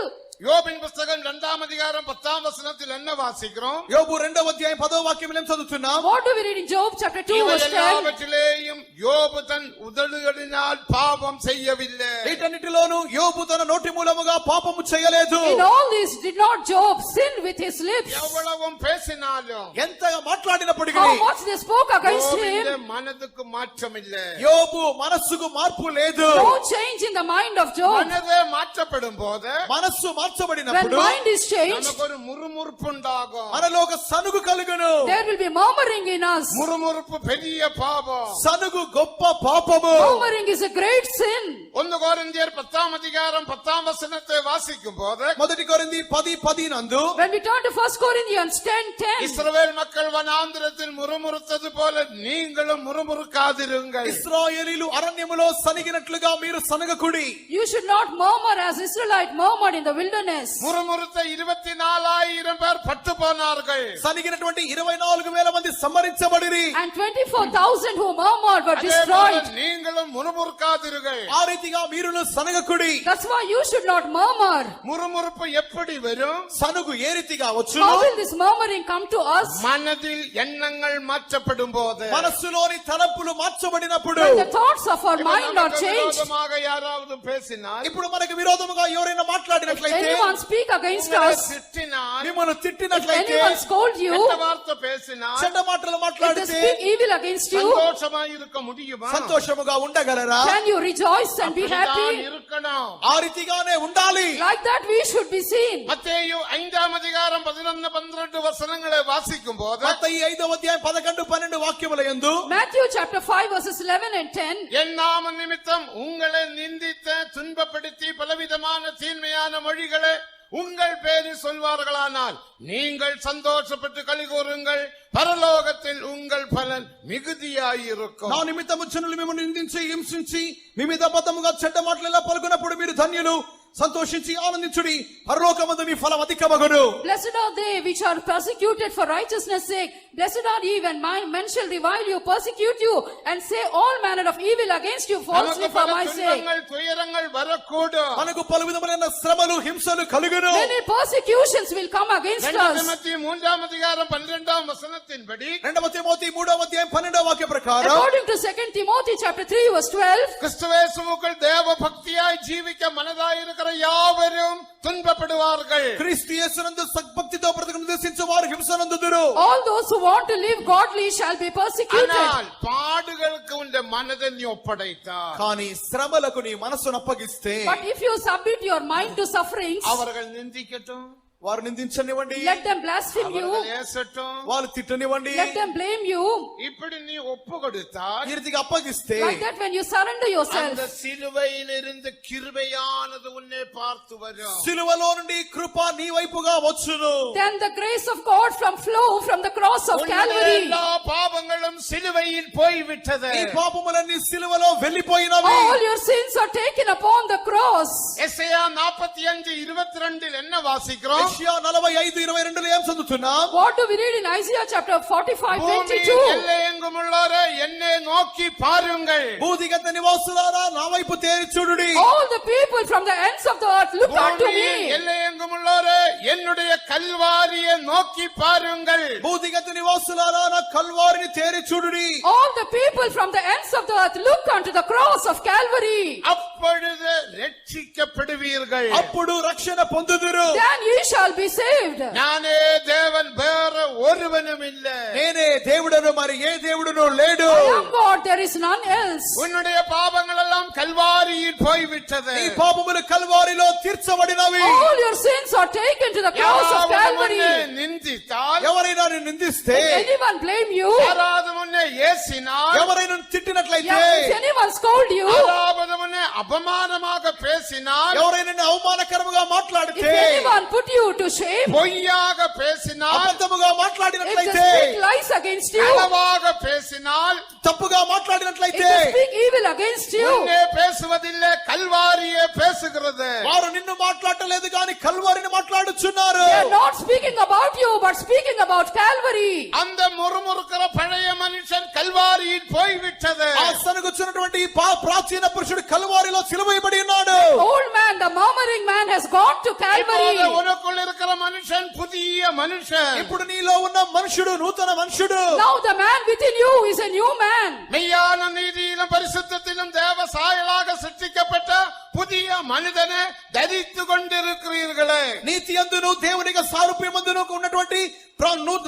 S1: யோபின் புஸ்தகம் 2ஆம் அதிகாரம் 10ஆம் வசனத்தில் என்ன வாசிக்கிறோம்?
S2: యోబు 2వ అధ్యాయం 10వ వాక్యం ఏం చదువుతున్నాం?
S3: What do we read in Job chapter 2
S1: இவை
S3: verse 10?
S1: எல்லாவற்றிலேயும் யோபு தன் உதடுகளினால் பாவம் செய்யவில்லை.
S2: వీటన్నిటిలోనూ యోబు తన నోటి మూలముగా పాపము చేయలేదు.
S3: In all this did not Job sin with his lips.
S1: எவ்வளவும் பேசினாலும்
S2: ఎంతగా మాట్లాడినప్పటికీ
S3: How much they spoke against
S1: யோபின்
S3: him.
S1: மனதுக்கு மாற்றம் இல்லை.
S2: యోబు మనస్సుకు మార్పు లేదు.
S3: No change in the mind of Job.
S1: மனதே மாற்றப்படும் போது
S2: మనస్సు
S3: When
S2: మార్చబడినప్పుడు
S3: mind is changed,
S1: நமக்கு ஒரு முறுமுறுப்பு உண்டாகும்.
S2: మనలో ఒక సనుగు కలుగును.
S3: there will be murmuring in us.
S1: முறுமுறுப்பு பெரிய பாவம்.
S2: సనుగు గొప్ప పాపము.
S3: Murmuring is a great sin.
S1: 1 கொரிந்தியர் 10ஆம் அதிகாரம் 10ஆம் வசனத்தை வாசிக்கும் போது
S2: మొదటి కొరింథీ 10:10 నందు
S3: When we turn to 1 Corinthians 10:10,
S1: இஸ்ரவேல் மக்கள் வனாந்திரத்தில் முறுமுறுத்தது போல நீங்களும் முறுமுறுக்காதிருங்கள்.
S2: ఇశ్రాయేలీలు అరణ్యములో సనిగినట్లుగా మీరు సనగకుడి.
S3: you should not murmur as Israelite murmured in the wilderness.
S1: முறுமுறுத்த 24,000 பேர் பட்டு போனார்கள்.
S2: సనిగినటువంటి 24,000 మంది సంహరించబడిరి.
S3: And 24,000 who murmured were
S1: அதே போல
S3: destroyed.
S1: நீங்களும் முறுமுறுக்காதிருங்கள்.
S2: ఆ రీతిగా మీరును సనగకుడి.
S3: That's why you should not murmur.
S1: முறுமுறுப்பு எப்படி வரும்?
S2: సనుగు ఏ రీతిగా వచ్చును?
S3: How will this murmuring come to us?
S1: மனதில் எண்ணங்கள் மாற்றப்படும் போது,
S2: మనస్సులోని తలంపులు మార్చబడినప్పుడు.
S3: When the thoughts of our
S1: இப்ப
S3: mind are
S1: நமக்கு
S3: changed.
S1: விரோதமாக யாராவது பேசினால்,
S2: ఇప్పుడు మనకు విరోధముగా ఎవరైనా మాట్లాడినట్లయితే,
S3: Anyone speak against
S1: உங்களை
S3: us,
S1: திட்டினால்,
S2: మిమ్మల్ని తిట్టినట్లయితే,
S3: anyone scold you,
S1: கெட்ட வார்த்தை பேசினால்,
S2: చెడ్డ మాటలు
S3: if they
S2: మాట్లాడితే
S3: speak evil against you,
S1: சந்தோஷமாய் இருக்க முடியுமா?
S2: సంతోషముగా ఉండగలరా?
S3: can you rejoice and be
S1: அப்படிதான்
S3: happy?
S1: இருக்கணும்.
S2: ఆ రీతిగానే ఉండాలి.
S3: Like that we should be seen.
S1: மத்தேயு 5ஆம் அதிகாரம் 11-12 வசனங்களை வாசிக்கும் போது,
S2: మత్తయి 5వ అధ్యాయం 11-12 వాక్యముల యందు
S3: Matthew chapter 5 verses 11 and 10.
S1: என் நாம நிமித்தம் உங்களை நிந்தித்த துன்பப்படுத்தி பலவிதமான தீன்மையான மொழிகளை உங்கள் பேரில் சொல்வார்களானால் நீங்கள் சந்தோஷப்பட்டு களிகூறுங்கள், பரலோகத்தில் உங்கள் பலன் மிகுதியாயிருக்கும்.
S2: నా నిమిత్తము జనులు మిమ్మల్ని నిందించి హింసించి మీ మీద అబద్ధముగా చెడ్డ మాటలు ఎలా పలుకున్నప్పుడు మీరు ధన్యులు, సంతోషించి ఆనందించుడి, పరలోకమందు మీ ఫలం అధికమగును.
S3: Blessed are they which are persecuted for righteousness' sake. Blessed are ye when men shall revile you, persecute you, and say all manner of evil against you falsely
S1: நமக்கு
S3: for
S1: பல
S3: my sake.
S1: துன்பங்கள் துயரங்கள் வரக்கூடும்.
S2: మనకు పలు విధములైన శ్రమలు హింసలు కలుగును.
S3: Many persecutions will come against
S1: 2
S3: us.
S1: Timothy 3ஆம் அதிகாரம் 12ஆம் வசனத்தின்படி,
S2: 2 తిమోతి 3వ అధ్యాయం 12వ వాక్య ప్రకారం
S3: According to 2 Timothy chapter 3 verse 12,
S1: கிறிஸ்துவேசுவுக்குள் தேவ பக்தியாய் ஜீவிக்க மனதாயிருக்கிற யாவரும் துன்பப்படுவார்கள்.
S2: క్రీస్తు యేసునందు సద్భక్తితో బ్రతుకును ఉద్దేశించు వారు హింసనందుదురు.
S3: all those who want to live godly shall be persecuted.
S1: ஆனால் பாடுகளுக்கு உன் மனதை நீ ஒப்படைத்தார்,
S2: కానీ శ్రమలకు నీ మనస్సును అప్పగిస్తే
S3: But if you submit your mind to sufferings,
S1: அவர்கள் நிந்திக்கட்டும்,
S2: వారు నిందించనివ్వండి,
S3: let them blaspheme you,
S1: அவர்கள் ஏசட்டும்,
S2: వాళ్ళు తిట్టనివ్వండి.
S3: let them blame you.
S1: இப்படி நீ ஒப்பு கொடுத்தால்
S2: ఈ రీతిగా అప్పగిస్తే
S3: Like that, when you surrender yourself,
S1: அந்த சிலுவையில் இருந்து கிருபையானது உன்னை பார்த்து வரும்.
S2: సిలువలో నుండి కృప నీ వైపుగా వచ్చును.
S3: then the grace of God flow from the cross of
S1: உன்னுடைய
S3: Calvary.
S1: எல்லா பாவங்களும் சிலுவையில் போய்விட்டது.
S2: నీ పాపములన్నీ సిలువలో వెళ్ళిపోయినవి.
S3: All your sins are taken upon the cross.
S1: எசேயா 45:22 என்ன வாசிக்கிறோம்?
S2: యెషయా 45:22 ఏం చదువుతున్నాం?
S3: What do we read in Isaiah chapter 45:22?
S1: பூமியின் எல்லையெங்கும் உள்ளோரே என்னை நோக்கி பாருங்கள்.
S2: భూదిగంత నివాసులారా నా వైపు తేరి చూడుడి.
S3: All the people from the ends of the earth, look unto
S1: பூமியின்
S3: me.
S1: எல்லையெங்கும் உள்ளோரே என்னுடைய கல்வாரியை நோக்கி பாருங்கள்.
S2: భూదిగంత నివాసులారా నా కల్వారిని తేరి చూడుడి.
S3: All the people from the ends of the earth, look unto the cross of Calvary.
S1: அப்பொழுது ரட்சிக்கப்படுவீர்கள்.
S2: అప్పుడు రక్షణ పొందుదురు.
S3: Then ye shall be saved.
S1: நானே தேவன், வேற ஒருவனும் இல்லை.
S2: నేనే దేవుడను, మరి ఏ దేవుడును లేడు.
S3: I am God, there is none else.
S1: உன்னுடைய பாவங்கள் எல்லாம் கல்வாரியில் போய்விட்டது.
S2: నీ పాపములు కల్వారిలో తీర్చబడినవి.
S3: All your sins are taken to the cross of
S1: யாராவது
S3: Calvary.
S1: உன்னை நிந்தித்தால்,
S2: ఎవరైనా నిన్ను నిందిస్తే,
S3: If anyone blame you,
S1: யாராவது உன்னை ஏசினால்,
S2: ఎవరైనా తిట్టినట్లయితే,
S3: if anyone scold you,
S1: யாராவது உன்னை அபமானமாக பேசினால்,
S2: ఎవరైనా నిన్ను అవమానకరముగా
S3: if
S2: మాట్లాడితే,
S3: anyone put you to shame,
S1: பொய்யாக பேசினால்,
S2: అబద్ధముగా
S3: if they
S2: మాట్లాడినట్లయితే,
S3: speak lies against you,
S1: களவாக பேசினால்,
S2: తప్పుగా
S3: if
S2: మాట్లాడినట్లయితే,
S3: they speak evil against you,
S1: உன்னை பேசுவதில்லை, கல்வாரியே பேசுகிறது.
S2: వారు నిన్ను మాట్లాడలేదు గాని కల్వారిని మాట్లాడుచున్నారు.
S3: they are not speaking about you, but speaking about Calvary.
S1: அந்த முறுமுறுக்கிற பழைய மனுஷன் கல்வாரியில் போய்விட்டது.
S2: ఆ సనుగుచున్నటువంటి ప్రాచీన పురుషుడు కల్వారిలో సిలువైబడి ఉన్నాడు.
S3: Old man, the murmuring man has gone to Calvary.
S1: இப்போது உனக்குள் இருக்கிற மனுஷன் புதிய மனுஷன்.
S2: ఇప్పుడు నీలో ఉన్న మనుషుడు నూతన మనుషుడు.
S3: Now the man within you is a new man.
S1: மெய்யான நீதியிலும் பரிசுத்தத்திலும் தேவ சாயலாக சிருஷ்டிக்கப்பட்ட புதிய மனிதனை தரித்து கொண்டிருக்கிறீர்களே.
S2: నీతి యందును దేవునిగా సారూప్యమందును ఉన్నటువంటి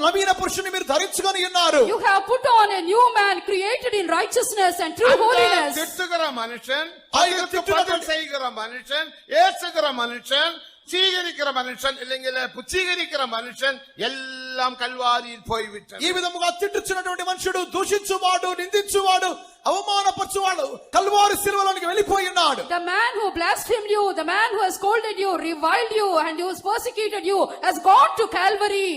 S2: నవీన పురుషుని మీరు ధరించుకొని ఉన్నారు.
S3: You have put on a new man created in righteousness and true
S1: அந்த
S3: holiness.
S1: திட்டுகிற மனுஷன்,
S2: ஆயிரம்
S1: அதற்கு
S2: திட்டுகிற
S1: பதில் செய்கிற மனுஷன், ஏசுகிற மனுஷன், சீகரிக்கிற மனுஷன், இல்லைங்களே புச்சீகரிக்கிற மனுஷன் எல்லாம் கல்வாரியில் போய்விட்டது.
S2: ఈ విధముగా తిట్టుచున్నటువంటి మనుషుడు, దూషించువాడు, నిందించువాడు, అవమానపరచువాడు కల్వారి సిలువలోనికి వెళ్ళిపోయి ఉన్నాడు.
S3: The man who blasphemed you, the man who has scolded you, reviled you, and who has persecuted you has gone to Calvary.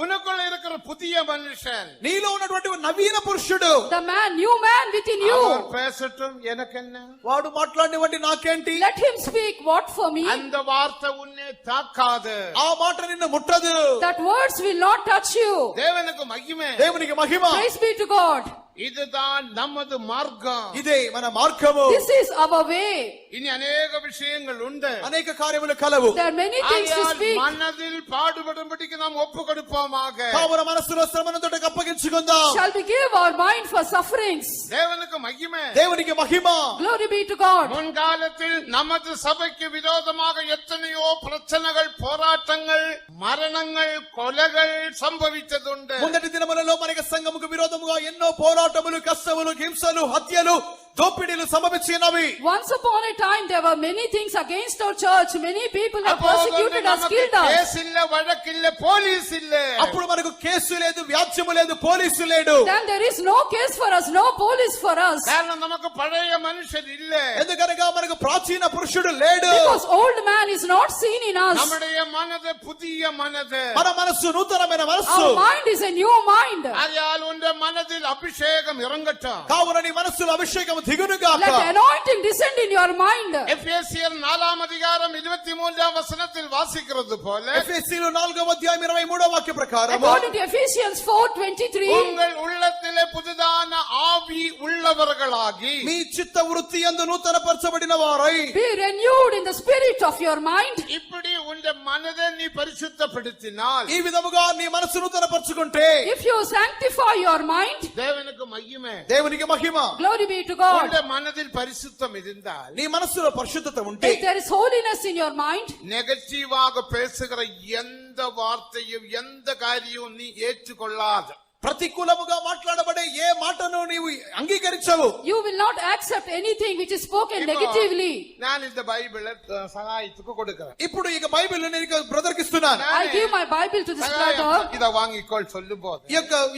S1: உனக்குள்ள இருக்கிற புதிய மனுஷன்,
S2: నీలో ఉన్నటువంటి నవీన పురుషుడు,
S3: The man, new man within you.
S1: அவர் பேசட்டும், எனக்கு என்ன?
S2: వాడు మాట్లాడినవంటి నాకేంటి?
S3: Let him speak, what for me?
S1: அந்த வார்த்தை உன்னை தாக்காது.
S2: ఆ మాట నిన్ను ముట్టదు.
S3: That words will not touch you.
S1: தேவனுக்கு மகிமை.
S2: దేవునికి మహిమ.
S3: Praise be to God.
S1: இதுதான் நமது மார்க்கம்.
S2: ఇదే మన మార్గము.
S3: This is our way.
S1: இனி அநேக விஷயங்கள் உண்டு.
S2: అనేక కార్యములు కలవు.
S3: There are many things to
S1: ஆகையால்
S3: speak.
S1: மனதில் பாடுபடும்படிக்கு நாம் ஒப்பு கொடுப்போமாக.
S2: కావున మనస్సులో శ్రమనంతటి అప్పగించుకుందాం.
S3: Shall we give our mind for sufferings?
S1: தேவனுக்கு மகிமை.
S2: దేవునికి మహిమ.
S3: Glory be to God.
S1: முன்காலத்தில் நமது சபைக்கு விரோதமாக எத்தனையோ பிரச்சனைகள், போராட்டங்கள், மரணங்கள், கொலைகள் சம்பவித்ததுண்டு.
S2: మొదటి దినములలో మనకి సంఘముకు విరోధముగా ఎన్నో పోరాటములు, కష్టములు, హింసలు, హత్యలు, దోపిడీలు సంభవించినవి.
S3: Once upon a time there were many things against our church. Many people have persecuted us,
S1: நமக்கு
S3: killed us.
S1: கேஸ் இல்ல, வழக்கு இல்ல, போலீஸ் இல்ல.
S2: అప్పుడు మనకు కేసు లేదు, వ్యాజ్యము లేదు, పోలీసు లేడు.
S3: Then there is no case for us, no police for us.
S1: காரணம் நமக்கு பழைய மனுஷன் இல்ல.
S2: ఎందుకనగా మనకు ప్రాచీన పురుషుడు లేడు.
S3: Because old man is not seen in us.
S1: நம்முடைய மனது புதிய மனது.
S2: మన మనస్సు నూతనమైన మనస్సు.
S3: Our mind is a new mind.
S1: ஆகையால் உன்ற மனதில் அபிஷேகம் இறங்கட்டும்.
S2: కావున నీ మనస్సులో అభిషేకం దిగునుగాక.
S3: Let anointing descend in your mind.
S1: எபேசியர் 4:23 வாசிக்கிறது போல,
S2: ఎఫెసీయులు 4:23 వాక్య ప్రకారం,
S3: According to Ephesians 4:23,
S1: உங்கள் உள்ளத்திலே புதிதான ஆவி உள்ளவர்களாகி
S2: మీ చిత్త వృత్తి యందు నూతన పరచబడిన వారై,
S3: be renewed in the spirit of your mind.
S1: இப்படி உன்ற மனதை நீ பரிசுத்தப்படுத்தினால்,
S2: ఈ విధముగా నీ మనస్సు నూతన పరచుకుంటే,
S3: If you sanctify your mind,
S1: தேவனுக்கு மகிமை.
S2: దేవునికి మహిమ.
S3: glory be to God.
S1: உன்ற மனதில் பரிசுத்தம் இருந்தால்,
S2: నీ మనస్సులో పరిశుద్ధత ఉంటే,
S3: If there is holiness in your mind,
S1: நெகட்டிவாக பேசுகிற எந்த வார்த்தையும், எந்த காரியமும் நீ ஏற்றுக்கொள்ளாத.
S2: ప్రతికూలముగా మాట్లాడబడే ఏ మాటను నీవు అంగీకరించవు.
S3: You will not accept anything which is spoken negatively.
S1: நான் இந்த பைபிளை சகாயத்துக்கு கொடுக்கிறேன்.
S2: ఇప్పుడు ఇక బైబిల్ నేను బ్రదర్ కి ఇస్తున్నాను.
S3: I give my Bible to this brother.
S1: இத வாங்கிக்கொள் சொல்லும் போது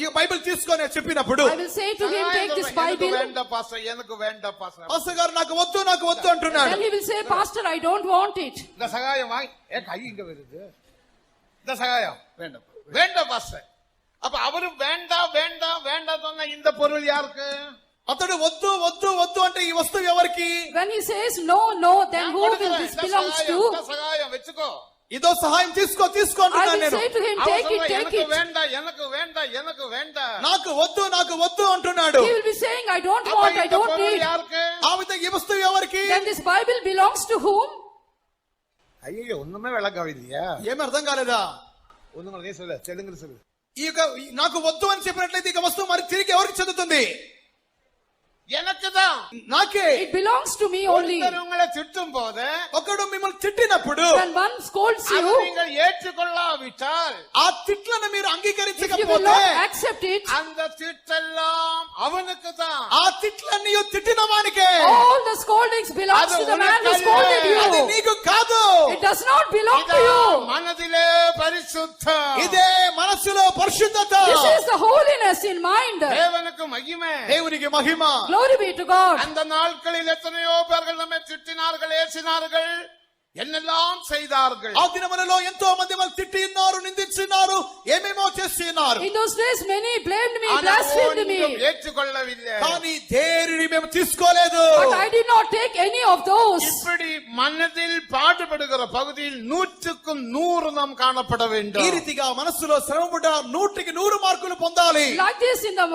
S2: ఈ బైబిల్ తీసుకొని చెప్పినప్పుడు
S3: I will say to him, take this Bible.
S1: வேண்ட பாஸ்டர், எனக்கு வேண்ட பாஸ்டர்.
S2: పాస్టర్ గారు నాకు వద్దు అంటున్నాడు.
S3: Then he will say, Pastor, I don't want it.
S1: இந்த சகாயம் வாங்கி கை இங்க வருது. இந்த சகாயம் வேண்டாம் வேண்ட பாஸ்டர். அப்ப அவரு வேண்டாம் வேண்டாம் வேண்டாம் சொன்ன இந்த பொருள் யாருக்கு?
S2: అతడు వద్దు అంటే ఈ వస్తువు ఎవరికి?
S3: When he says no, no, then who will this belongs to?
S1: சகாயம் வெச்சுக்கோ.
S2: ఇదో సహాయం తీసుకో
S3: I
S2: అంటున్నాను
S3: will
S2: నేను.
S3: say to him, take it, take
S1: எனக்கு
S3: it.
S1: வேண்டாம் எனக்கு வேண்டாம் எனக்கு வேண்டாம்.
S2: నాకు వద్దు అంటున్నాడు.
S3: He will be saying, I don't want, I don't need.
S1: யாருக்கு?
S2: ఆ విధంగా ఈ వస్తువు ఎవరికి?
S3: Then this Bible belongs to whom?
S1: ஐயோ ஒண்ணுமே விளங்கவில்லையா?
S2: ఏమీ అర్థం కాలేదా?
S1: ஒண்ணுமே நீ சொல்லு, தெலுங்குல சொல்லு.
S2: ఈ యొక్క నాకు వద్దు అని చెప్పినట్లయితే ఇక వస్తువు మరి తిరిగి ఎవరికి చెందుతుంది?
S1: எனக்கு தான்.
S2: నాకే.
S3: It belongs to me only.
S1: ஒருத்தர் உங்களை திட்டும் போது
S2: ఒకడు మిమ్మల్ని తిట్టినప్పుడు
S3: When one scolds
S1: அதை
S3: you,
S1: நீங்கள் ஏற்றுக்கொள்ளாவிட்டால்
S2: ఆ తిట్లను మీరు
S3: if you will
S2: అంగీకరించకపోతే
S3: not accept it,
S1: அந்த திட்டெல்லாம் அவனுக்கு தான்.
S2: ఆ తిట్లన్నీ తిట్టిన వానికే.
S3: all the scoldings belongs to the man who scolded
S2: అది
S3: you.
S2: నీకు కాదు.
S3: It does not belong to you.
S1: மனதிலே பரிசுத்தம்.
S2: ఇదే మనస్సులో పరిశుద్ధత.
S3: This is the holiness in mind.
S1: தேவனுக்கு மகிமை.
S2: దేవునికి మహిమ.
S3: Glory be to God.
S1: அந்த நாட்களில் எத்தனையோ பேர்கள் நம்மை திட்டினார்கள், ஏசினார்கள், என்னெல்லாம் செய்தார்கள்.
S2: ఆ దినములలో ఎంతో మంది మనల్ని తిట్టి ఉన్నారు, నిందించున్నారు, ఏమేమో చేసి ఉన్నారు.
S3: In those days many blamed me,
S1: ஆனால்
S3: blasphemed
S1: ஒன்றும்
S3: me.
S1: ஏற்றுக்கொள்ளவில்லை.
S2: కానీ దేనిని మేము తీసుకోలేదు.
S3: But I did not take any of those.
S1: இப்படி மனதில் பாடுபடுகிற பகுதியில் 100க்கு 100 நாம் காணப்பட
S2: ఈ
S1: வேண்டும்.
S2: రీతిగా మనస్సులో శ్రమపడ్డ 100కి 100 మార్కులు పొందాలి.
S3: Like this, in the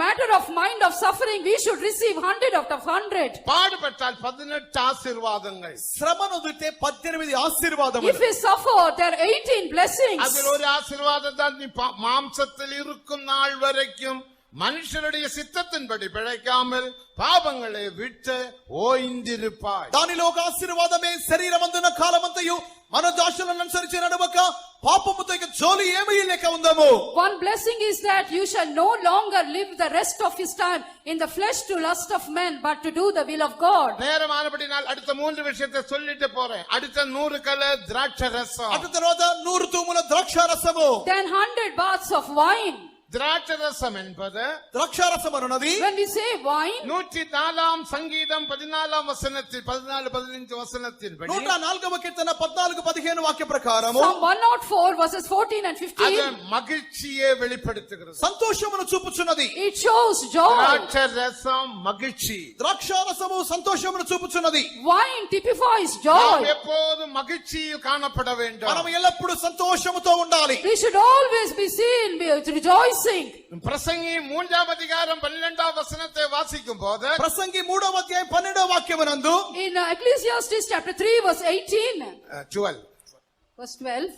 S3: matter of mind of suffering, we should receive 100 out of 100.
S1: பாடுபட்டால் 18 ஆசீர்வாதங்கள்.
S2: శ్రమను వదిలితే 18 ఆశీర్వాదములు.
S3: If we suffer, there are 18 blessings.
S1: அதில் ஒரு ஆசீர்வாதம் தான் நீ மாம்சத்தில் இருக்கும் நாள் வரைக்கும் மனுஷருடைய சித்தத்தின்படி பிழைக்காமல் பாவங்களை விட்டு ஓய்ந்திருப்பாய்.
S2: దానిలో ఒక ఆశీర్వాదమే శరీరమందున్న కాలమంతయు మన దోషాలను అనుసరించి నడవక పాపముతో ఇక జోలి ఏమీ లేక ఉందాము.
S3: One blessing is that you shall no longer live the rest of his time in the flesh to lust of men, but to do the will of God.
S1: நேரமானபடினால் அடுத்த 3 விஷயத்தை சொல்லிட்டு போறேன். அடுத்த 100 கல திராட்சை ரசம்.
S2: అటు తర్వాత 100 తూముల ద్రాక్షారసము.
S3: Then 100 baths of wine.
S1: திராட்சை ரசம் என்பது
S2: ద్రాక్షారసం అన్నది
S3: When we say wine,
S1: 104 சங்கீதம் 14 வசனத்தில் 14-15 வசனத்தின் படி
S2: 104వ కీర్తన 14-15 వాక్య ప్రకారము
S3: Psalm 104 verses 14 and
S1: அது
S3: 15,
S1: மகிழ்ச்சியை வெளிப்படுத்துகிறது.
S2: సంతోషమును చూపుచున్నది.
S3: it shows joy.
S1: திராட்சை ரசம் மகிழ்ச்சி.
S2: ద్రాక్షారసము సంతోషమును చూపుచున్నది.
S3: Wine typifies
S1: நாம்
S3: joy.
S1: எப்போதும் மகிழ்ச்சியில் காணப்பட வேண்டும்.
S2: మనం ఎల్లప్పుడూ సంతోషముతో ఉండాలి.
S3: We should always be seen with rejoicing.
S1: பிரசங்கி 3ஆம் அதிகாரம் 12ஆம் வசனத்தை வாசிக்கும் போது
S2: ప్రసంగి 3వ అధ్యాయం 12వ వాక్యమునందు
S3: In Ecclesiastes chapter 3 verse 18,
S1: 12
S3: verse 12,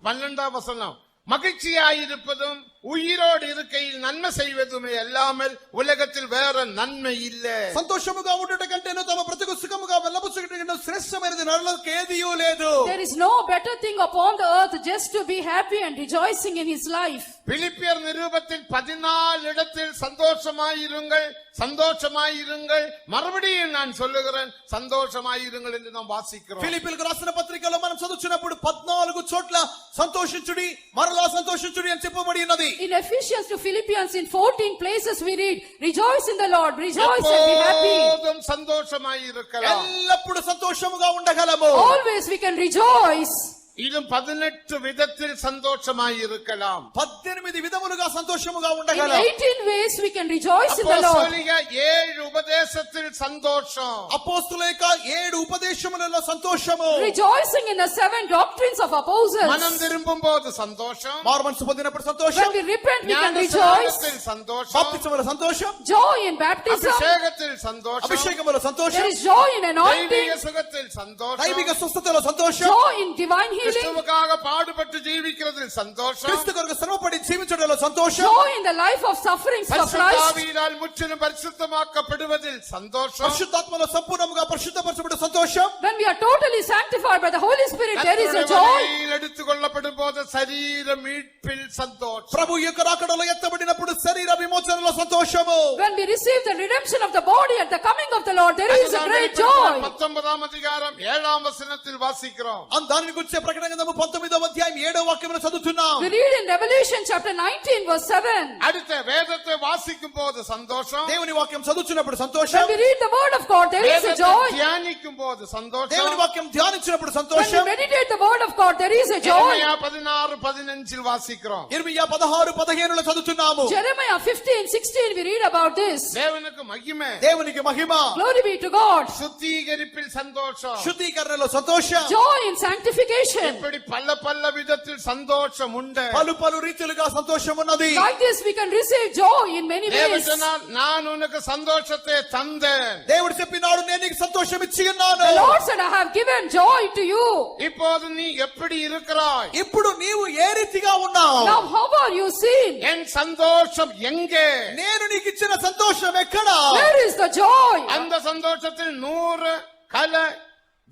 S1: 12ஆம் வசனம், மகிழ்ச்சியாயிருப்பதும் உயிரோடு இருக்கையில் நன்மை செய்வதுமே அல்லாமல் உலகத்தில் வேற நன்மை இல்லை.
S2: సంతోషముగా ఉండుట కంటేను తమ బ్రతుకు సుఖముగా వెళ్ళబుచ్చుటకంటే శ్రేష్టమైనది నరులకు ఏదియూ లేదు.
S3: there is no better thing upon the earth just to be happy and rejoicing in his life.
S1: பிலிப்பியர் நிருபத்தில் 14 இடத்தில் சந்தோஷமாயிருங்கள் சந்தோஷமாயிருங்கள், மறுபடியும் நான் சொல்லுகிறேன் சந்தோஷமாயிருங்கள் என்று நாம் வாசிக்கிறோம்.
S2: ఫిలిప్పీలకు రాసిన పత్రికలో మనం చదువుచున్నప్పుడు 14 చోట్ల సంతోషించుడి, మరలా సంతోషించుడి అని చెప్పబడి ఉన్నది.
S3: In Ephesians to Philippians in 14 places we read, rejoice in the Lord, rejoice and be happy.
S1: எப்போதும் சந்தோஷமாயிருக்கலாம்.
S2: ఎల్లప్పుడూ సంతోషముగా ఉండగలము.
S3: Always we can rejoice.
S1: இதும் 18 விதத்தில் சந்தோஷமாயிருக்கலாம்.
S2: 18 విధములుగా సంతోషముగా
S3: In
S2: ఉండగలం.
S3: 18 ways we can rejoice in the Lord.
S1: அப்போஸ்தலிக 7 உபதேசத்தில் சந்தோஷம்.
S2: అపోస్తుల యొక్క 7 ఉపదేశములలో సంతోషము.
S3: Rejoicing in the 7 doctrines of apostles.
S1: மனம் திரும்பும் போது சந்தோஷம்.
S2: మారుమనసు పొందినప్పుడు సంతోషం.
S3: When we repent we can rejoice.
S1: ஞானஸ்நானத்தில் சந்தோஷம்.
S2: బాప్తిస్మములో సంతోషం.
S3: Joy in baptism.
S1: அபிஷேகத்தில் சந்தோஷம்.
S2: అభిషేకములో సంతోషం.
S3: There is joy in anointing.
S1: தெய்வீக சுகத்தில் சந்தோஷம்.
S2: దైవిక స్వస్థతలో సంతోషం.
S3: Joy in divine healing. healing,
S1: கிறிஸ்துவுக்காக பாடுபட்டு ஜீவிக்கிறதில் சந்தோஷம்,
S2: క్రీస్తు కొరకు శ్రమపడి జీవించడంలో సంతోషం,
S3: joy in the life of sufferings for Christ,
S1: பரிசுத்தாவியினால் முற்றிலும் பரிசுத்தமாக்கப்படுவதில் சந்தோஷம்,
S2: పరిశుద్ధాత్మలో సంపూర్ణంగా పరిశుద్ధపరచబడే సంతోషం,
S3: when we are totally sanctified by the Holy Spirit, there is a joy.
S1: எடுத்துக்கொள்ளப்படும் போது சரீர மீட்பில் சந்தோஷம்,
S2: ప్రభు యొక్క రాకడలో ఎత్తబడినప్పుడు శరీర విమోచనలో సంతోషము,
S3: When we receive the redemption of the body at the coming of the Lord, there is a great joy.
S1: 19ஆம் அதிகாரம் 7ஆம் வசனத்தில் வாசிக்கிறோம்.
S2: దాని గురించి ప్రకటన గ్రంథము 19వ అధ్యాయం 7వ వాక్యమును చదువుతున్నాం.
S3: We read in Revelation chapter 19 verse 7.
S1: அடுத்த வேதத்தை வாசிக்கும் போது சந்தோஷம்,
S2: దేవుని వాక్యం చదువుతున్నప్పుడు
S3: When
S2: సంతోషం,
S3: we read the word of God, there is a
S1: வேதத்தை
S3: joy.
S1: தியானிக்கும் போது சந்தோஷம்,
S2: దేవుని వాక్యం ధ్యానించినప్పుడు
S3: When we
S2: సంతోషం.
S3: meditate the word of God, there is a joy.
S1: எரேமியா 16:15 வாசிக்கிறோம்.
S2: ఇర్మియా 16:15 చదువుతున్నాము.
S3: Jeremiah 15:16 we read about this.
S1: தேவனுக்கு மகிமை,
S2: దేవునికి మహిమ,
S3: Glory be to God.
S1: சுத்திகரிப்பில் சந்தோஷம்,
S2: శుద్ధీకరణలో సంతోషం,
S3: Joy in sanctification.
S1: இப்படி பல விதத்தில் சந்தோஷம் உண்டு.
S2: పలు పలు రీతిలుగా సంతోషం ఉన్నది.
S3: Like this we can receive joy in many ways.
S1: தேவன் சொன்னார், நான் உனக்கு சந்தோஷத்தை தந்தேன்.
S2: దేవుడు చెప్పినాడు, నేను నీకు సంతోషం ఇచ్చి ఉన్నాను.
S3: The Lord said, I have given joy to you.
S1: இப்போது நீ எப்படி இருக்கிறாய்?
S2: ఇప్పుడు నీవు ఏ రీతిగా ఉన్నావు?
S3: Now how are you seen?
S1: என் சந்தோஷம் எங்கே?
S2: నేను నీకు ఇచ్చిన సంతోషం ఎక్కడ?
S3: Where is the joy?
S1: அந்த சந்தோஷத்தில் 100 கல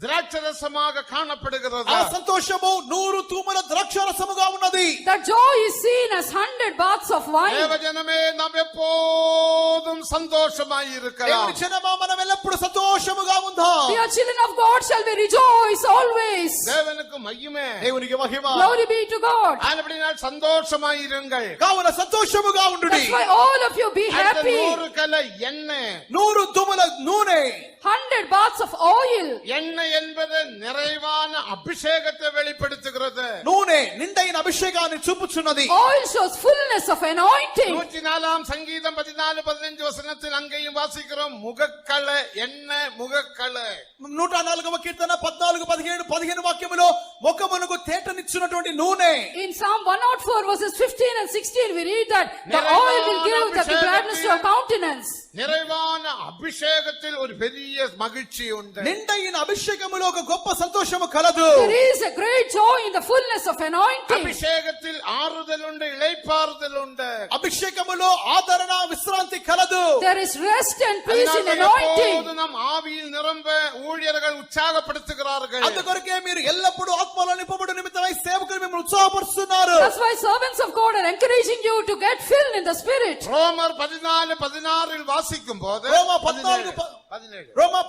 S1: திராட்சரசமாக காணப்படுகிறது.
S2: ఆ సంతోషము 100 తూముల ద్రాక్షారసముగా ఉన్నది.
S3: That joy is seen as 100 baths of wine.
S1: தேவஜனமே, நாம் எப்போதும் சந்தோஷமாய் இருக்கலாம்.
S2: దేవుని జనమా, మనం ఎల్లప్పుడూ సంతోషముగా ఉందాం.
S3: We are children of God, shall we rejoice always.
S1: தேவனுக்கு மகிமை.
S2: దేవునికి మహిమ.
S3: Glory be to God.
S1: அப்படினால் சந்தோஷமாய் இருங்கள்.
S2: కావున సంతోషముగా ఉండుడి.
S3: That's why all of you be
S1: அந்த
S3: happy.
S1: 100 கல எண்ணெய்,
S2: 100 తుముల నూనె,
S3: 100 baths of oil.
S1: எண்ணெய் என்பது நிறைவான அபிஷேகத்தை வெளிப்படுத்துகிறது.
S2: నూనె నిండైన అభిషేకాన్ని చూపుచున్నది.
S3: Oil shows fullness of anointing.
S1: 104ஆம் சங்கீதம் 14-15 வசனத்தில் அங்கேயும் வாசிக்கிறோம், முகக்கலை எண்ணெய், முகக்கலை.
S2: 104వ కీర్తన 14, 17, 15 వాక్యములో ముఖమునకు తేటనిచ్చున్నటువంటి నూనె.
S3: In Psalm 104 verses 15 and 16 we read that the oil will give the gladness to your countenance.
S1: நிறைவான அபிஷேகத்தில் ஒரு பெரிய மகிழ்ச்சி உண்டு.
S2: నిండైన అభిషేకములో ఒక గొప్ప సంతోషము కలదు.
S3: There is a great joy in the fullness of anointing.
S1: அபிஷேகத்தில் ஆறுதல் உண்டு, இளைப்பாறுதல் உண்டு.
S2: అభిషేకములో ఆదరణ విశ్రాంతి కలదు.
S3: There is rest and peace in
S1: அதனால
S3: anointing.
S1: எப்போதும் நம் ஆவியில் நிரம்ப ஊழியர்கள் உற்சாகப்படுத்துகிறார்கள்.
S2: అందుకొరకే మీరు ఎల్లప్పుడూ ఆత్మలో నింపబడు నిమిత్తమై సేవకులు మిమ్మల్ని ఉత్సాహపరుస్తున్నారు.
S3: That's why servants of God are encouraging you to get filled in the Spirit.
S1: ரோமர் 14:16 வாசிக்கும் போது
S2: రోమా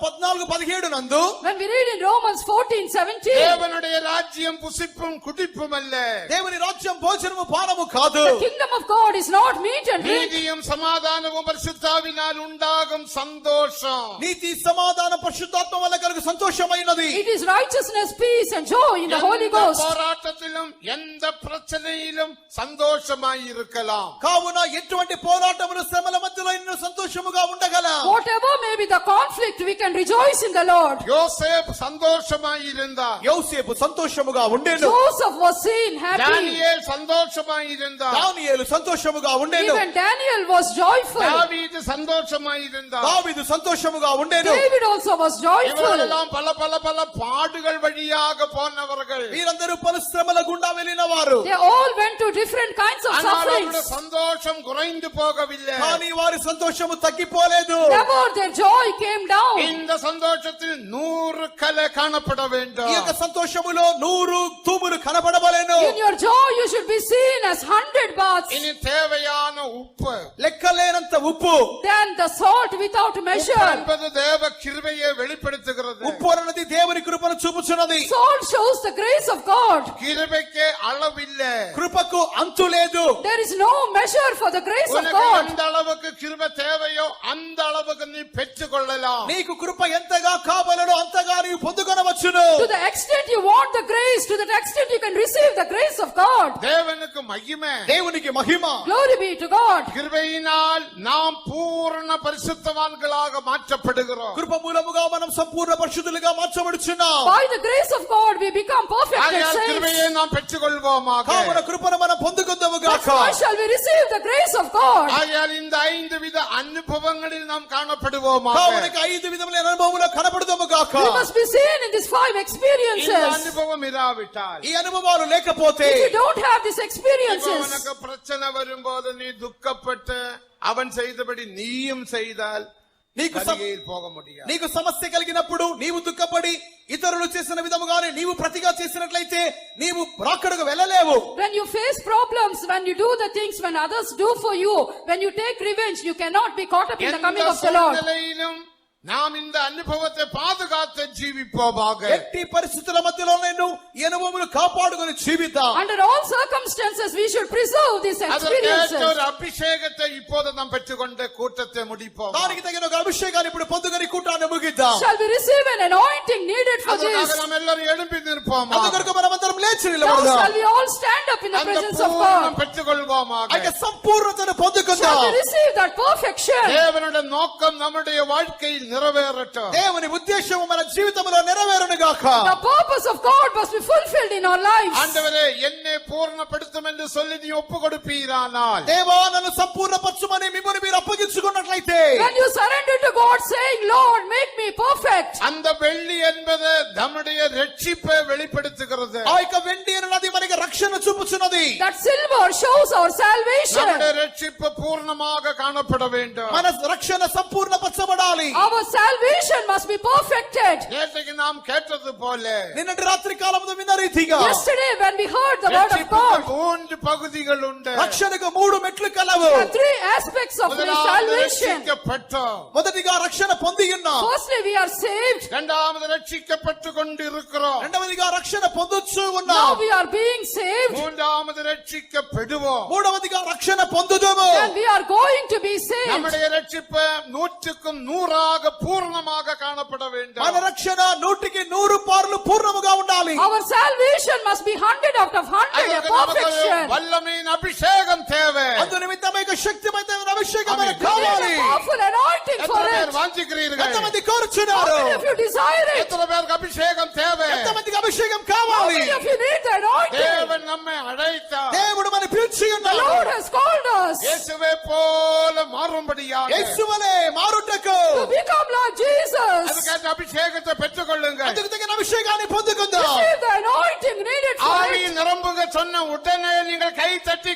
S2: 14:17 నందు
S3: When we read in Romans 14:17,
S1: தேவனுடைய ராஜ்யம் புசிப்பும் குடிப்பும் அல்ல,
S2: దేవుని రాజ్యం భోజనము పానము కాదు.
S3: the kingdom of God is not meat and drink.
S1: நீதியும் சமாதானமும் பரிசுத்தாவினால் உண்டாகும் சந்தோஷம்.
S2: నీతి సమాధానం పరిశుద్ధాత్మ వల్ల కలుగు సంతోషమైనది.
S3: It is righteousness, peace and joy in the Holy
S1: எந்த
S3: Ghost.
S1: போராட்டத்திலும் எந்த பிரச்சனையிலும் சந்தோஷமாய் இருக்கலாம்.
S2: కావున ఎటువంటి పోరాటములు శ్రమల మధ్యలో ఎన్నో సంతోషముగా ఉండగలం.
S3: Whatever may be the conflict, we can rejoice in the Lord.
S1: யோசேப்பு சந்தோஷமாய் இருந்தார்.
S2: యోసేపు సంతోషముగా ఉండెను.
S3: Joseph was seen happy.
S1: தானியேல் சந்தோஷமாய் இருந்தார்.
S2: దానియేలు సంతోషముగా ఉండెను.
S3: Even Daniel was joyful.
S1: தாவீது சந்தோஷமாய் இருந்தார்.
S2: దావీదు సంతోషముగా ఉండెను.
S3: David also was joyful.
S1: இவர்களெல்லாம் பல பாடுகள் வழியாக போனவர்கள்.
S2: వీరందరూ పలు శ్రమల గుండా వెళ్ళిన వారు.
S3: They all went to different kinds of
S1: ஆனால்
S3: sufferings.
S1: அவருடைய சந்தோஷம் குறைந்து போகவில்லை.
S2: కానీ వారి సంతోషము తగ్గిపోలేదు.
S3: Never their joy came down.
S1: இந்த சந்தோஷத்தில் 100 கலை காணப்பட
S2: ఈ
S1: வேண்டும்.
S2: యొక్క సంతోషములో 100 తూములు కనబడవలెను.
S3: In your joy, you should be seen as 100 baths.
S1: இனி தேவையான உப்பு.
S2: లెక్కలేనంత ఉప్పు.
S3: Then the salt without
S1: உப்பு
S3: measure.
S1: என்பது தேவ கிருபையை வெளிப்படுத்துகிறது.
S2: ఉప్పు అన్నది దేవుని కృపను చూపుచున్నది.
S3: Salt shows the grace of God.
S1: கிருபைக்கு அளவில்லை.
S2: కృపకు అంతు లేదు.
S3: There is no measure for the grace of
S1: உனக்கு
S3: God.
S1: எந்த அளவுக்கு கிருபை தேவையோ அந்த அளவுக்கு நீ பெற்றுக் கொள்ளலாம்.
S2: నీకు కృప ఎంతగా కావాలనో అంతగా నీవు పొందుకొనవచ్చును.
S3: To the extent you want the grace, to that extent you can receive the grace of God.
S1: தேவனுக்கு மகிமை.
S2: దేవునికి మహిమ.
S3: Glory be to God.
S1: கிருபையினால் நாம் பூரண பரிசுத்தவான்களாக மாற்றப்படுகிறோம்.
S2: కృప మూలముగా మనం సంపూర్ణ పరిశుద్ధులుగా మార్చబడుచున్నాం.
S3: By the grace of God, we become perfect
S1: ஆகையால்
S3: saints.
S1: கிருபையை நாம் பெற்றுக்கொள்வோமாக.
S2: కావున కృపను మనం పొందుకొందుముగాక.
S3: That's why shall we receive the grace of God.
S1: ஆகையால் இந்த 5 வித அனுபவங்களில் நாம் காணப்படுவோமாக.
S2: కావున మనకి 5 విధములైన అనుభవములు కనపడుదుము గాక.
S3: We must be seen in these 5
S1: இந்த
S3: experiences.
S1: அனுபவம் இராவிட்டால்
S2: ఈ అనుభవాలు లేకపోతే
S3: If you don't have these
S1: இப்போ
S3: experiences,
S1: உனக்கு பிரச்சனை வரும்போது நீ துக்கப்பட்டு அவன் செய்தபடி நீயும் செய்தால்
S2: నీకు
S1: கலிகையில் போக முடியாது.
S2: నీకు సమస్య కలిగినప్పుడు నీవు దుఃఖపడి ఇతరులు చేసిన విధముగానే నీవు ప్రతిగా చేసినట్లయితే నీవు రాకడకు వెళ్ళలేవు.
S3: when you face problems, when you do the things when others do for you, when you take revenge, you cannot be caught up in the coming
S1: எந்த
S3: of the Lord.
S1: சூழ்நிலையிலும் நாம் இந்த அனுபவத்தை பாதுகாத்து ஜீவிப்போமாக.
S2: ఎట్టి పరిస్థితుల మధ్యలో నేను ఈ అనుభవములు కాపాడుకొని జీవిద్దాం.
S3: Under all circumstances, we should preserve these
S1: அதற்கேற்ற
S3: experiences.
S1: ஒரு அபிஷேகத்தை இப்போது நாம் பெற்றுக்கொண்ட கூட்டத்தை முடிப்போம்.
S2: దానికి తగిన ఒక అభిషేకాన్ని ఇప్పుడు పొందుకొని కూటాన్ని ముగిద్దాం.
S3: Shall we receive an anointing needed for
S1: அதற்காக
S3: this?
S1: நாம் எல்லாரும் எழும்பி நிற்போமா?
S2: అందుకొరకు మనమందరం లేచి
S3: Now
S2: నిలబడదాం.
S3: shall we all stand up in the
S1: அந்த
S3: presence of
S1: பூரணம்
S3: God?
S1: பெற்றுக்கொள்வோமாக.
S2: అయితే సంపూర్ణతను పొందుకుందాం.
S3: Shall we receive that perfection?
S1: தேவனுடைய நோக்கம் நம்முடைய வாழ்க்கையில் நிறைவேறட்டும்.
S2: దేవుని ఉద్దేశము మన జీవితంలో నెరవేరును గాక.
S3: The purpose of God must be fulfilled in our lives.
S1: ஆண்டவரே என்னை பூர்ணப்படுத்தும் என்று சொல்லி நீ ஒப்பு கொடுப்பீரானால்
S2: దేవా నన్ను సంపూర్ణపరచుమని మిమ్మల్ని మీరు అప్పగించుకున్నట్లయితే
S3: When you surrender to God saying, Lord, make me perfect,
S1: அந்த வெள்ளி என்பது நம்முடைய ரட்சிப்பை வெளிப்படுத்துகிறது.
S2: ఆ యొక్క వెండి అన్నది మనకి రక్షణ చూపుచున్నది.
S3: that silver shows our salvation.
S1: நம்முடைய ரட்சிப்பு பூர்ணமாக காணப்பட வேண்டும்.
S2: మన రక్షణ సంపూర్ణపరచబడాలి.
S3: Our salvation must be perfected.
S1: நேற்றைக்கு நாம் கேட்டது போல
S2: నిన్నటి రాత్రి కాలమున విన్న రీతిగా
S3: Yesterday when we heard the word of
S1: ரட்சிப்புக்கு
S3: God,
S1: 3 பகுதிகள் உண்டு.
S2: రక్షణకు 3 మెట్లు కలవు.
S3: there are 3 aspects of this
S1: முதலாவது
S3: salvation.
S1: ரட்சிக்கப்பட்டோம்.
S2: మొదటిగా రక్షణ పొంది ఉన్నాం.
S3: Firstly, we are saved.
S1: இரண்டாவது ரட்சிக்கப்பட்டு கொண்டிருக்கிறோம்.
S2: రెండవదిగా రక్షణ పొందొచ్చు
S3: Now
S2: ఉన్నాం.
S3: we are being saved.
S1: மூன்றாவது ரட்சிக்கப்படுவோம்.
S2: మూడవదిగా రక్షణ పొందుదుము.
S3: And we are going to be saved.
S1: நம்முடைய ரட்சிப்பு 100க்கு 100ஆக பூர்ணமாக காணப்பட வேண்டும்.
S2: మన రక్షణ 100కి 100 పార్లు పూర్ణముగా ఉండాలి.
S3: Our salvation must be 100 out of 100, a
S1: அதற்கு நமக்கு
S3: perfection.
S1: வல்லமையின் அபிஷேகம் தேவை.
S2: అందు నిమిత్తమైన శక్తివంతమైన అభిషేకం
S1: ఆమేన్.
S2: మనకు
S3: We need
S2: కావాలి.
S3: a powerful anointing for
S1: எத்தனை பேர்
S3: it.
S1: வாஞ்சிக்கிறீர்கள்?
S2: ఎంతమంది
S3: How
S2: కోరుచున్నారు?
S3: many of you desire it?
S1: எத்தனை பேருக்கு அபிஷேகம் தேவை?
S2: ఎంతమందికి అభిషేకం
S3: How
S2: కావాలి?
S3: many of you need the anointing?
S1: தேவன் நம்மை அழைத்தார்.
S2: దేవుడు మన పిలిచి
S3: The
S2: ఉన్నాడు.
S3: Lord has called us
S1: இயேசுவை போல மாறும்படியாக
S2: యేసువలే మారుటకు
S3: to become like Jesus.
S1: அதுக்கேற்ற அபிஷேகத்தை பெற்றுக்கொள்ளுங்கள்.
S2: అందుకు తగిన అభిషేకాన్ని పొందుకుందాం.
S3: Receive the anointing needed for
S1: ஆவியின்
S3: it.
S1: நிரம்புங்க சொன்ன உடனே நீங்கள் கை தட்டி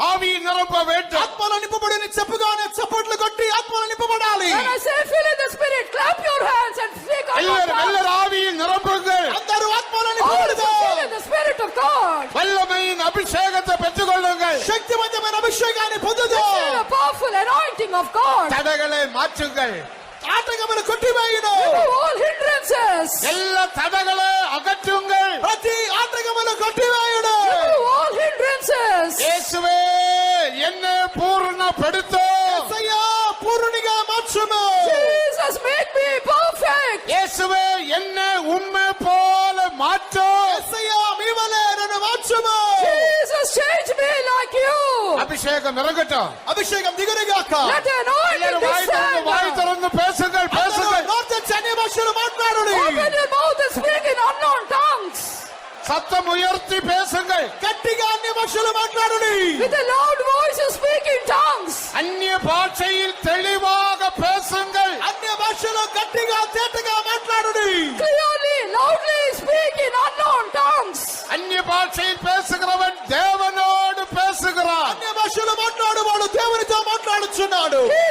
S1: ஆவியின் நிரம்ப வேண்டும்.
S2: ఆత్మలో నింపబడిన చెప్పుగానే చప్పట్లు కొట్టి ఆత్మలో నింపబడాలి.
S3: When I say fill in the spirit, clap your hands and speak out of
S1: எல்லாரும் ஆவியின் நிரம்புங்கள்.
S2: అందరూ ఆత్మలో
S3: all to
S2: నింపబడదాం.
S3: fill in the spirit of God.
S1: வல்லமையின் அபிஷேகத்தை பெற்றுக்கொள்ளுங்கள்.
S2: శక్తివంతమైన అభిషేకాన్ని పొందుదాం.
S3: Receive a powerful anointing of God.
S1: தடைகளை மாற்றுங்கள்.
S2: ఆటంకములు కొట్టివేయును.
S3: Remove all hindrances.
S1: எல்லா தடைகளை அகற்றுங்கள்.
S2: ప్రతి ఆటంకములు కొట్టివేయును.
S3: Remove all hindrances.
S1: இயேசுவே என்னை பூர்ணப்படுத்து.
S2: యేసయ్యా పూర్ణునిగా మార్చుము.
S3: Jesus, make me perfect.
S1: இயேசுவே என்னை உம்மை போல மாற்று.
S2: యేసయ్యా మీ వలె నన్ను మార్చుము.
S3: Jesus, change me like you.
S1: அபிஷேகம் இறங்கட்டும்.
S2: అభిషేకం దిగురుగాక.
S3: Let the anointing
S1: எல்லாரும் வாய்
S3: descend.
S1: திறந்து பேசுங்கள்.
S2: నార్త్ అన్య భాషలు మాట్లాడుడి.
S3: Open your mouth and speak in unknown tongues.
S1: சத்தம் உயர்த்தி பேசுங்கள்.
S2: గట్టిగా అన్య భాషలు మాట్లాడుడి.
S3: With a loud voice you speak in tongues.
S1: அந்நிய பாஷையில் தெளிவாக பேசுங்கள்.
S2: అన్య భాషలో గట్టిగా తేటగా మాట్లాడుడి.
S3: Clearly, loudly speak in unknown tongues.
S1: அந்நிய பாஷையில் பேசுகிறவன் தேவனோடு பேசுகிறான்.
S2: అన్య భాషలు మాట్లాడువాడు దేవునితో మాట్లాడుచున్నాడు.
S3: He